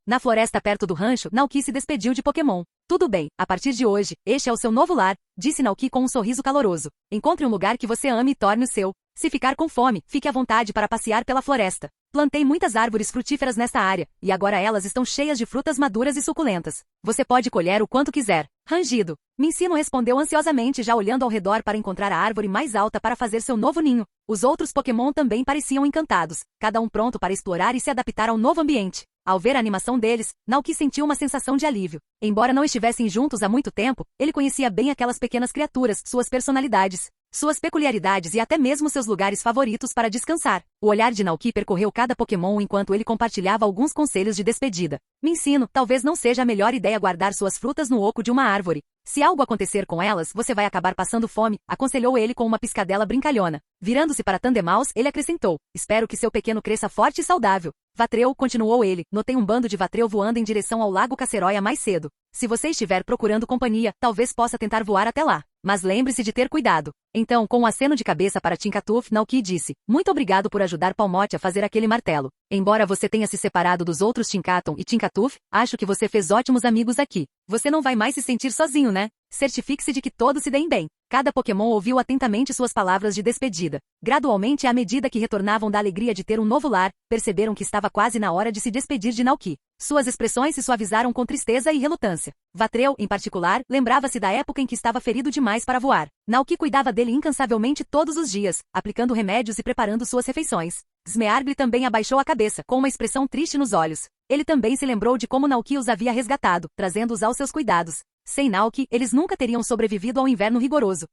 Na floresta perto do rancho, Naoki se despediu de Pokémon. "Tudo bem, a partir de hoje, este é o seu novo lar", disse Naoki com um sorriso caloroso. "Encontre um lugar que você ame e torne o seu. Se ficar com fome, fique à vontade para passear pela floresta. Plantei muitas árvores frutíferas nesta área, e agora elas estão cheias de frutas maduras e suculentas. Você pode colher o quanto quiser." Rangido. Minccino respondeu ansiosamente, já olhando ao redor para encontrar a árvore mais alta para fazer seu novo ninho. Os outros Pokémon também pareciam encantados, cada um pronto para explorar e se adaptar ao novo ambiente. Ao ver a animação deles, Naoki sentiu uma sensação de alívio. Embora não estivessem juntos há muito tempo, ele conhecia bem aquelas pequenas criaturas, suas personalidades, suas peculiaridades e até mesmo seus lugares favoritos para descansar. O olhar de Naoki percorreu cada Pokémon enquanto ele compartilhava alguns conselhos de despedida. "Minccino, talvez não seja a melhor ideia guardar suas frutas no oco de uma árvore. Se algo acontecer com elas, você vai acabar passando fome", aconselhou ele com uma piscadela brincalhona. Virando-se para Tandemaus, ele acrescentou: "Espero que seu pequeno cresça forte e saudável." "Vatreu", continuou ele, "notei um bando de Vatreu voando em direção ao Lago Caceroia mais cedo. Se você estiver procurando companhia, talvez possa tentar voar até lá. Mas lembre-se de ter cuidado." Então, com um aceno de cabeça para Tinkatuf, Naoki disse: "Muito obrigado por ajudar Palmote a fazer aquele martelo. Embora você tenha se separado dos outros Tinkaton e Tinkatuf, acho que você fez ótimos amigos aqui. Você não vai mais se sentir sozinho, né? Certifique-se de que todos se deem bem." Cada Pokémon ouviu atentamente suas palavras de despedida. Gradualmente, à medida que retornavam da alegria de ter um novo lar, perceberam que estava quase na hora de se despedir de Naoki. Suas expressões se suavizaram com tristeza e relutância. Vatreu, em particular, lembrava-se da época em que estava ferido demais para voar. Naoki cuidava dele incansavelmente todos os dias, aplicando remédios e preparando suas refeições. Smeargle também abaixou a cabeça, com uma expressão triste nos olhos. Ele também se lembrou de como Naoki os havia resgatado, trazendo-os aos seus cuidados. Sem Naoki, eles nunca teriam sobrevivido ao inverno rigoroso.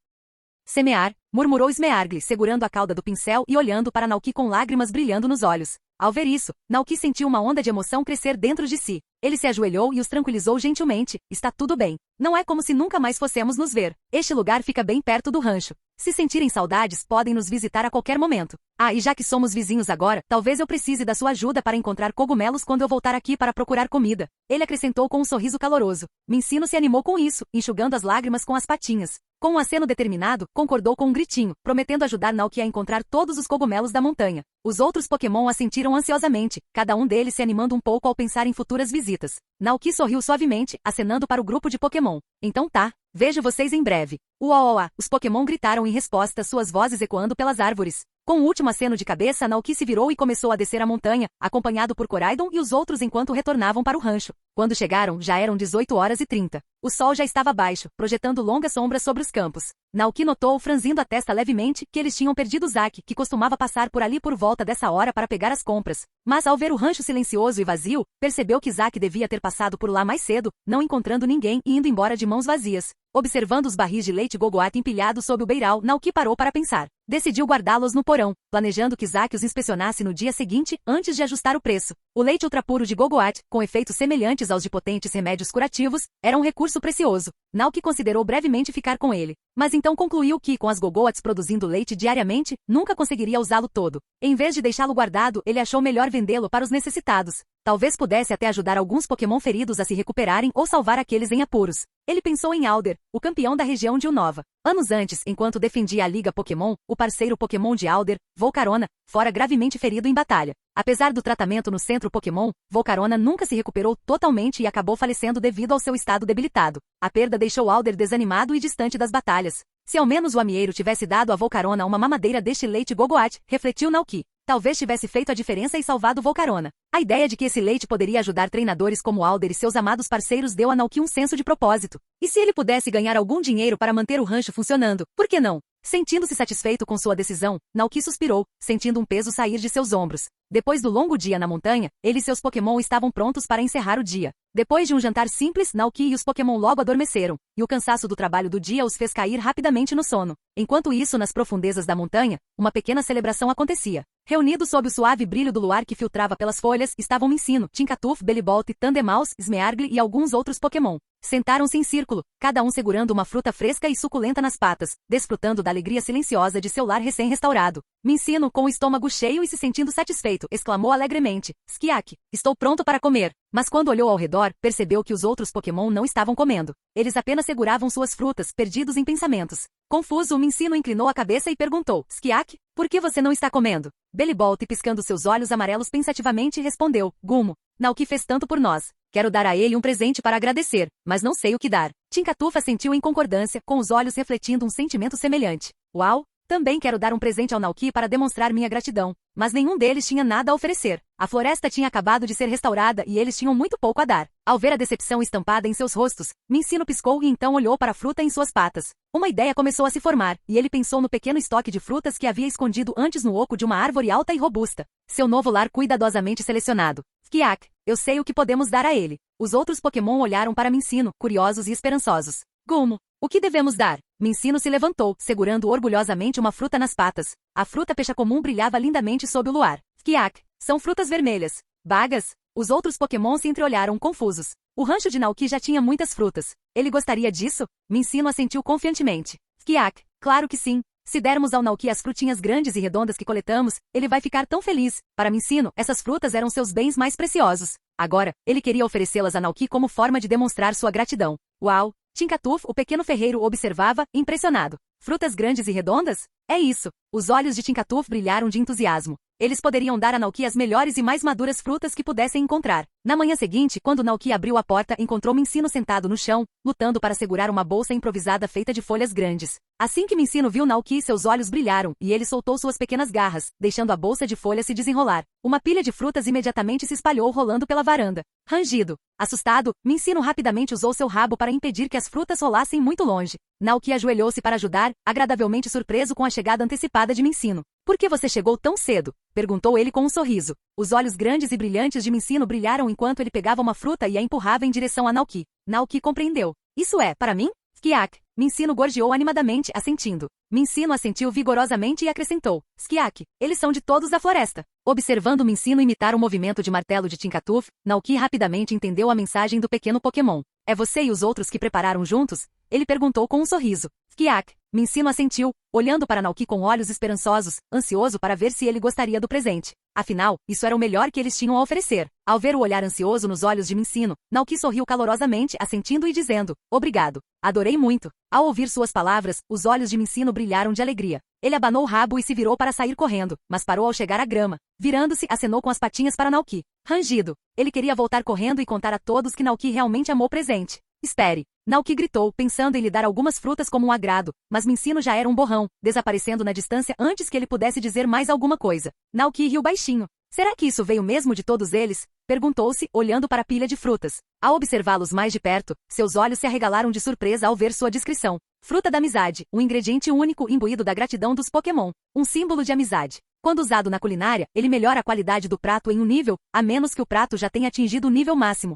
"Semear", murmurou Smeargle, segurando a cauda do pincel e olhando para Naoki com lágrimas brilhando nos olhos. Ao ver isso, Naoki sentiu uma onda de emoção crescer dentro de si. Ele se ajoelhou e os tranquilizou gentilmente. "Está tudo bem. Não é como se nunca mais fossemos nos ver. Este lugar fica bem perto do rancho. Se sentirem saudades, podem nos visitar a qualquer momento. Ah, e já que somos vizinhos agora, talvez eu precise da sua ajuda para encontrar cogumelos quando eu voltar aqui para procurar comida." Ele acrescentou com um sorriso caloroso. Minccino se animou com isso, enxugando as lágrimas com as patinhas. Com um aceno determinado, concordou com um gritinho, prometendo ajudar Naoki a encontrar todos os cogumelos da montanha. Os outros Pokémon assentiram ansiosamente, cada um deles se animando um pouco ao pensar em futuras visitas. Naoki sorriu suavemente, acenando para o grupo de Pokémon. "Então tá, vejo vocês em breve." "Uauá!" Os Pokémon gritaram em resposta, suas vozes ecoando pelas árvores. Com o último aceno de cabeça, Naoki se virou e começou a descer a montanha, acompanhado por Koraidon e os outros enquanto retornavam para o rancho. Quando chegaram, já eram 18h30. O sol já estava baixo, projetando longas sombras sobre os campos. Naoki notou, franzindo a testa levemente, que eles tinham perdido Zack, que costumava passar por ali por volta dessa hora para pegar as compras. Mas ao ver o rancho silencioso e vazio, percebeu que Zack devia ter passado por lá mais cedo, não encontrando ninguém e indo embora de mãos vazias. Observando os barris de leite Gogoat empilhados sob o beiral, Naoki parou para pensar. Decidiu guardá-los no porão, planejando que Zack os inspecionasse no dia seguinte, antes de ajustar o preço. O leite ultrapuro de Gogoat, com efeitos semelhantes semelhantes aos de potentes remédios curativos, era um recurso precioso. Naoki considerou brevemente ficar com ele, mas então concluiu que, com as Gogoats produzindo leite diariamente, nunca conseguiria usá-lo todo. Em vez de deixá-lo guardado, ele achou melhor vendê-lo para os necessitados. Talvez pudesse até ajudar alguns Pokémon feridos a se recuperarem ou salvar aqueles em apuros. Ele pensou em Alder, o campeão da região de Unova. Anos antes, enquanto defendia a Liga Pokémon, o parceiro Pokémon de Alder, Volcarona, fora gravemente ferido em batalha. Apesar do tratamento no centro Pokémon, Volcarona nunca se recuperou totalmente e acabou falecendo devido ao seu estado debilitado. A perda deixou Alder desanimado e distante das batalhas. Se ao menos o amieiro tivesse dado a Volcarona uma mamadeira deste leite Gogoat, refletiu Naoki. Talvez tivesse feito a diferença e salvado Volcarona. A ideia de que esse leite poderia ajudar treinadores como Alder e seus amados parceiros deu a Naoki um senso de propósito. E se ele pudesse ganhar algum dinheiro para manter o rancho funcionando, por que não? Sentindo-se satisfeito com sua decisão, Naoki suspirou, sentindo um peso sair de seus ombros. Depois do longo dia na montanha, ele e seus Pokémon estavam prontos para encerrar o dia. Depois de um jantar simples, Naoki e os Pokémon logo adormeceram, e o cansaço do trabalho do dia os fez cair rapidamente no sono. Enquanto isso, nas profundezas da montanha, uma pequena celebração acontecia. Reunidos sob o suave brilho do luar que filtrava pelas folhas, estavam Minccino, Tinkatuff, Bellibolt, Tandemaus, Smeargle e alguns outros Pokémon. Sentaram-se em círculo, cada um segurando uma fruta fresca e suculenta nas patas, desfrutando da alegria silenciosa de seu lar recém-restaurado. Minccino, com o estômago cheio e se sentindo satisfeito, exclamou alegremente: Skiak, estou pronto para comer. Mas quando olhou ao redor, percebeu que os outros Pokémon não estavam comendo. Eles apenas seguravam suas frutas, perdidos em pensamentos. Confuso, Minccino inclinou a cabeça e perguntou: Skiak, por que você não está comendo? Bellibolt, piscando seus olhos amarelos pensativamente, respondeu: Gumo, Naoki fez tanto por nós. Quero dar a ele um presente para agradecer, mas não sei o que dar. Tinkatuff assentiu em concordância, com os olhos refletindo um sentimento semelhante. Uau! Também quero dar um presente ao Naoki para demonstrar minha gratidão. Mas nenhum deles tinha nada a oferecer. A floresta tinha acabado de ser restaurada e eles tinham muito pouco a dar. Ao ver a decepção estampada em seus rostos, Minccino piscou e então olhou para a fruta em suas patas. Uma ideia começou a se formar, e ele pensou no pequeno estoque de frutas que havia escondido antes no oco de uma árvore alta e robusta. Seu novo lar cuidadosamente selecionado. Skiak, eu sei o que podemos dar a ele. Os outros Pokémon olharam para Minccino, curiosos e esperançosos. Gumo, o que devemos dar? Minccino se levantou, segurando orgulhosamente uma fruta nas patas. A fruta peixe comum brilhava lindamente sob o luar. Skiak, são frutas vermelhas. Bagas? Os outros Pokémon se entreolharam confusos. O rancho de Naoki já tinha muitas frutas. Ele gostaria disso? Minccino assentiu confiantemente. Skiak, claro que sim. Se dermos ao Naoki as frutinhas grandes e redondas que coletamos, ele vai ficar tão feliz. Para Minccino, essas frutas eram seus bens mais preciosos. Agora, ele queria oferecê-las a Naoki como forma de demonstrar sua gratidão. Uau! Tinkatuff, o pequeno ferreiro, observava, impressionado. Frutas grandes e redondas? É isso. Os olhos de Tinkatuff brilharam de entusiasmo. Eles poderiam dar a Naoki as melhores e mais maduras frutas que pudessem encontrar. Na manhã seguinte, quando Naoki abriu a porta, encontrou Minccino sentado no chão, lutando para segurar uma bolsa improvisada feita de folhas grandes. Assim que Minccino viu Naoki, seus olhos brilharam, e ele soltou suas pequenas garras, deixando a bolsa de folhas se desenrolar. Uma pilha de frutas imediatamente se espalhou rolando pela varanda. Rangido. Assustado, Minccino rapidamente usou seu rabo para impedir que as frutas rolassem muito longe. Naoki ajoelhou-se para ajudar, agradavelmente surpreso com a chegada antecipada de Minccino. Por que você chegou tão cedo? Perguntou ele com um sorriso. Os olhos grandes e brilhantes de Minccino brilharam enquanto ele pegava uma fruta e a empurrava em direção a Naoki. Naoki compreendeu. Isso é, para mim? Skiak. Minccino gorjeou animadamente, assentindo. Minccino assentiu vigorosamente e acrescentou. Skiak, eles são de todos a floresta. Observando Minccino imitar o movimento de martelo de Tinkatuff, Naoki rapidamente entendeu a mensagem do pequeno Pokémon. É você e os outros que prepararam juntos? Ele perguntou com um sorriso. Skiak. Minccino assentiu, olhando para Naoki com olhos esperançosos, ansioso para ver se ele gostaria do presente. Afinal, isso era o melhor que eles tinham a oferecer. Ao ver o olhar ansioso nos olhos de Minccino, Naoki sorriu calorosamente, assentindo e dizendo: Obrigado. Adorei muito. Ao ouvir suas palavras, os olhos de Minccino brilharam de alegria. Ele abanou o rabo e se virou para sair correndo, mas parou ao chegar à grama. Virando-se, acenou com as patinhas para Naoki. Rangido. Ele queria voltar correndo e contar a todos que Naoki realmente amou o presente. Espere. Naoki gritou, pensando em lhe dar algumas frutas como um agrado, mas Minccino já era um borrão, desaparecendo na distância antes que ele pudesse dizer mais alguma coisa. Naoki riu baixinho. Será que isso veio mesmo de todos eles? Perguntou-se, olhando para a pilha de frutas. Ao observá-los mais de perto, seus olhos se arregalaram de surpresa ao ver sua descrição. Fruta da amizade, um ingrediente único imbuído da gratidão dos Pokémon. Um símbolo de amizade. Quando usado na culinária, ele melhora a qualidade do prato em um nível, a menos que o prato já tenha atingido o nível máximo.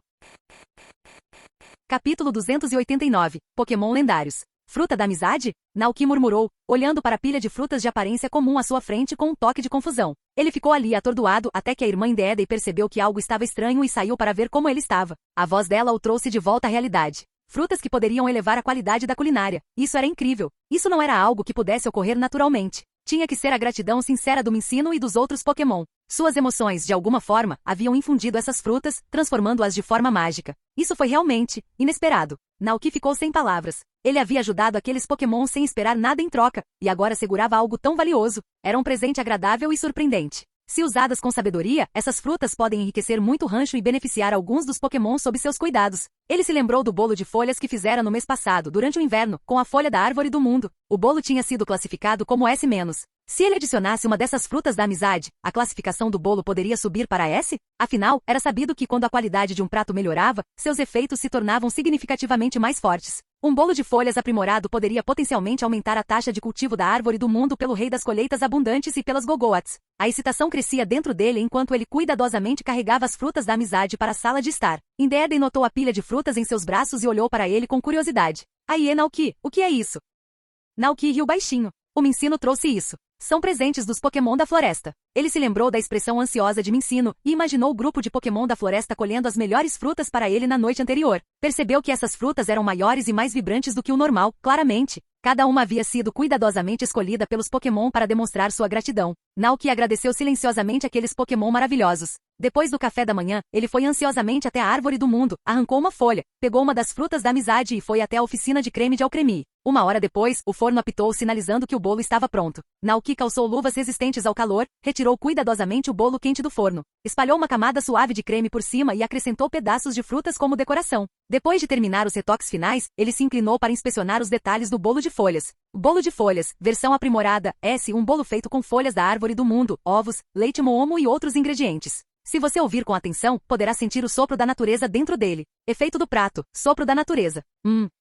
Capítulo 289. Pokémon lendários. Fruta da amizade? Naoki murmurou, olhando para a pilha de frutas de aparência comum à sua frente com um toque de confusão. Ele ficou ali atordoado até que a irmã Indeedei percebeu que algo estava estranho e saiu para ver como ele estava. A voz dela o trouxe de volta à realidade. Frutas que poderiam elevar a qualidade da culinária. Isso era incrível. Isso não era algo que pudesse ocorrer naturalmente. Tinha que ser a gratidão sincera do Minccino e dos outros Pokémon. Suas emoções, de alguma forma, haviam infundido essas frutas, transformando-as de forma mágica. Isso foi realmente inesperado. Naoki ficou sem palavras. Ele havia ajudado aqueles Pokémon sem esperar nada em troca, e agora segurava algo tão valioso. Era um presente agradável e surpreendente. Se usadas com sabedoria, essas frutas podem enriquecer muito o rancho e beneficiar alguns dos Pokémon sob seus cuidados. Ele se lembrou do bolo de folhas que fizera no mês passado, durante o inverno, com a folha da árvore do mundo. O bolo tinha sido classificado como S-. Se ele adicionasse uma dessas frutas da amizade, a classificação do bolo poderia subir para S? Afinal, era sabido que quando a qualidade de um prato melhorava, seus efeitos se tornavam significativamente mais fortes. Um bolo de folhas aprimorado poderia potencialmente aumentar a taxa de cultivo da árvore do mundo pelo rei das colheitas abundantes e pelas Gogoats. A excitação crescia dentro dele enquanto ele cuidadosamente carregava as frutas da amizade para a sala de estar. Indeedei notou a pilha de frutas em seus braços e olhou para ele com curiosidade. Aí, Naoki, o que é isso? Naoki riu baixinho. O Minccino trouxe isso. São presentes dos Pokémon da floresta. Ele se lembrou da expressão ansiosa de Minccino e imaginou o grupo de Pokémon da floresta colhendo as melhores frutas para ele na noite anterior. Percebeu que essas frutas eram maiores e mais vibrantes do que o normal, claramente. Cada uma havia sido cuidadosamente escolhida pelos Pokémon para demonstrar sua gratidão. Naoki agradeceu silenciosamente aqueles Pokémon maravilhosos. Depois do café da manhã, ele foi ansiosamente até a árvore do mundo, arrancou uma folha, pegou uma das frutas da amizade e foi até a oficina de creme de Alcremie. Uma hora depois, o forno apitou sinalizando que o bolo estava pronto. Naoki calçou luvas resistentes ao calor, retirou cuidadosamente o bolo quente do forno, espalhou uma camada suave de creme por cima e acrescentou pedaços de frutas como decoração. Depois de terminar os retoques finais, ele se inclinou para inspecionar os detalhes do bolo de folhas. Bolo de folhas, versão aprimorada, S. Um bolo feito com folhas da árvore do mundo, ovos, leite moomo e outros ingredientes. Se você ouvir com atenção, poderá sentir o sopro da natureza dentro dele. Efeito do prato, sopro da natureza.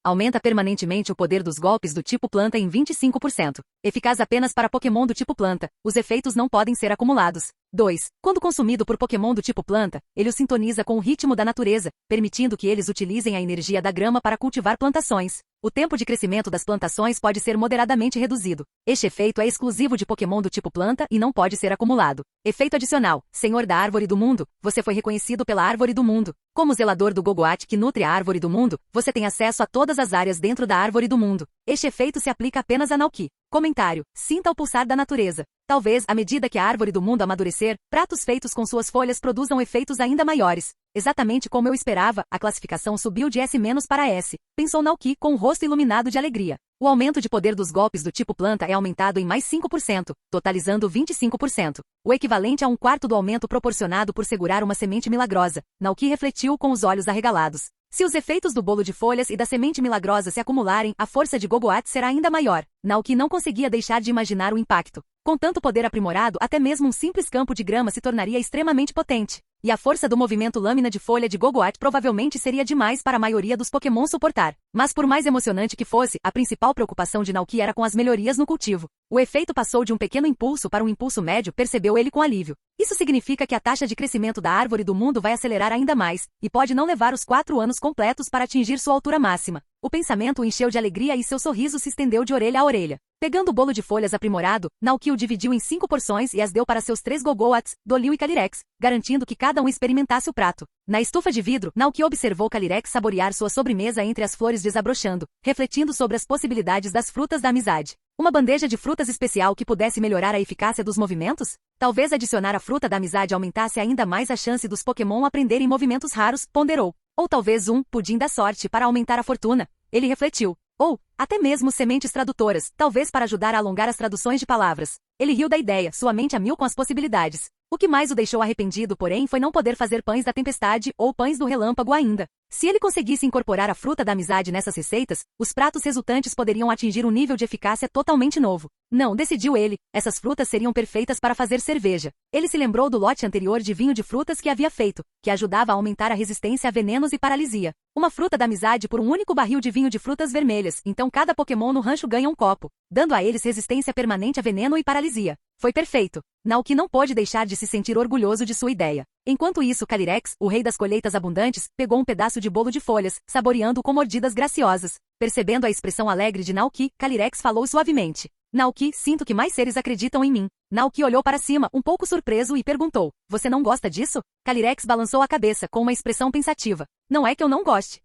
Aumenta permanentemente o poder dos golpes do tipo planta em 25%. Eficaz apenas para Pokémon do tipo planta. Os efeitos não podem ser acumulados. 2. Quando consumido por Pokémon do tipo planta, ele o sintoniza com o ritmo da natureza, permitindo que eles utilizem a energia da grama para cultivar plantações. O tempo de crescimento das plantações pode ser moderadamente reduzido. Este efeito é exclusivo de Pokémon do tipo planta e não pode ser acumulado. Efeito adicional. Senhor da Árvore do Mundo, você foi reconhecido pela Árvore do Mundo. Como zelador do Gogoat que nutre a Árvore do Mundo, você tem acesso a todas as áreas dentro da Árvore do Mundo. Este efeito se aplica apenas a Naoki. Comentário. Sinta o pulsar da natureza. Talvez, à medida que a Árvore do Mundo amadurecer, pratos feitos com suas folhas produzam efeitos ainda maiores. Exatamente como eu esperava, a classificação subiu de S- para S, pensou Naoki com o rosto iluminado de alegria. O aumento de poder dos golpes do tipo planta é aumentado em mais 5%, totalizando 25%. O equivalente a um quarto do aumento proporcionado por segurar uma semente milagrosa. Naoki refletiu com os olhos arregalados. Se os efeitos do bolo de folhas e da semente milagrosa se acumularem, a força de Gogoat será ainda maior. Naoki não conseguia deixar de imaginar o impacto. Com tanto poder aprimorado, até mesmo um simples campo de grama se tornaria extremamente potente. E a força do movimento lâmina de folha de Gogoat provavelmente seria demais para a maioria dos Pokémon suportar. Mas por mais emocionante que fosse, a principal preocupação de Naoki era com as melhorias no cultivo. O efeito passou de um pequeno impulso para um impulso médio, percebeu ele com alívio. Isso significa que a taxa de crescimento da Árvore do Mundo vai acelerar ainda mais, e pode não levar os 4 anos completos para atingir sua altura máxima. O pensamento o encheu de alegria e seu sorriso se estendeu de orelha a orelha. Pegando o bolo de folhas aprimorado, Naoki o dividiu em 5 porções e as deu para seus 3 Gogoats, Dolio e Calyrex, garantindo que cada um experimentasse o prato. Na estufa de vidro, Naoki observou Calyrex saborear sua sobremesa entre as flores desabrochando, refletindo sobre as possibilidades das frutas da amizade. Uma bandeja de frutas especial que pudesse melhorar a eficácia dos movimentos? Talvez adicionar a fruta da amizade aumentasse ainda mais a chance dos Pokémon aprenderem movimentos raros, ponderou. Ou talvez um pudim da sorte para aumentar a fortuna. Ele refletiu. Ou, até mesmo sementes tradutoras, talvez para ajudar a alongar as traduções de palavras. Ele riu da ideia, sua mente a mil com as possibilidades. O que mais o deixou arrependido, porém, foi não poder fazer pães da tempestade ou pães do relâmpago ainda. Se ele conseguisse incorporar a fruta da amizade nessas receitas, os pratos resultantes poderiam atingir um nível de eficácia totalmente novo. Não, decidiu ele, essas frutas seriam perfeitas para fazer cerveja. Ele se lembrou do lote anterior de vinho de frutas que havia feito, que ajudava a aumentar a resistência a venenos e paralisia. Uma fruta da amizade por um único barril de vinho de frutas vermelhas, então cada Pokémon no rancho ganha um copo, dando a eles resistência permanente a veneno e paralisia. Foi perfeito. Naoki não pôde deixar de se sentir orgulhoso de sua ideia. Enquanto isso, Calyrex, o rei das colheitas abundantes, pegou um pedaço de bolo de folhas, saboreando-o com mordidas graciosas. Percebendo a expressão alegre de Naoki, Calyrex falou suavemente. Naoki, sinto que mais seres acreditam em mim. Naoki olhou para cima, um pouco surpreso e perguntou, você não gosta disso? Calyrex balançou a cabeça com uma expressão pensativa. Não é que eu não goste.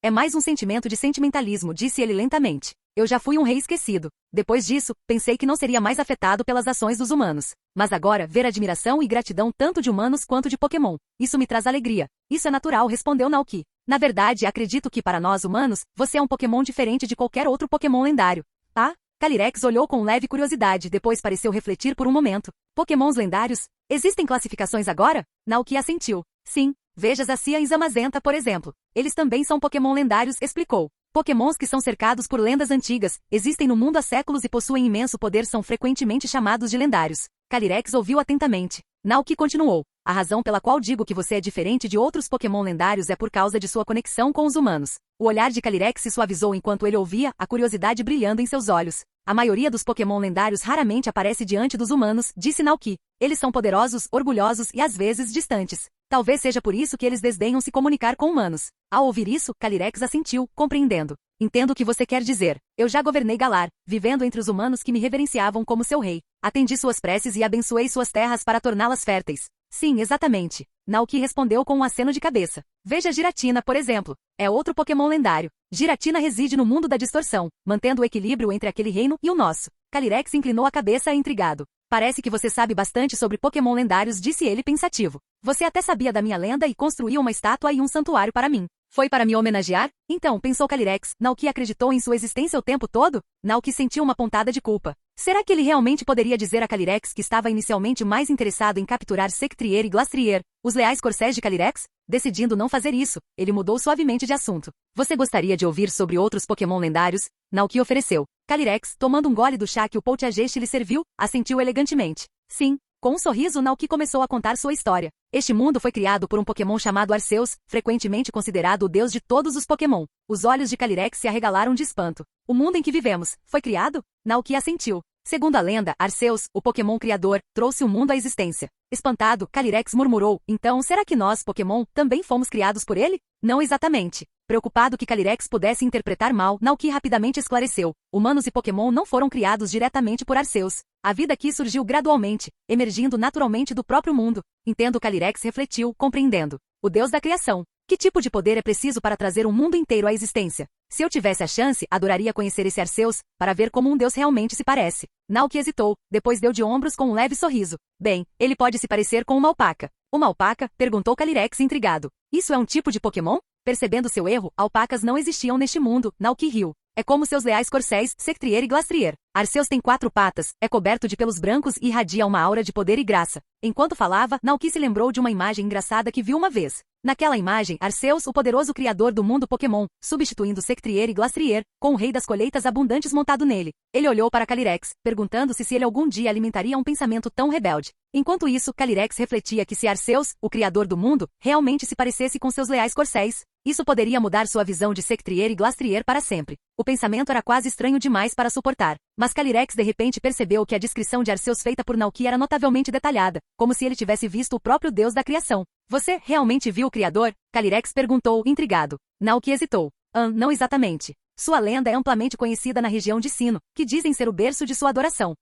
É mais um sentimento de sentimentalismo, disse ele lentamente. Eu já fui um rei esquecido. Depois disso, pensei que não seria mais afetado pelas ações dos humanos. Mas agora, ver admiração e gratidão tanto de humanos quanto de Pokémon. Isso me traz alegria. Isso é natural, respondeu Naoki. Na verdade, acredito que para nós humanos, você é um Pokémon diferente de qualquer outro Pokémon lendário. Ah? Calyrex olhou com leve curiosidade, depois pareceu refletir por um momento. Pokémons lendários? Existem classificações agora? Naoki assentiu. Sim. Veja Zacia e Zamazenta, por exemplo. Eles também são Pokémon lendários, explicou. Pokémons que são cercados por lendas antigas, existem no mundo há séculos e possuem imenso poder são frequentemente chamados de lendários. Calyrex ouviu atentamente. Naoki continuou. A razão pela qual digo que você é diferente de outros Pokémon lendários é por causa de sua conexão com os humanos. O olhar de Calyrex se suavizou enquanto ele ouvia, a curiosidade brilhando em seus olhos. A maioria dos Pokémon lendários raramente aparece diante dos humanos, disse Naoki. Eles são poderosos, orgulhosos e às vezes distantes. Talvez seja por isso que eles desdenham se comunicar com humanos. Ao ouvir isso, Calyrex assentiu, compreendendo. Entendo o que você quer dizer. Eu já governei Galar, vivendo entre os humanos que me reverenciavam como seu rei. Atendi suas preces e abençoei suas terras para torná-las férteis. Sim, exatamente. Naoki respondeu com um aceno de cabeça. Veja Giratina, por exemplo. É outro Pokémon lendário. Giratina reside no mundo da distorção, mantendo o equilíbrio entre aquele reino e o nosso. Calyrex inclinou a cabeça intrigado. Parece que você sabe bastante sobre Pokémon lendários, disse ele pensativo. Você até sabia da minha lenda e construiu uma estátua e um santuário para mim. Foi para me homenagear? Então, pensou Calyrex, Naoki acreditou em sua existência o tempo todo? Naoki sentiu uma pontada de culpa. Será que ele realmente poderia dizer a Calyrex que estava inicialmente mais interessado em capturar Sectrier e Glastrier, os leais corcéis de Calyrex? Decidindo não fazer isso, ele mudou suavemente de assunto. Você gostaria de ouvir sobre outros Pokémon lendários? Naoki ofereceu. Calyrex, tomando um gole do chá que o Poltergeist lhe serviu, assentiu elegantemente. Sim. Com um sorriso, Naoki começou a contar sua história. Este mundo foi criado por um Pokémon chamado Arceus, frequentemente considerado o deus de todos os Pokémon. Os olhos de Calyrex se arregalaram de espanto. O mundo em que vivemos, foi criado? Naoki assentiu. Segundo a lenda, Arceus, o Pokémon criador, trouxe o mundo à existência. Espantado, Calyrex murmurou, então será que nós, Pokémon, também fomos criados por ele? Não exatamente. Preocupado que Calyrex pudesse interpretar mal, Naoki rapidamente esclareceu. Humanos e Pokémon não foram criados diretamente por Arceus. A vida aqui surgiu gradualmente, emergindo naturalmente do próprio mundo. Entendo, Calyrex refletiu, compreendendo. O deus da criação. Que tipo de poder é preciso para trazer um mundo inteiro à existência? Se eu tivesse a chance, adoraria conhecer esse Arceus, para ver como um deus realmente se parece. Naoki hesitou, depois deu de ombros com um leve sorriso. Bem, ele pode se parecer com uma alpaca. Uma alpaca? Perguntou Calyrex intrigado. Isso é um tipo de Pokémon? Percebendo seu erro, alpacas não existiam neste mundo, Naoki riu. É como seus leais corcéis, Sectrier e Glastrier. Arceus tem 4 patas, é coberto de pelos brancos e irradia uma aura de poder e graça. Enquanto falava, Naoki se lembrou de uma imagem engraçada que viu uma vez. Naquela imagem, Arceus, o poderoso criador do mundo Pokémon, substituindo Sectrier e Glastrier, com o rei das colheitas abundantes montado nele. Ele olhou para Calyrex, perguntando-se se ele algum dia alimentaria um pensamento tão rebelde. Enquanto isso, Calyrex refletia que se Arceus, o criador do mundo, realmente se parecesse com seus leais corcéis, isso poderia mudar sua visão de Sectrier e Glastrier para sempre. O pensamento era quase estranho demais para suportar. Mas Calyrex de repente percebeu que a descrição de Arceus feita por Naoki era notavelmente detalhada, como se ele tivesse visto o próprio deus da criação. Você realmente viu o criador? Calyrex perguntou, intrigado. Naoki hesitou. Não exatamente. Sua lenda é amplamente conhecida na região de Sinnoh, que dizem ser o berço de sua adoração.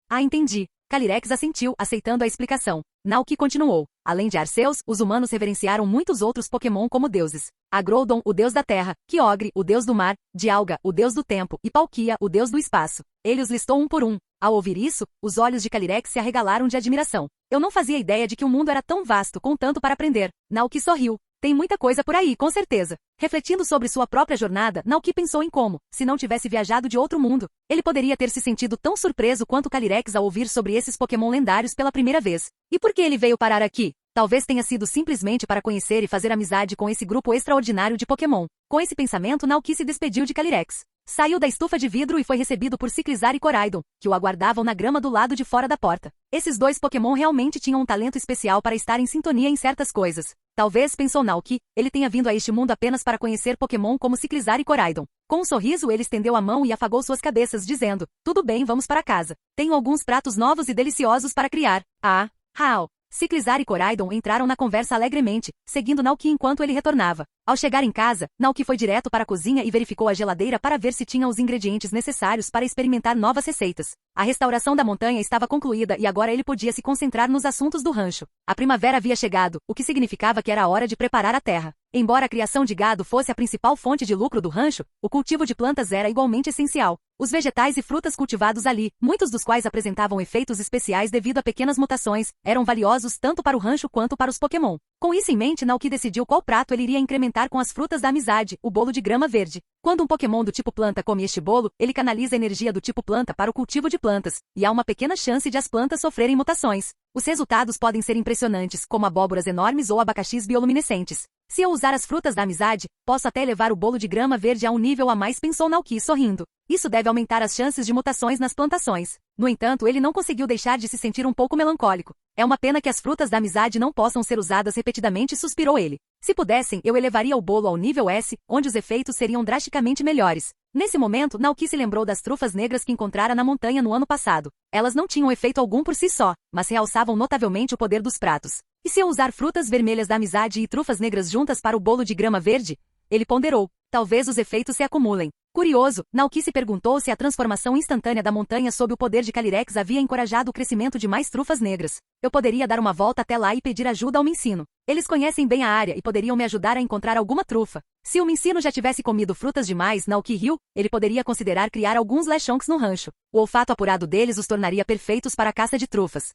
Ah, entendi. Calyrex assentiu, aceitando a explicação. Naoki continuou. Além de Arceus, os humanos reverenciaram muitos outros Pokémon como deuses. Agroudon, o deus da terra, Kyogre, o deus do mar, Dialga, o deus do tempo, e Palkia, o deus do espaço. Ele os listou um por um. Ao ouvir isso, os olhos de Calyrex se arregalaram de admiração. Eu não fazia ideia de que o mundo era tão vasto com tanto para aprender. Naoki sorriu. Tem muita coisa por aí, com certeza. Refletindo sobre sua própria jornada, Naoki pensou em como, se não tivesse viajado de outro mundo, ele poderia ter se sentido tão surpreso quanto Calyrex ao ouvir sobre esses Pokémon lendários pela primeira vez. E por que ele veio parar aqui? Talvez tenha sido simplesmente para conhecer e fazer amizade com esse grupo extraordinário de Pokémon. Com esse pensamento, Naoki se despediu de Calyrex. Saiu da estufa de vidro e foi recebido por Ciclizar e Coraidon, que o aguardavam na grama do lado de fora da porta. Esses dois Pokémon realmente tinham um talento especial para estar em sintonia em certas coisas. Talvez, pensou Naoki, ele tenha vindo a este mundo apenas para conhecer Pokémon como Ciclizar e Coraidon. Com um sorriso ele estendeu a mão e afagou suas cabeças, dizendo, tudo bem, vamos para casa. Tenho alguns pratos novos e deliciosos para criar. Ah, Hao. Ciclizar e Coraidon entraram na conversa alegremente, seguindo Naoki enquanto ele retornava. Ao chegar em casa, Naoki foi direto para a cozinha e verificou a geladeira para ver se tinha os ingredientes necessários para experimentar novas receitas. A restauração da montanha estava concluída e agora ele podia se concentrar nos assuntos do rancho. A primavera havia chegado, o que significava que era a hora de preparar a terra. Embora a criação de gado fosse a principal fonte de lucro do rancho, o cultivo de plantas era igualmente essencial. Os vegetais e frutas cultivados ali, muitos dos quais apresentavam efeitos especiais devido a pequenas mutações, eram valiosos tanto para o rancho quanto para os Pokémon. Com isso em mente, Naoki decidiu qual prato ele iria incrementar com as frutas da amizade, o bolo de grama verde. Quando um Pokémon do tipo planta come este bolo, ele canaliza a energia do tipo planta para o cultivo de plantas, e há uma pequena chance de as plantas sofrerem mutações. Os resultados podem ser impressionantes, como abóboras enormes ou abacaxis bioluminescentes. Se eu usar as frutas da amizade, posso até elevar o bolo de grama verde a um nível a mais, pensou Naoki sorrindo. Isso deve aumentar as chances de mutações nas plantações. No entanto, ele não conseguiu deixar de se sentir um pouco melancólico. É uma pena que as frutas da amizade não possam ser usadas repetidamente, suspirou ele. Se pudessem, eu elevaria o bolo ao nível S, onde os efeitos seriam drasticamente melhores. Nesse momento, Naoki se lembrou das trufas negras que encontrara na montanha no ano passado. Elas não tinham efeito algum por si só, mas realçavam notavelmente o poder dos pratos. E se eu usar frutas vermelhas da amizade e trufas negras juntas para o bolo de grama verde? Ele ponderou. Talvez os efeitos se acumulem. Curioso, Naoki se perguntou se a transformação instantânea da montanha sob o poder de Calyrex havia encorajado o crescimento de mais trufas negras. Eu poderia dar uma volta até lá e pedir ajuda ao Minccino. Eles conhecem bem a área e poderiam me ajudar a encontrar alguma trufa. Se o Minccino já tivesse comido frutas demais, Naoki riu, ele poderia considerar criar alguns Lechonks no rancho. O olfato apurado deles os tornaria perfeitos para a caça de trufas.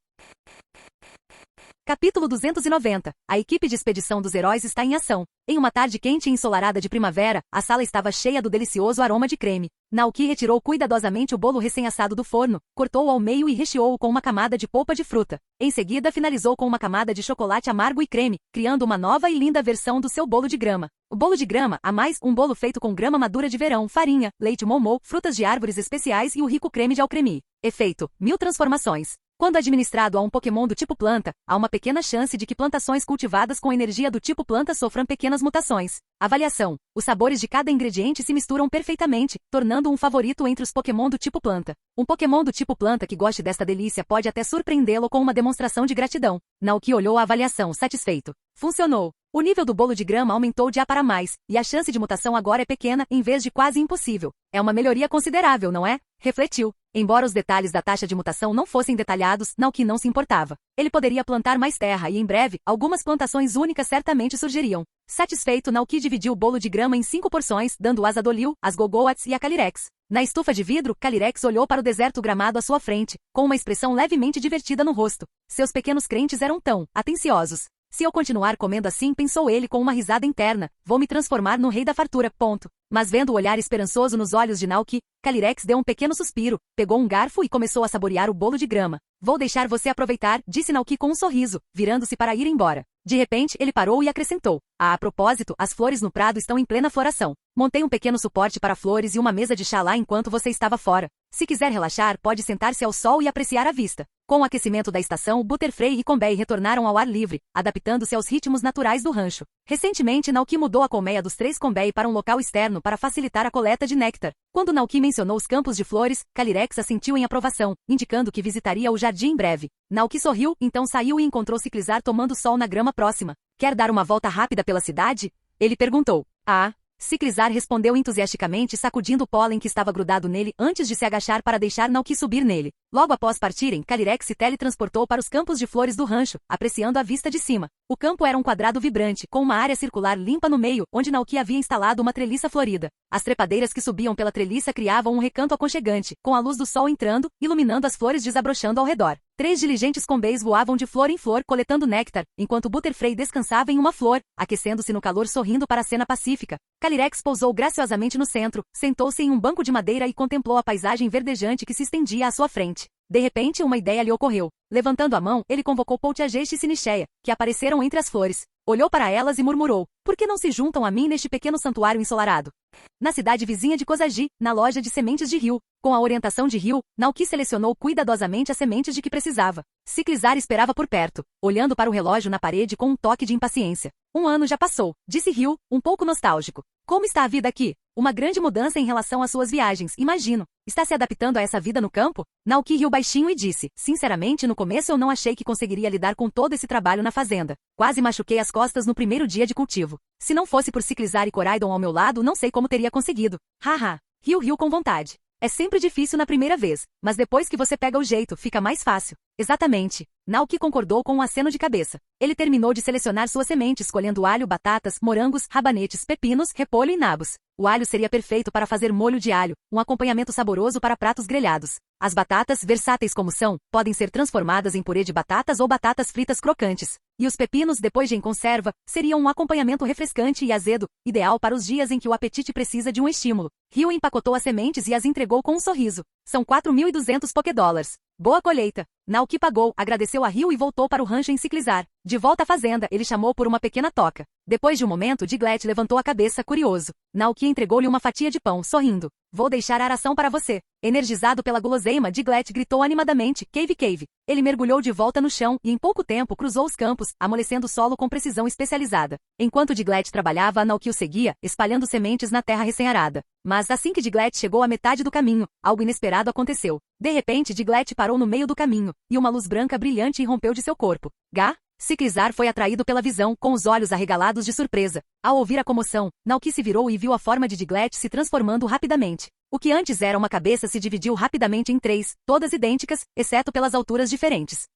Capítulo 290. A equipe de expedição dos heróis está em ação. Em uma tarde quente e ensolarada de primavera, a sala estava cheia do delicioso aroma de creme. Naoki retirou cuidadosamente o bolo recém-assado do forno, cortou-o ao meio e recheou-o com uma camada de polpa de fruta. Em seguida, finalizou com uma camada de chocolate amargo e creme, criando uma nova e linda versão do seu bolo de grama. O bolo de grama, a mais, um bolo feito com grama madura de verão, farinha, leite momô, frutas de árvores especiais e o rico creme de alcremie. Efeito: 1000 transformações. Quando administrado a um Pokémon do tipo planta, há uma pequena chance de que plantações cultivadas com energia do tipo planta sofram pequenas mutações. Avaliação: os sabores de cada ingrediente se misturam perfeitamente, tornando um favorito entre os Pokémon do tipo planta. Um Pokémon do tipo planta que goste desta delícia pode até surpreendê-lo com uma demonstração de gratidão. Naoki olhou a avaliação, satisfeito. Funcionou. O nível do bolo de grama aumentou de A para mais, e a chance de mutação agora é pequena, em vez de quase impossível. É uma melhoria considerável, não é? Refletiu. Embora os detalhes da taxa de mutação não fossem detalhados, Naoki não se importava. Ele poderia plantar mais terra e, em breve, algumas plantações únicas certamente surgiriam. Satisfeito, Naoki dividiu o bolo de grama em 5 porções, dando as a Dolil, as Gogoats e a Calyrex. Na estufa de vidro, Calyrex olhou para o deserto gramado à sua frente, com uma expressão levemente divertida no rosto. Seus pequenos crentes eram tão atenciosos. Se eu continuar comendo assim, pensou ele com uma risada interna, vou me transformar no rei da fartura, ponto. Mas vendo o olhar esperançoso nos olhos de Naoki, Calyrex deu um pequeno suspiro, pegou um garfo e começou a saborear o bolo de grama. Vou deixar você aproveitar, disse Naoki com um sorriso, virando-se para ir embora. De repente, ele parou e acrescentou. A propósito, as flores no prado estão em plena floração. Montei um pequeno suporte para flores e uma mesa de chá lá enquanto você estava fora. Se quiser relaxar, pode sentar-se ao sol e apreciar a vista. Com o aquecimento da estação, Butterfree e Combay retornaram ao ar livre, adaptando-se aos ritmos naturais do rancho. Recentemente, Naoki mudou a colmeia dos 3 Combay para um local externo para facilitar a coleta de néctar. Quando Naoki mencionou os campos de flores, Calyrex assentiu em aprovação, indicando que visitaria o jardim em breve. Naoki sorriu, então saiu e encontrou Ciclizar tomando sol na grama próxima. Quer dar uma volta rápida pela cidade? Ele perguntou. Ah. Ciclizar respondeu entusiasticamente, sacudindo o pólen que estava grudado nele antes de se agachar para deixar Naoki subir nele. Logo após partirem, Calyrex se teletransportou para os campos de flores do rancho, apreciando a vista de cima. O campo era um quadrado vibrante, com uma área circular limpa no meio, onde Naoki havia instalado uma treliça florida. As trepadeiras que subiam pela treliça criavam um recanto aconchegante, com a luz do sol entrando, iluminando as flores desabrochando ao redor. 3 diligentes Combays voavam de flor em flor, coletando néctar, enquanto Butterfree descansava em uma flor, aquecendo-se no calor sorrindo para a cena pacífica. Calyrex pousou graciosamente no centro, sentou-se em um banco de madeira e contemplou a paisagem verdejante que se estendia à sua frente. De repente, uma ideia lhe ocorreu. Levantando a mão, ele convocou Poltiagesh e Sinicheia, que apareceram entre as flores. Olhou para elas e murmurou: por que não se juntam a mim neste pequeno santuário ensolarado? Na cidade vizinha de Kozagi, na loja de sementes de Ryu, com a orientação de Ryu, Naoki selecionou cuidadosamente as sementes de que precisava. Ciclizar esperava por perto, olhando para o relógio na parede com um toque de impaciência. 1 ano já passou, disse Ryu, um pouco nostálgico. Como está a vida aqui? Uma grande mudança em relação às suas viagens, imagino. Está se adaptando a essa vida no campo? Naoki riu baixinho e disse: sinceramente, no começo eu não achei que conseguiria lidar com todo esse trabalho na fazenda. Quase machuquei as costas no primeiro dia de cultivo. Se não fosse por Ciclizar e Coraidon ao meu lado, não sei como teria conseguido. Haha. Ryu riu com vontade. É sempre difícil na primeira vez, mas depois que você pega o jeito, fica mais fácil. Exatamente. Naoki concordou com um aceno de cabeça. Ele terminou de selecionar suas sementes, escolhendo alho, batatas, morangos, rabanetes, pepinos, repolho e nabos. O alho seria perfeito para fazer molho de alho, um acompanhamento saboroso para pratos grelhados. As batatas, versáteis como são, podem ser transformadas em purê de batatas ou batatas fritas crocantes. E os pepinos, depois de em conserva, seriam um acompanhamento refrescante e azedo, ideal para os dias em que o apetite precisa de um estímulo. Ryu empacotou as sementes e as entregou com um sorriso. São 4.200 Pokédólares. Boa colheita. Naoki pagou, agradeceu a Ryu e voltou para o rancho em Ciclizar. De volta à fazenda, ele chamou por uma pequena toca. Depois de um momento, Diglett levantou a cabeça, curioso. Naoki entregou-lhe uma fatia de pão, sorrindo. Vou deixar a ração para você. Energizado pela guloseima, Diglett gritou animadamente, Cave Cave. Ele mergulhou de volta no chão e em pouco tempo cruzou os campos, amolecendo o solo com precisão especializada. Enquanto Diglett trabalhava, Naoki o seguia, espalhando sementes na terra recém-arada. Mas assim que Diglett chegou à metade do caminho, algo inesperado aconteceu. De repente, Diglett parou no meio do caminho, e uma luz branca brilhante irrompeu de seu corpo. Gá? Ciclizar foi atraído pela visão, com os olhos arregalados de surpresa. Ao ouvir a comoção, Naoki se virou e viu a forma de Diglett se transformando rapidamente. O que antes era uma cabeça se dividiu rapidamente em 3, todas idênticas, exceto pelas alturas diferentes.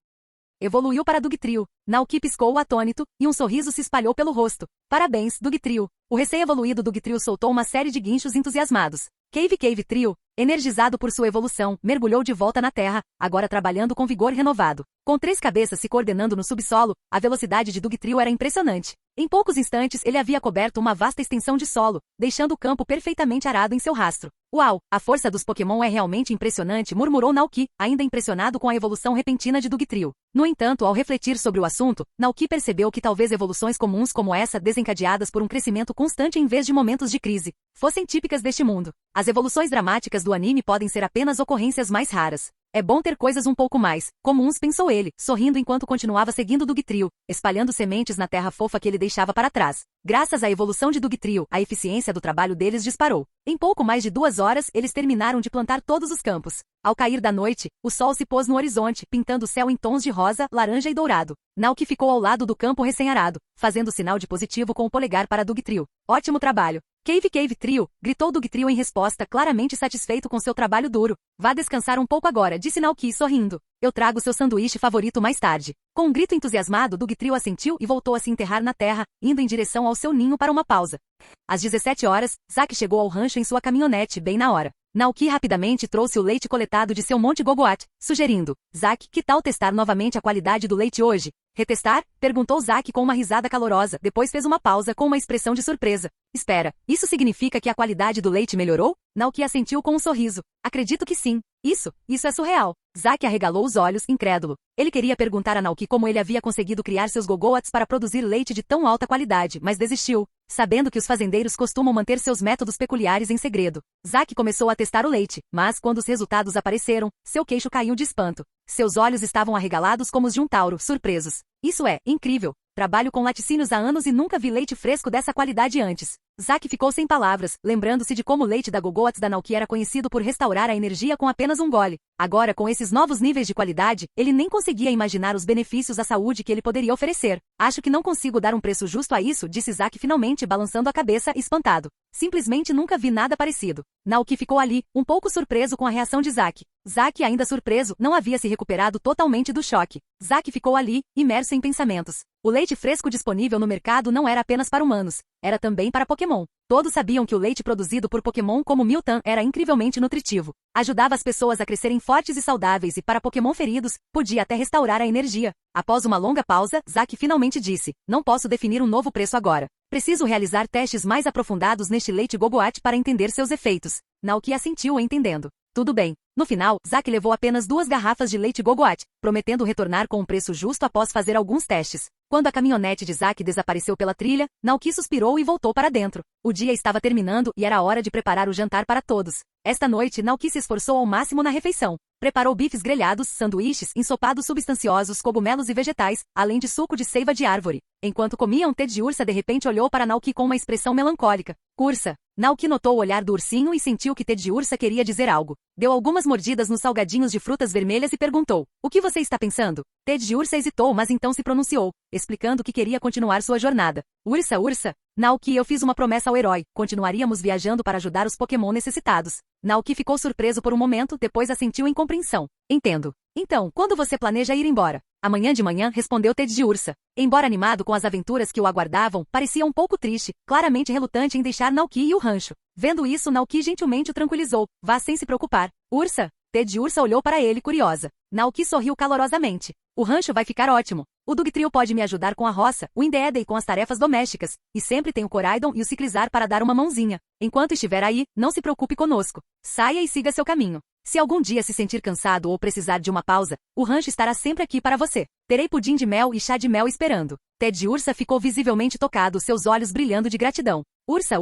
Evoluiu para Dugtrio. Naoki piscou atônito, e um sorriso se espalhou pelo rosto. Parabéns, Dugtrio. O recém-evoluído Dugtrio soltou uma série de guinchos entusiasmados. Cave Cave Trio, energizado por sua evolução, mergulhou de volta na terra, agora trabalhando com vigor renovado. Com 3 cabeças se coordenando no subsolo, a velocidade de Dugtrio era impressionante. Em poucos instantes ele havia coberto uma vasta extensão de solo, deixando o campo perfeitamente arado em seu rastro. Uau, a força dos Pokémon é realmente impressionante, murmurou Naoki, ainda impressionado com a evolução repentina de Dugtrio. No entanto, ao refletir sobre o assunto, Naoki percebeu que talvez evoluções comuns como essa, desencadeadas por um crescimento constante em vez de momentos de crise, fossem típicas deste mundo. As evoluções dramáticas do anime podem ser apenas ocorrências mais raras. É bom ter coisas um pouco mais comuns, pensou ele, sorrindo enquanto continuava seguindo Dugtrio, espalhando sementes na terra fofa que ele deixava para trás. Graças à evolução de Dugtrio, a eficiência do trabalho deles disparou. Em pouco mais de 2 horas, eles terminaram de plantar todos os campos. Ao cair da noite, o sol se pôs no horizonte, pintando o céu em tons de rosa, laranja e dourado. Naoki ficou ao lado do campo recém-arado, fazendo sinal de positivo com o polegar para Dugtrio. Ótimo trabalho! Cave Cave Trio, gritou Dugtrio em resposta, claramente satisfeito com seu trabalho duro. Vá descansar um pouco agora, disse Naoki sorrindo. Eu trago seu sanduíche favorito mais tarde. Com um grito entusiasmado, Dugtrio assentiu e voltou a se enterrar na terra, indo em direção ao seu ninho para uma pausa. Às 17 horas, Zack chegou ao rancho em sua caminhonete bem na hora. Naoki rapidamente trouxe o leite coletado de seu Monte Gogoat, sugerindo: Zack, que tal testar novamente a qualidade do leite hoje? Retestar? Perguntou Zack com uma risada calorosa, depois fez uma pausa com uma expressão de surpresa. Espera, isso significa que a qualidade do leite melhorou? Naoki assentiu com um sorriso. Acredito que sim. Isso é surreal. Zack arregalou os olhos, incrédulo. Ele queria perguntar a Naoki como ele havia conseguido criar seus Gogoats para produzir leite de tão alta qualidade, mas desistiu, sabendo que os fazendeiros costumam manter seus métodos peculiares em segredo. Zack começou a testar o leite, mas quando os resultados apareceram, seu queixo caiu de espanto. Seus olhos estavam arregalados como os de um tauro, surpresos. Isso é incrível. Trabalho com laticínios há anos e nunca vi leite fresco dessa qualidade antes. Zack ficou sem palavras, lembrando-se de como o leite da Gogoats da Naoki era conhecido por restaurar a energia com apenas um gole. Agora, com esses novos níveis de qualidade, ele nem conseguia imaginar os benefícios à saúde que ele poderia oferecer. Acho que não consigo dar um preço justo a isso, disse Zack finalmente, balançando a cabeça, espantado. Simplesmente nunca vi nada parecido. Naoki ficou ali, um pouco surpreso com a reação de Zack. Zack, ainda surpreso, não havia se recuperado totalmente do choque. Zack ficou ali, imerso em pensamentos. O leite fresco disponível no mercado não era apenas para humanos, era também para Pokémon. Todos sabiam que o leite produzido por Pokémon como Miltank era incrivelmente nutritivo. Ajudava as pessoas a crescerem fortes e saudáveis e para Pokémon feridos, podia até restaurar a energia. Após uma longa pausa, Zack finalmente disse: Não posso definir um novo preço agora. Preciso realizar testes mais aprofundados neste leite Gogoat para entender seus efeitos. Naoki assentiu entendendo. tudo bem. No final, Zack levou apenas 2 garrafas de leite Gogoat, prometendo retornar com um preço justo após fazer alguns testes. Quando a caminhonete de Zack desapareceu pela trilha, Naoki suspirou e voltou para dentro. O dia estava terminando e era hora de preparar o jantar para todos. Esta noite, Naoki se esforçou ao máximo na refeição. Preparou bifes grelhados, sanduíches, ensopados substanciosos, cogumelos e vegetais, além de suco de seiva de árvore. Enquanto comiam, Ted Ursa de repente olhou para Naoki com uma expressão melancólica. Ursa. Naoki notou o olhar do ursinho e sentiu que Ted Ursa queria dizer algo. Deu algumas mordidas nos salgadinhos de frutas vermelhas e perguntou: "O que você está pensando?" Ted Ursa hesitou, mas então se pronunciou, explicando que queria continuar sua jornada. Ursa. Naoki, eu fiz uma promessa ao herói. Continuaríamos viajando para ajudar os Pokémon necessitados. Naoki ficou surpreso por um momento, depois assentiu em compreensão. Entendo. Então, quando você planeja ir embora? Amanhã de manhã, respondeu Ted Ursa. Embora animado com as aventuras que o aguardavam, parecia um pouco triste, claramente relutante em deixar Naoki e o rancho. Vendo isso, Naoki gentilmente o tranquilizou. Vá sem se preocupar. Ursa? Ted Ursa olhou para ele curiosa. Naoki sorriu calorosamente. O rancho vai ficar ótimo. O Dugtrio pode me ajudar com a roça, o Indeedee com as tarefas domésticas, e sempre tem o Coraidon e o Ciclizar para dar uma mãozinha. Enquanto estiver aí, não se preocupe conosco. Saia e siga seu caminho. Se algum dia se sentir cansado ou precisar de uma pausa, o rancho estará sempre aqui para você. Terei pudim de mel e chá de mel esperando. Ted Ursa ficou visivelmente tocado, seus olhos brilhando de gratidão. Ursa.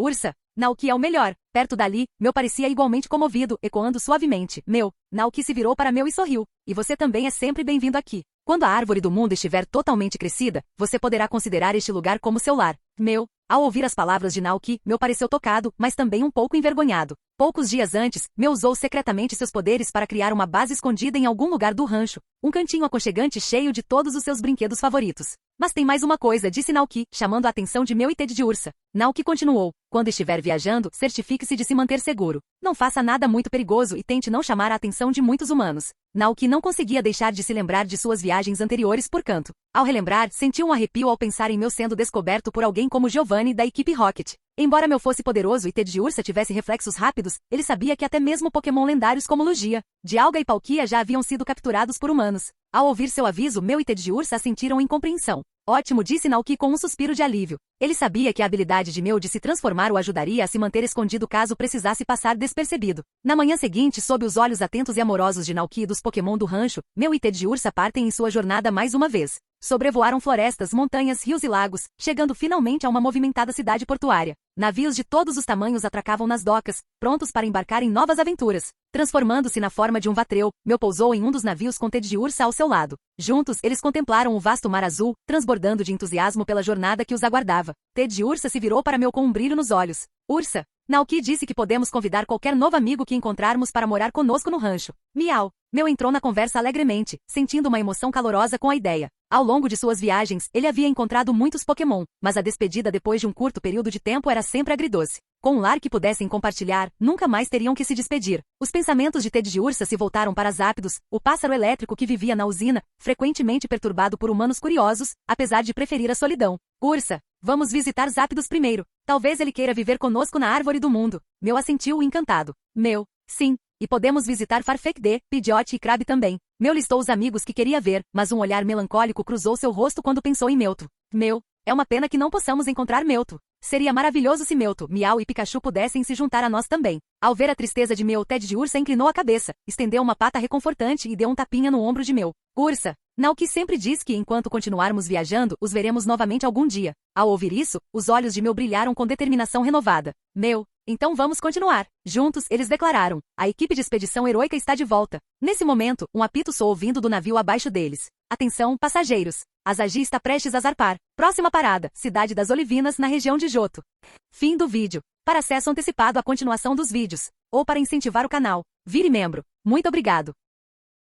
Naoki é o melhor. Perto dali, Meu parecia igualmente comovido, ecoando suavemente. Meu. Naoki se virou para Meu e sorriu. E você também é sempre bem-vindo aqui. Quando a árvore do mundo estiver totalmente crescida, você poderá considerar este lugar como seu lar. Meu. Ao ouvir as palavras de Naoki, Meu pareceu tocado, mas também um pouco envergonhado. Poucos dias antes, Meu usou secretamente seus poderes para criar uma base escondida em algum lugar do rancho. Um cantinho aconchegante cheio de todos os seus brinquedos favoritos. Mas tem mais uma coisa, disse Naoki, chamando a atenção de Meu e Ted Ursa. Naoki continuou. Quando estiver viajando, certifique-se de se manter seguro. Não faça nada muito perigoso e tente não chamar a atenção de muitos humanos. Naoki não conseguia deixar de se lembrar de suas viagens anteriores por canto. Ao relembrar, sentiu um arrepio ao pensar em Meu sendo descoberto por alguém como Giovanni da equipe Rocket. Embora Meu fosse poderoso e Ted Ursa tivesse reflexos rápidos, ele sabia que até mesmo Pokémon lendários como Lugia, Dialga e Palkia já haviam sido capturados por humanos. Ao ouvir seu aviso, Meu e Ted Ursa sentiram incompreensão. Ótimo, disse Naoki com um suspiro de alívio. Ele sabia que a habilidade de Meu de se transformar o ajudaria a se manter escondido caso precisasse passar despercebido. Na manhã seguinte, sob os olhos atentos e amorosos de Naoki e dos Pokémon do rancho, Meu e Ted Ursa partem em sua jornada mais uma vez. Sobrevoaram florestas, montanhas, rios e lagos, chegando finalmente a uma movimentada cidade portuária. Navios de todos os tamanhos atracavam nas docas, prontos para embarcar em novas aventuras. Transformando-se na forma de um vatreu, Meu pousou em um dos navios com Ted Ursa ao seu lado. Juntos, eles contemplaram o vasto mar azul, transbordando de entusiasmo pela jornada que os aguardava. Ted Ursa se virou para Meu com um brilho nos olhos. Ursa, Naoki disse que podemos convidar qualquer novo amigo que encontrarmos para morar conosco no rancho. Miau. Meu entrou na conversa alegremente, sentindo uma emoção calorosa com a ideia. Ao longo de suas viagens, ele havia encontrado muitos Pokémon, mas a despedida depois de um curto período de tempo era sempre agridoce. Com um lar que pudessem compartilhar, nunca mais teriam que se despedir. Os pensamentos de Ted Ursa se voltaram para Zapdos, o pássaro elétrico que vivia na usina, frequentemente perturbado por humanos curiosos, apesar de preferir a solidão. Ursa, vamos visitar Zapdos primeiro. Talvez ele queira viver conosco na árvore do mundo. Meu assentiu encantado. Meu, sim. E podemos visitar Farfetch'd, Pidgeot e Crabbe também. Meu listou os amigos que queria ver, mas um olhar melancólico cruzou seu rosto quando pensou em Mewtwo. Meu, é uma pena que não possamos encontrar Mewtwo. Seria maravilhoso se Mewtwo, Miau e Pikachu pudessem se juntar a nós também. Ao ver a tristeza de Meu, Ted Ursa inclinou a cabeça, estendeu uma pata reconfortante e deu um tapinha no ombro de Meu. Ursa, Naoki sempre diz que enquanto continuarmos viajando, os veremos novamente algum dia. Ao ouvir isso, os olhos de Meu brilharam com determinação renovada. Meu, então vamos continuar. Juntos, eles declararam. A equipe de expedição heroica está de volta. Nesse momento, um apito soou vindo do navio abaixo deles. Atenção, passageiros. Asagi está prestes a zarpar. Próxima parada, Cidade das Olivinas, na região de Johto. Fim do vídeo. Para acesso antecipado à continuação dos vídeos, ou para incentivar o canal, vire membro. Muito obrigado.